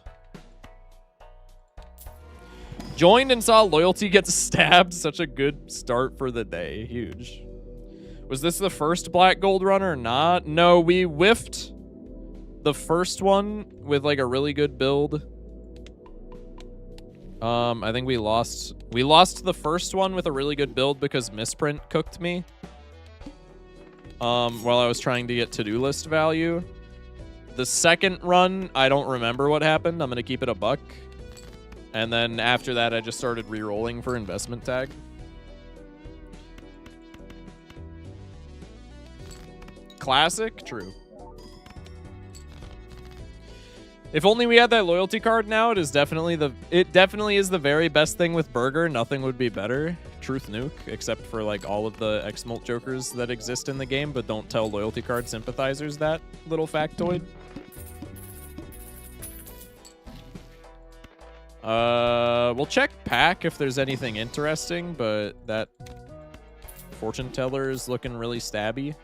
Joined and saw loyalty get stabbed. Such a good start for the day. Huge. Was this the first black gold run or not? No, we whiffed the first one with like a really good build. I think we lost the first one with a really good build because Misprint cooked me. While I was trying to get to-do list value. The second run, I don't remember what happened. I'm going to keep it a buck. And then after that, I just started re-rolling for investment tag. Classic? True. If only we had that loyalty card now, it definitely is the very best thing with Burger. Nothing would be better. Truth nuke, except for like all of the X-Molt Jokers that exist in the game, but don't tell loyalty card sympathizers that little factoid. We'll check pack if there's anything interesting, but that fortune teller is looking really stabby.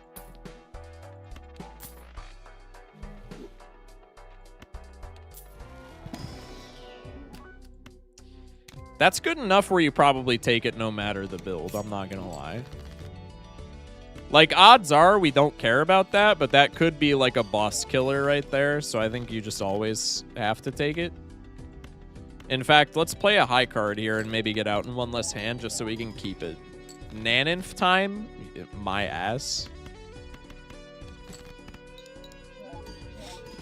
That's good enough where you probably take it no matter the build, I'm not gonna lie. Like, odds are we don't care about that, but that could be like a boss killer right there, so I think you just always have to take it. In fact, let's play a high card here and maybe get out in one less hand just so we can keep it. Naninf time? My ass.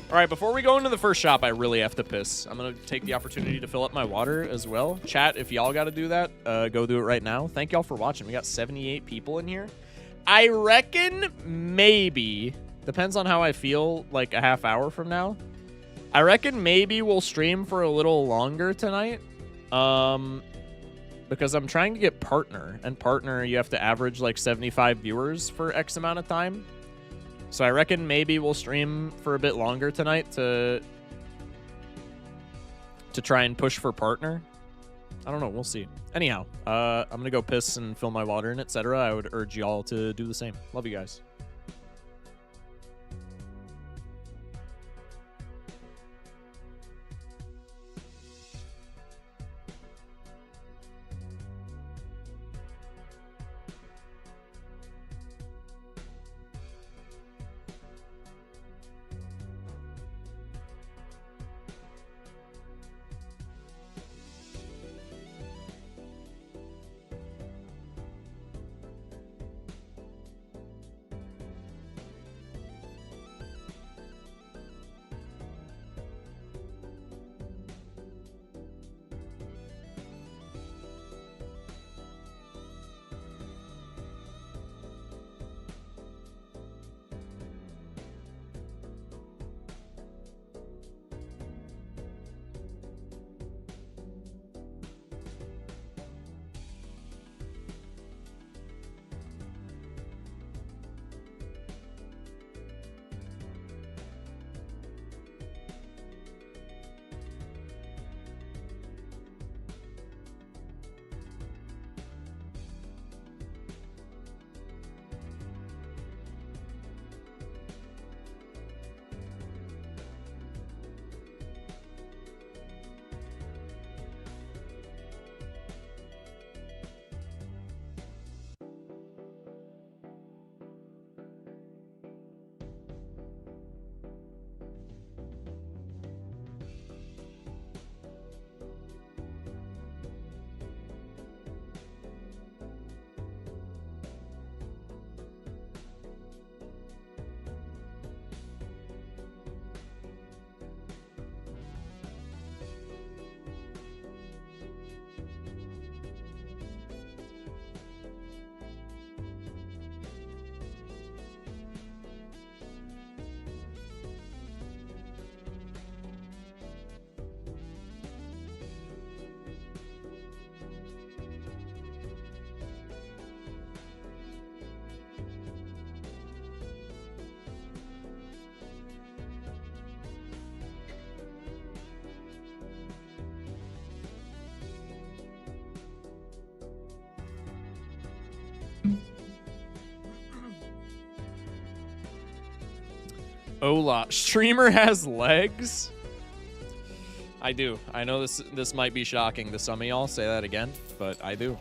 All right, before we go into the first shop, I really have to piss. I'm going to take the opportunity to fill up my water as well. Chat, if y'all got to do that, go do it right now. Thank y'all for watching. We got 78 people in here. I reckon maybe, depends on how I feel like a half hour from now, I reckon maybe we'll stream for a little longer tonight. Because I'm trying to get partner. And partner, you have to average like 75 viewers for X amount of time. So I reckon maybe we'll stream for a bit longer tonight to try and push for partner. I don't know. We'll see. Anyhow, I'm going to go piss and fill my water and etc. I would urge y'all to do the same. Love you guys. Ola, streamer has legs? I do. I know this might be shocking to some of y'all. Say that again, but I do.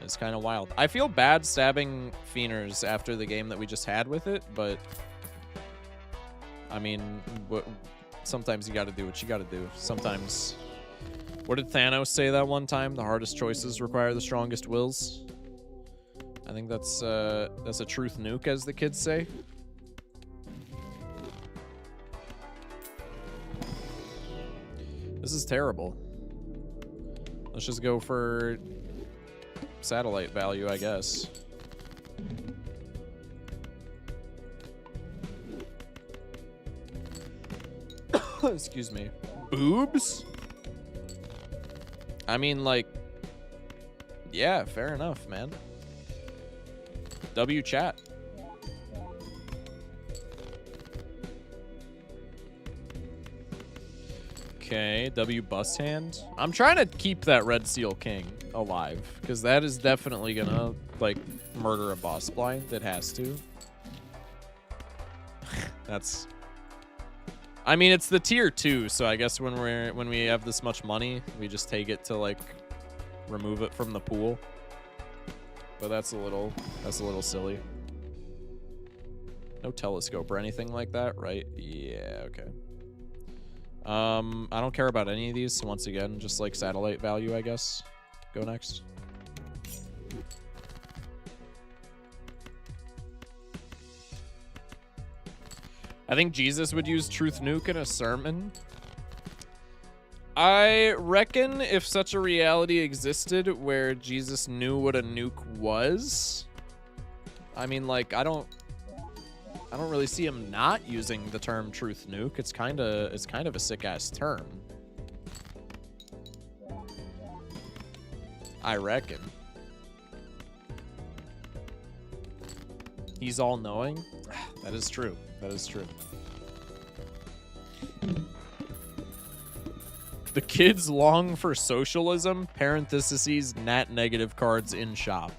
It's kind of wild. I feel bad stabbing Fienders after the game that we just had with it, but I mean, sometimes you got to do what you got to do. Sometimes, what did Thanos say that one time? The hardest choices require the strongest wills. I think that's a truth nuke, as the kids say. This is terrible. Let's just go for satellite value, I guess. Excuse me. Boobs? I mean, like, yeah, fair enough, man. W chat. Okay, W bus hand. I'm trying to keep that Red Seal King alive, because that is definitely gonna, like, murder a boss blind. It has to. That's... I mean, it's the tier 2, so I guess when we have this much money, we just take it to, like, remove it from the pool. But that's a little silly. No telescope or anything like that, right? Yeah, okay. I don't care about any of these, so once again, just like satellite value, I guess. Go next. I think Jesus would use Truth Nuke in a sermon. I reckon if such a reality existed where Jesus knew what a nuke was, I mean, like, I don't really see him not using the term Truth Nuke. It's kind of a sick ass term. I reckon. He's all knowing. That is true. That is true. The kids long for socialism, parentheses, nat negative cards in shop.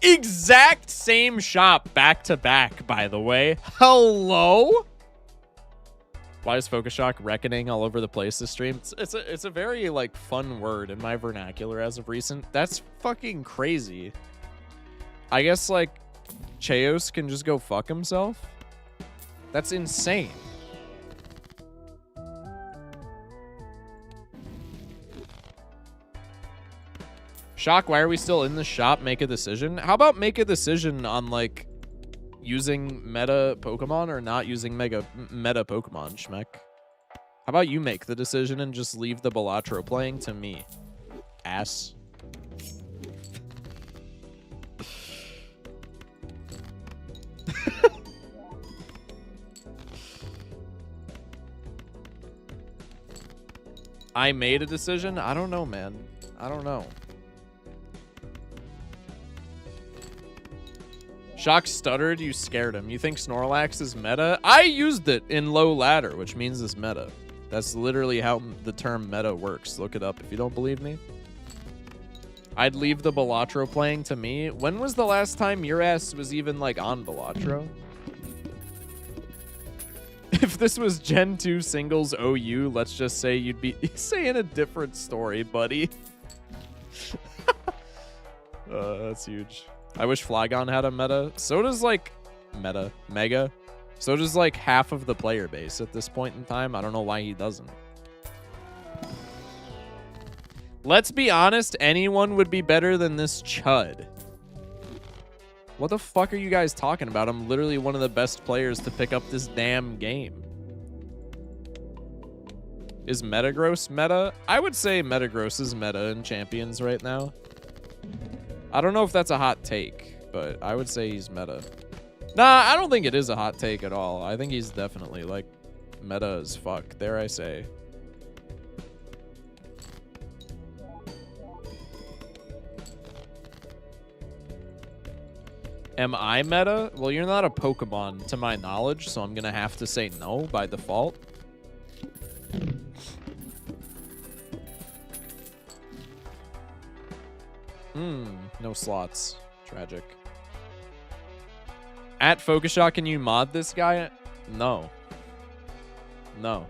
Exact same shop back to back, by the way. Hello? Why is Focus Shock reckoning all over the place this stream? It's a very, like, fun word in my vernacular as of recent. That's fucking crazy. I guess, like, Cheos can just go fuck himself? That's insane. Shock, why are we still in the shop? Make a decision. How about make a decision on, like, using meta Pokemon or not using meta Pokemon, Schmeck? How about you make the decision and just leave the Balatro playing to me? Ass. I made a decision? I don't know, man. I don't know. Shock stuttered, you scared him. You think Snorlax is meta? I used it in low ladder, which means it's meta. That's literally how the term meta works. Look it up if you don't believe me. I'd leave the Balatro playing to me. When was the last time your ass was even, like, on Balatro? If this was Gen 2 singles OU, let's just say you'd be saying a different story, buddy. That's huge. I wish Flygon had a meta. So does, like, Mega. So does, like, half of the player base at this point in time. I don't know why he doesn't. Let's be honest, anyone would be better than this chud. What the fuck are you guys talking about? I'm literally one of the best players to pick up this damn game. Is Metagross meta? I would say Metagross is meta in Champions right now. I don't know if that's a hot take, but I would say he's meta. Nah, I don't think it is a hot take at all. I think he's definitely, like, meta as fuck, dare I say. Am I meta? Well, you're not a Pokemon to my knowledge, so I'm gonna have to say no by default. No slots. Tragic. At Focus Shot, can you mod this guy? No. No.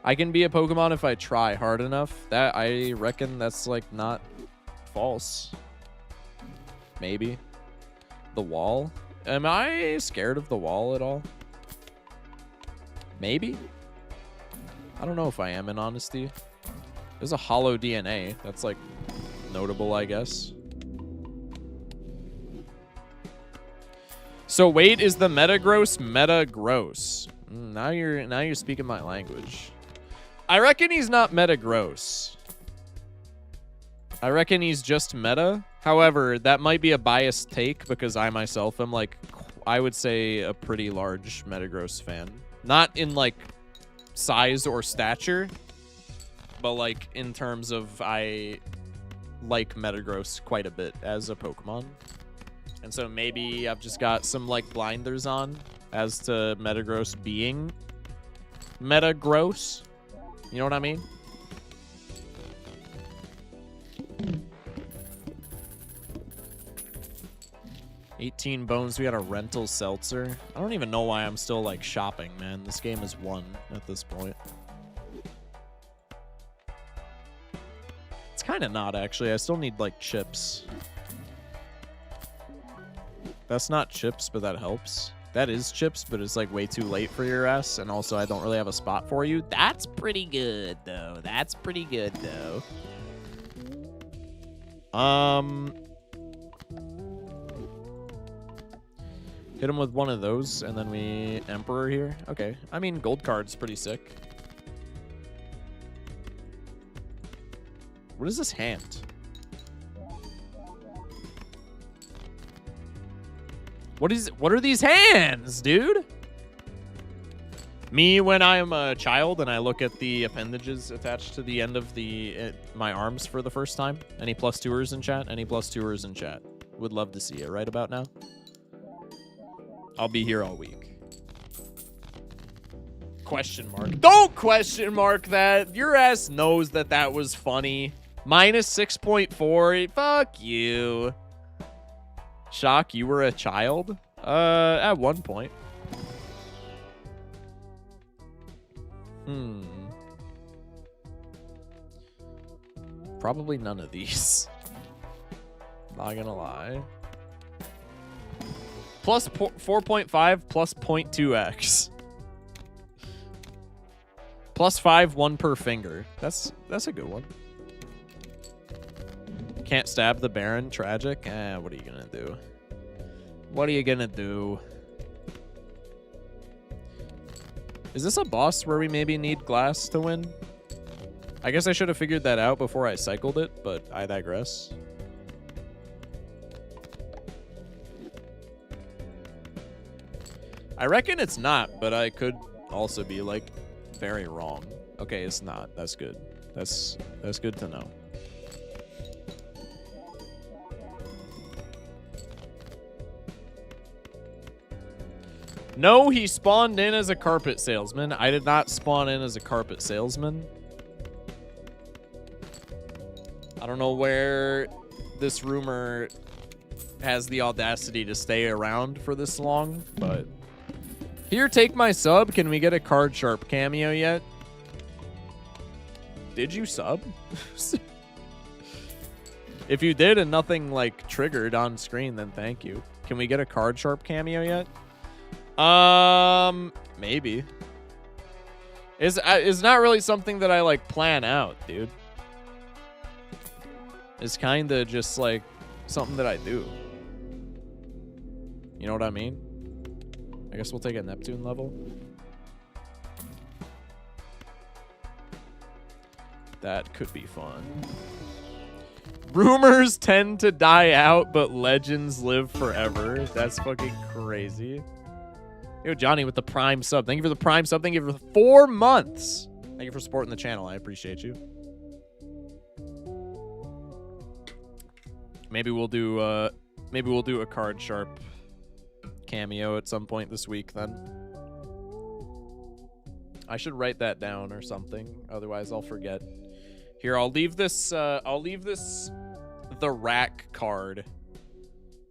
I can be a Pokemon if I try hard enough. That, I reckon that's, like, not false. Maybe. The wall? Am I scared of the wall at all? Maybe? I don't know if I am, in honesty. There's a hollow DNA. That's, like, notable, I guess. So wait, is the Metagross Metagross? Now you're speaking my language. I reckon he's not Metagross. I reckon he's just meta. However, that might be a biased take because I myself am, like, I would say a pretty large Metagross fan. Not in, like, size or stature, but, like, in terms of I like Metagross quite a bit as a Pokemon. And so maybe I've just got some, like, blinders on as to Metagross being meta gross. You know what I mean? $18 bones. We got a rental seltzer. I don't even know why I'm still like shopping, man. This game is won at this point. It's kind of not, actually. I still need like chips. That's not chips, but that helps. That is chips, but it's like way too late for your ass. And also, I don't really have a spot for you. That's pretty good, though. That's pretty good, though. Hit him with one of those, and then we Emperor here. Okay. I mean, gold card's pretty sick. What is this hand? What are these hands, dude? Me when I'm a child and I look at the appendages attached to the end of my arms for the first time. Any +2ers in chat? Any +2ers in chat? Would love to see it right about now. I'll be here all week. Question mark. Don't question mark that. Your ass knows that that was funny. -6.4. Fuck you. Shock, you were a child? At one point. Probably none of these. Not gonna lie. Plus 4.5 plus 0.2x. +5, 1 per finger. That's a good one. Can't stab the Baron. Tragic. What are you gonna do? What are you gonna do? Is this a boss where we maybe need glass to win? I guess I should have figured that out before I cycled it, but I digress. I reckon it's not, but I could also be like very wrong. Okay, it's not. That's good. That's good to know. No, he spawned in as a carpet salesman. I did not spawn in as a carpet salesman. I don't know where this rumor has the audacity to stay around for this long, but... Here, take my sub. Can we get a Card Sharp cameo yet? Did you sub? If you did and nothing, like, triggered on screen, then thank you. Can we get a Card Sharp cameo yet? Maybe. It's not really something that I, like, plan out, dude. It's kind of just, like, something that I do. You know what I mean? I guess we'll take a Neptune level. That could be fun. Rumors tend to die out, but legends live forever. That's fucking crazy. Yo, Johnny with the Prime sub. Thank you for the Prime sub. Thank you for 4 months. Thank you for supporting the channel. I appreciate you. Maybe we'll do a Card Sharp cameo at some point this week then. I should write that down or something, otherwise I'll forget. Here, I'll leave this the rack card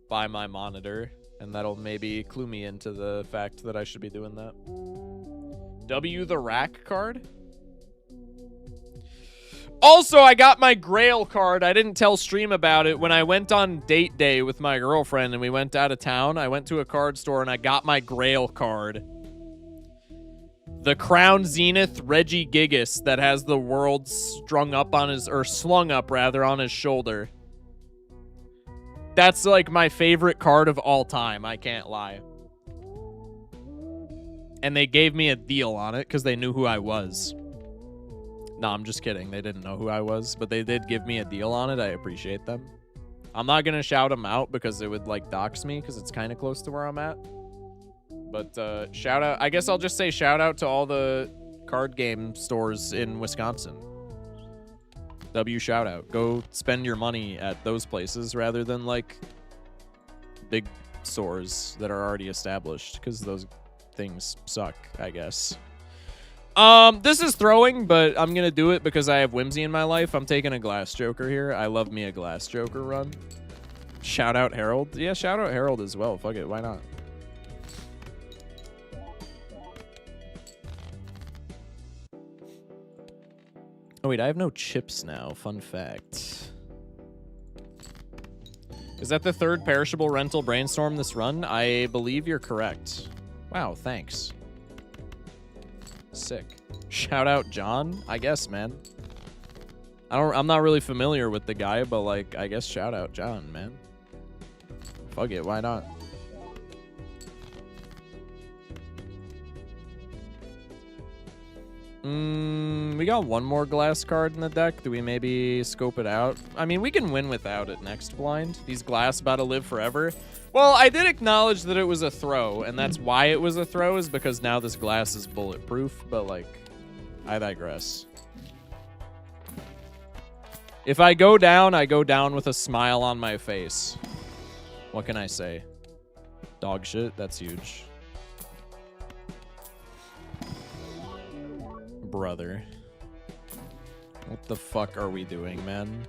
by my monitor, and that'll maybe clue me into the fact that I should be doing that. W the rack card? Also, I got my Grail card. I didn't tell stream about it. When I went on date day with my girlfriend and we went out of town, I went to a card store and I got my Grail card. The Crown Zenith Reggie Gigas that has the world strung up on his, or slung up rather, on his shoulder. That's like my favorite card of all time. I can't lie. And they gave me a deal on it because they knew who I was. No, I'm just kidding. They didn't know who I was, but they did give me a deal on it. I appreciate them. I'm not going to shout them out because it would, like, dox me because it's kind of close to where I'm at. But shout out. I guess I'll just say shout out to all the card game stores in Wisconsin. W shout out. Go spend your money at those places rather than, like, big stores that are already established because those things suck, I guess. This is throwing, but I'm gonna do it because I have whimsy in my life. I'm taking a glass joker here. I love me a glass joker run. Shout out Harold. Yeah, shout out Harold as well. Fuck it, why not? Oh wait, I have no chips now. Fun fact. Is that the third perishable rental brainstorm this run? I believe you're correct. Wow, thanks. Sick. Shout out John, I guess, man. I'm not really familiar with the guy, but like, I guess shout out John, man. Fuck it, why not? We got one more glass card in the deck. Do we maybe scope it out? I mean, we can win without it next blind. These glass about to live forever. Well, I did acknowledge that it was a throw, and that's why it was a throw, is because now this glass is bulletproof, but like, I digress. If I go down with a smile on my face. What can I say? Dog shit, that's huge. Brother. What the fuck are we doing, man?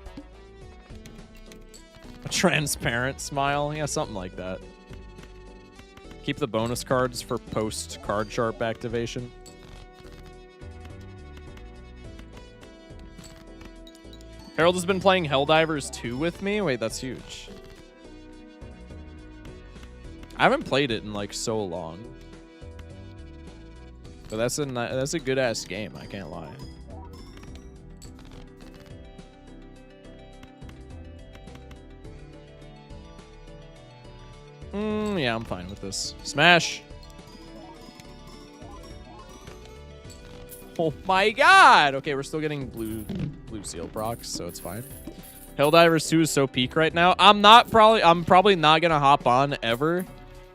A transparent smile? Yeah, something like that. Keep the bonus cards for post card sharp activation. Harold has been playing Helldivers 2 with me? Wait, that's huge. I haven't played it in like so long. But that's a good ass game, I can't lie. Yeah, I'm fine with this. Smash! Oh my god! Okay, we're still getting blue seal procs, so it's fine. Helldivers 2 is so peak right now. I'm probably not gonna hop on ever,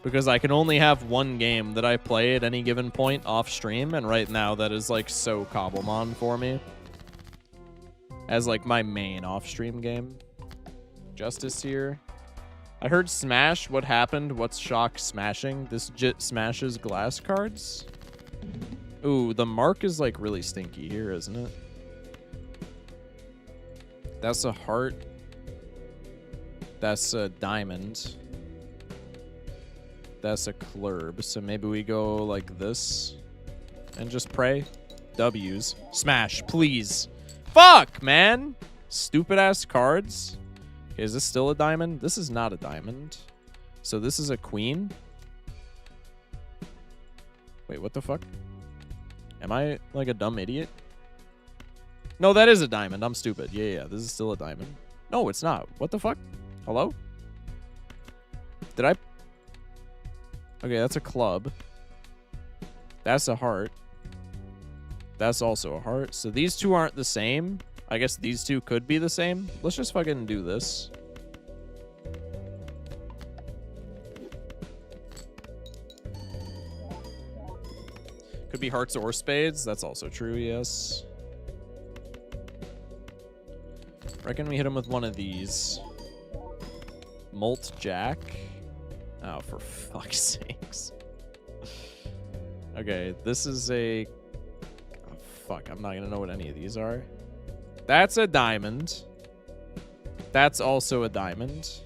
because I can only have one game that I play at any given point off stream, and right now that is like so Cobblemon for me. As like my main off stream game. Justice here. I heard Smash. What happened? What's Shock smashing? This Jit smashes glass cards? Ooh, the mark is like really stinky here, isn't it? That's a heart. That's a diamond. That's a clurb. So maybe we go like this and just pray. W's. Smash, please. Fuck, man. Stupid ass cards. Okay, is this still a diamond? This is not a diamond. So this is a queen. Wait, what the fuck? Am I like a dumb idiot? No, that is a diamond. I'm stupid. Yeah, this is still a diamond. No, it's not. What the fuck? Hello? Did I? Okay, that's a club. That's a heart. That's also a heart. So these two aren't the same. I guess these two could be the same. Let's just fucking do this. Could be hearts or spades. That's also true, yes. Reckon we hit him with one of these. Molt Jack. Oh, for fuck's sakes. Okay, this is a... Oh, fuck, I'm not gonna know what any of these are. That's a diamond. That's also a diamond.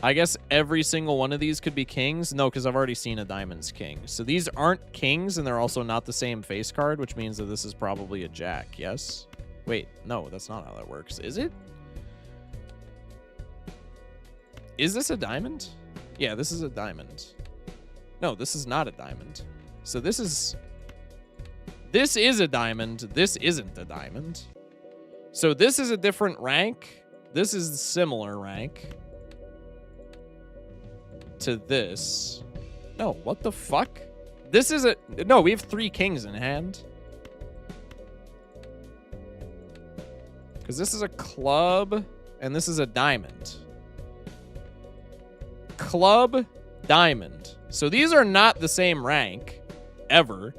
I guess every single one of these could be kings. No, because I've already seen a diamond's king. So these aren't kings, and they're also not the same face card, which means that this is probably a jack, yes? Wait, no, that's not how that works. Is it? Is this a diamond? Yeah, this is a diamond. No, this is not a diamond. So this is a diamond. This isn't a diamond. So this is a different rank. This is a similar rank to this. No, what the fuck? This is a... No, we have 3 kings in hand. Because this is a club, and this is a diamond. Club, diamond. So these are not the same rank, ever.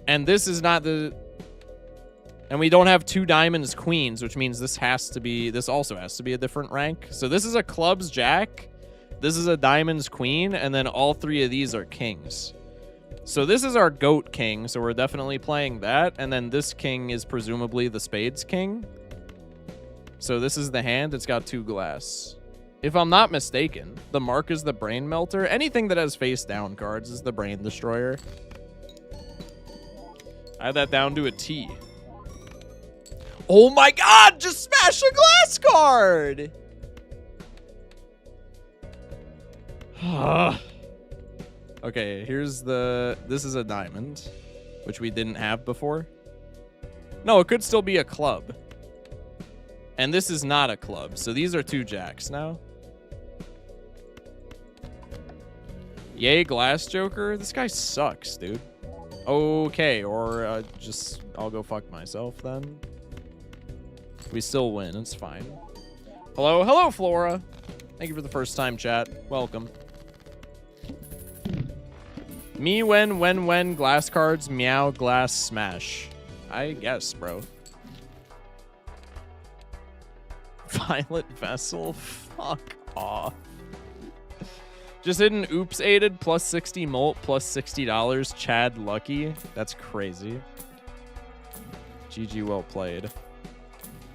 And this is not the... And we don't have 2 diamonds queens, which means this also has to be a different rank. So this is a clubs jack. This is a diamonds queen. And then all 3 of these are kings. So this is our goat king. So we're definitely playing that. And then this king is presumably the spades king. So this is the hand. It's got 2 glass. If I'm not mistaken, the mark is the brain melter. Anything that has face down cards is the brain destroyer. I had that down to a T. Oh my god, just smash a glass card! Okay, this is a diamond, which we didn't have before. No, it could still be a club. And this is not a club, so these are 2 jacks now. Yay, glass joker. This guy sucks, dude. Okay, or I'll go fuck myself then. We still win. It's fine. Hello, Flora. Thank you for the first time, chat. Welcome. Me, when, glass cards, meow, glass, smash. I guess, bro. Violet vessel? Fuck off. Just hit an oops aided plus 60 molt plus $60. Chad lucky. That's crazy. GG, well played.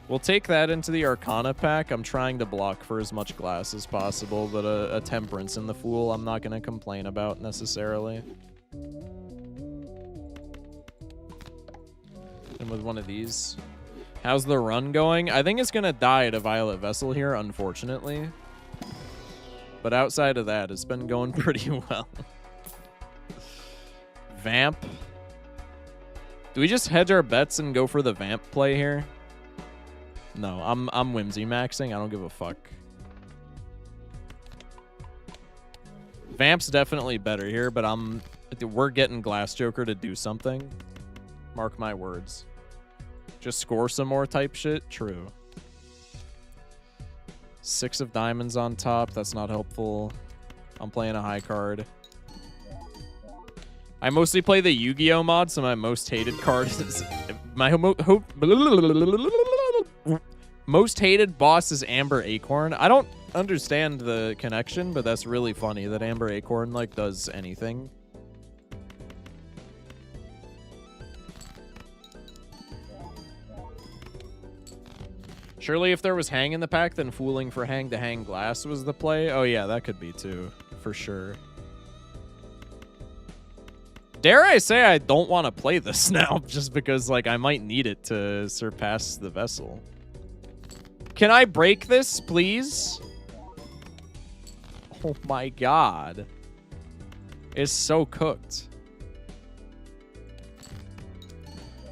We'll take that into the Arcana pack. I'm trying to block for as much glass as possible, but a Temperance in the Fool I'm not going to complain about necessarily. And with one of these. How's the run going? I think it's going to die to Violet Vessel here, unfortunately. But outside of that, it's been going pretty well. Vamp. Do we just hedge our bets and go for the Vamp play here? No, I'm whimsy maxing. I don't give a fuck. Vamp's definitely better here, but we're getting Glass Joker to do something. Mark my words. Just score some more type shit? True. 6 of diamonds on top. That's not helpful. I'm playing a high card. I mostly play the Yu-Gi-Oh mod, so my most hated card is... My most hated boss is Amber Acorn. I don't understand the connection, but that's really funny that Amber Acorn, like, does anything. Surely if there was Hang in the pack, then fooling for Hang to hang glass was the play. Oh yeah, that could be too, for sure. Dare I say I don't want to play this now, just because, like, I might need it to surpass the vessel. Can I break this, please? Oh my god. It's so cooked.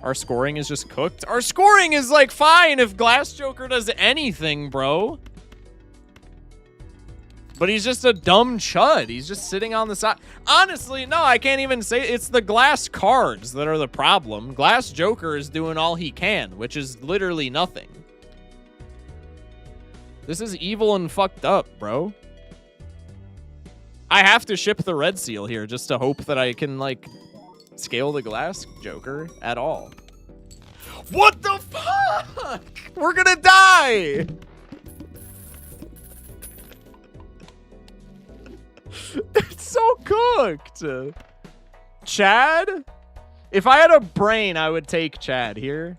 Our scoring is just cooked? Our scoring is, like, fine if Glass Joker does anything, bro. But he's just a dumb chud. He's just sitting on the side. Honestly, no, I can't even say it's the glass cards that are the problem. Glass Joker is doing all he can, which is literally nothing. This is evil and fucked up, bro. I have to ship the red seal here just to hope that I can, like, scale the Glass Joker at all. What the fuck? We're gonna die! It's so cooked. Chad? If I had a brain, I would take Chad here.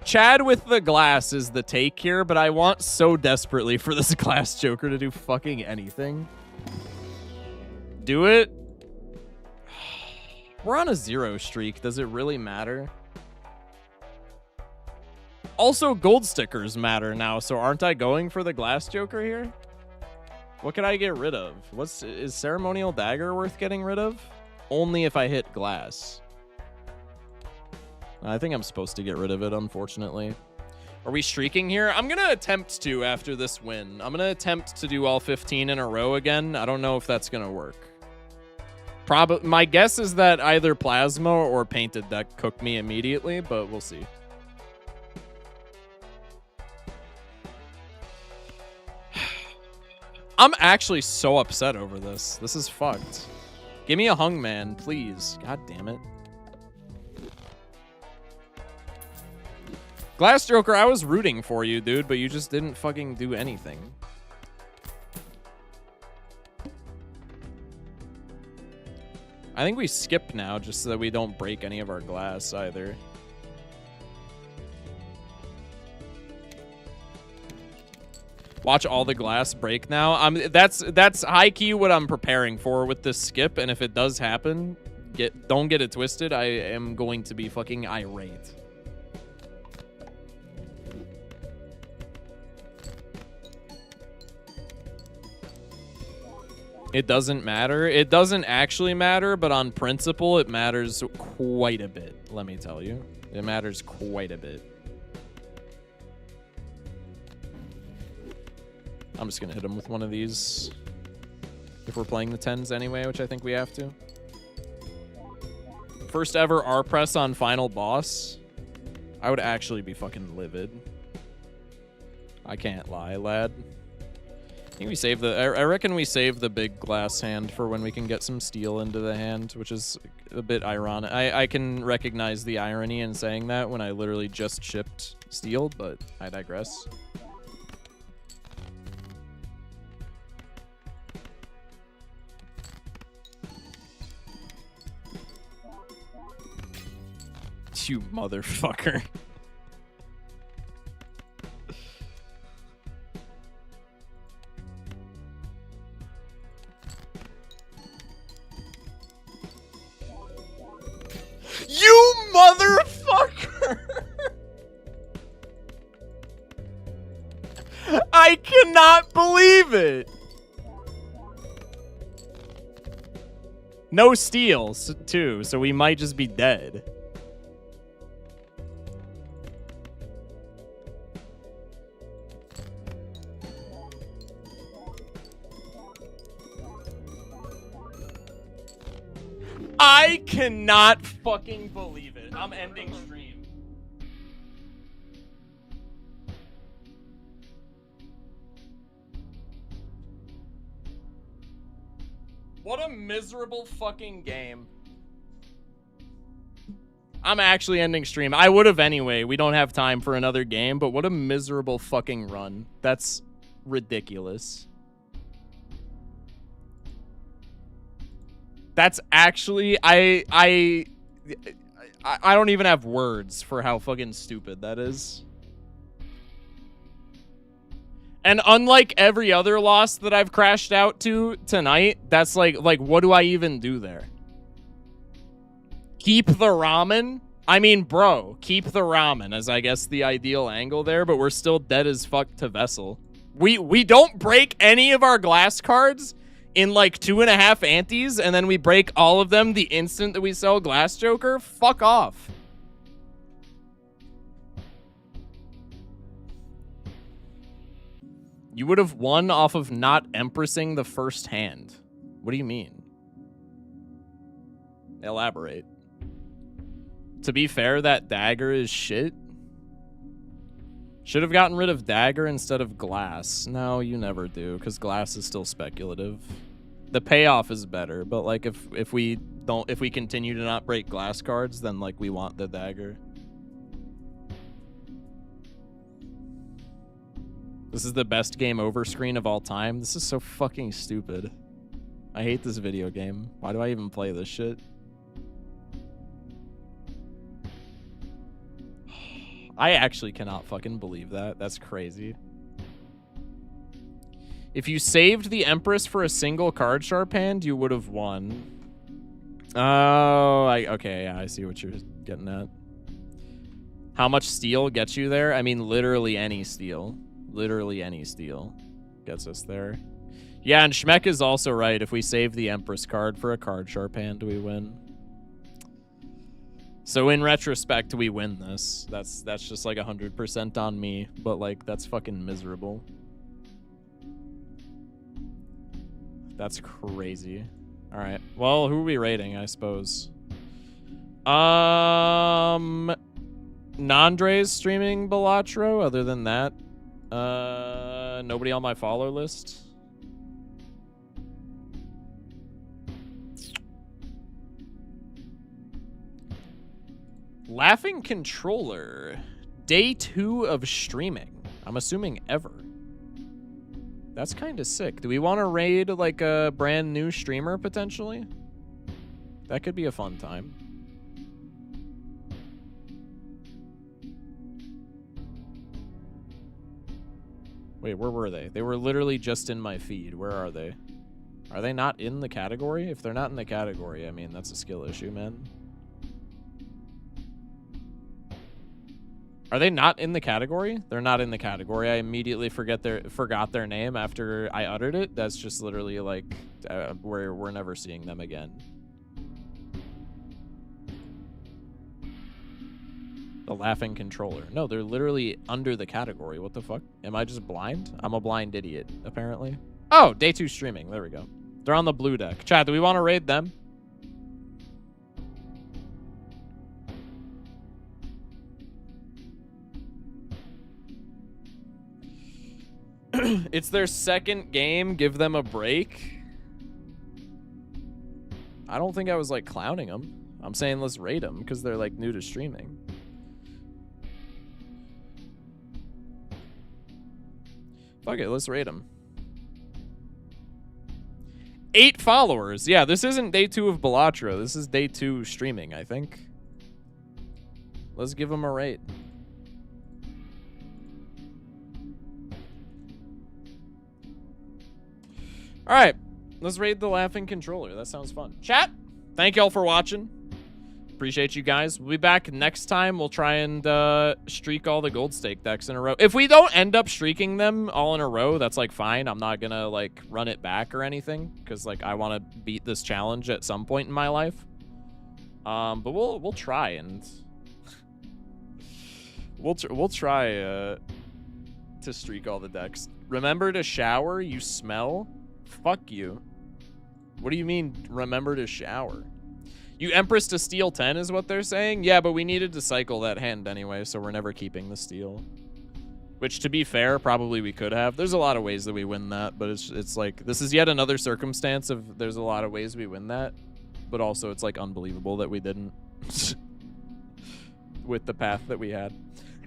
Chad with the glass is the take here, but I want so desperately for this Glass Joker to do fucking anything. Do it? We're on a 0 streak. Does it really matter? Also, gold stickers matter now, so aren't I going for the Glass Joker here? What can I get rid of? Is Ceremonial Dagger worth getting rid of? Only if I hit glass. I think I'm supposed to get rid of it, unfortunately. Are we streaking here? I'm going to attempt to after this win. I'm going to attempt to do all 15 in a row again. I don't know if that's going to work. My guess is that either Plasma or Painted Deck cook me immediately, but we'll see. I'm actually so upset over this. This is fucked. Give me a Hungman, please. God damn it. Glass Joker, I was rooting for you, dude, but you just didn't fucking do anything. I think we skip now just so that we don't break any of our glass either. Watch all the glass break now. That's high key what I'm preparing for with this skip, and if it does happen, don't get it twisted. I am going to be fucking irate. It doesn't matter. It doesn't actually matter, but on principle, it matters quite a bit. Let me tell you, it matters quite a bit. I'm just going to hit him with one of these if we're playing the 10s anyway, which I think we have to. First ever R press on final boss. I would actually be fucking livid. I can't lie, lad. I think we save the... I reckon we save the big glass hand for when we can get some steel into the hand, which is a bit ironic. I can recognize the irony in saying that when I literally just shipped steel, but I digress. You motherfucker. You motherfucker! I cannot believe it! No steals, too, so we might just be dead. I cannot fucking believe it. I'm ending stream. What a miserable fucking game. I'm actually ending stream. I would have anyway. We don't have time for another game, but what a miserable fucking run. That's ridiculous. That's actually, I don't even have words for how fucking stupid that is. And unlike every other loss that I've crashed out to tonight, that's like what do I even do there? Keep the ramen? I mean, bro, keep the ramen as I guess the ideal angle there, but we're still dead as fuck to Vessel. We don't break any of our glass cards in like 2.5 antes, and then we break all of them the instant that we sell Glass Joker? Fuck off. You would have won off of not Empressing the first hand. What do you mean? Elaborate. To be fair, that dagger is shit. Should have gotten rid of dagger instead of glass. No, you never do, because glass is still speculative. The payoff is better, but like if we continue to not break glass cards, then like we want the dagger. This is the best game over screen of all time. This is so fucking stupid. I hate this video game. Why do I even play this shit? I actually cannot fucking believe that. That's crazy. If you saved the Empress for a single card sharp hand, you would have won. Oh, okay, yeah, I see what you're getting at. How much steel gets you there? I mean, literally any steel. Literally any steel gets us there. Yeah, and Schmeck is also right. If we save the Empress card for a card sharp hand, we win. So in retrospect, we win this. That's just like 100% on me, but like that's fucking miserable. That's crazy. All right. Well, who are we rating, I suppose? Nandre's streaming Balatro. Other than that, nobody on my follower list. Laughing Controller. Day 2 of streaming. I'm assuming ever. That's kind of sick. Do we want to raid like a brand new streamer potentially? That could be a fun time. Wait, where were they? They were literally just in my feed. Where are they? Are they not in the category? If they're not in the category, I mean, that's a skill issue, man. Are they not in the category? They're not in the category. I immediately forgot their name after I uttered it. That's just literally like we're never seeing them again. The laughing controller. No, they're literally under the category. What the fuck? Am I just blind? I'm a blind idiot, apparently. Oh, day 2 streaming. There we go. They're on the blue deck. Chat, do we want to raid them? It's their second game. Give them a break. I don't think I was like clowning them. I'm saying let's raid them because they're like new to streaming. Fuck it, let's raid them. 8 followers. Yeah, this isn't day 2 of Balatro. This is day 2 streaming, I think. Let's give them a rate. All right, let's raid the laughing controller. That sounds fun. Chat, thank y'all for watching. Appreciate you guys. We'll be back next time. We'll try and streak all the gold stake decks in a row. If we don't end up streaking them all in a row, that's like fine. I'm not gonna like run it back or anything because like I want to beat this challenge at some point in my life. But we'll try and we'll try to streak all the decks. Remember to shower. You smell. Fuck you. What do you mean? Remember to shower. You Empress to steal 10 is what they're saying? Yeah, but we needed to cycle that hand anyway, so we're never keeping the steal. Which, to be fair, probably we could have. There's a lot of ways that we win that, but it's like, this is yet another circumstance of there's a lot of ways we win that, but also it's like unbelievable that we didn't with the path that we had.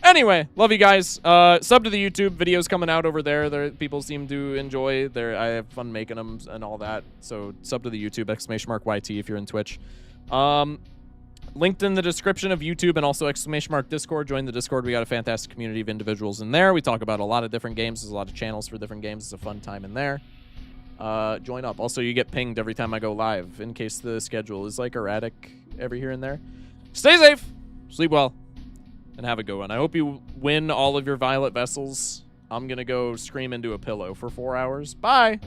Anyway, love you guys. Sub to the YouTube videos coming out over there. People seem to enjoy. I have fun making them and all that. So sub to the YouTube !YT if you're in Twitch. Linked in the description of YouTube and also Discord. Join the Discord. We got a fantastic community of individuals in there. We talk about a lot of different games. There's a lot of channels for different games. It's a fun time in there. Join up. Also, you get pinged every time I go live in case the schedule is like erratic every here and there. Stay safe. Sleep well. And have a good one. I hope you win all of your violet vessels. I'm going to go scream into a pillow for 4 hours. Bye.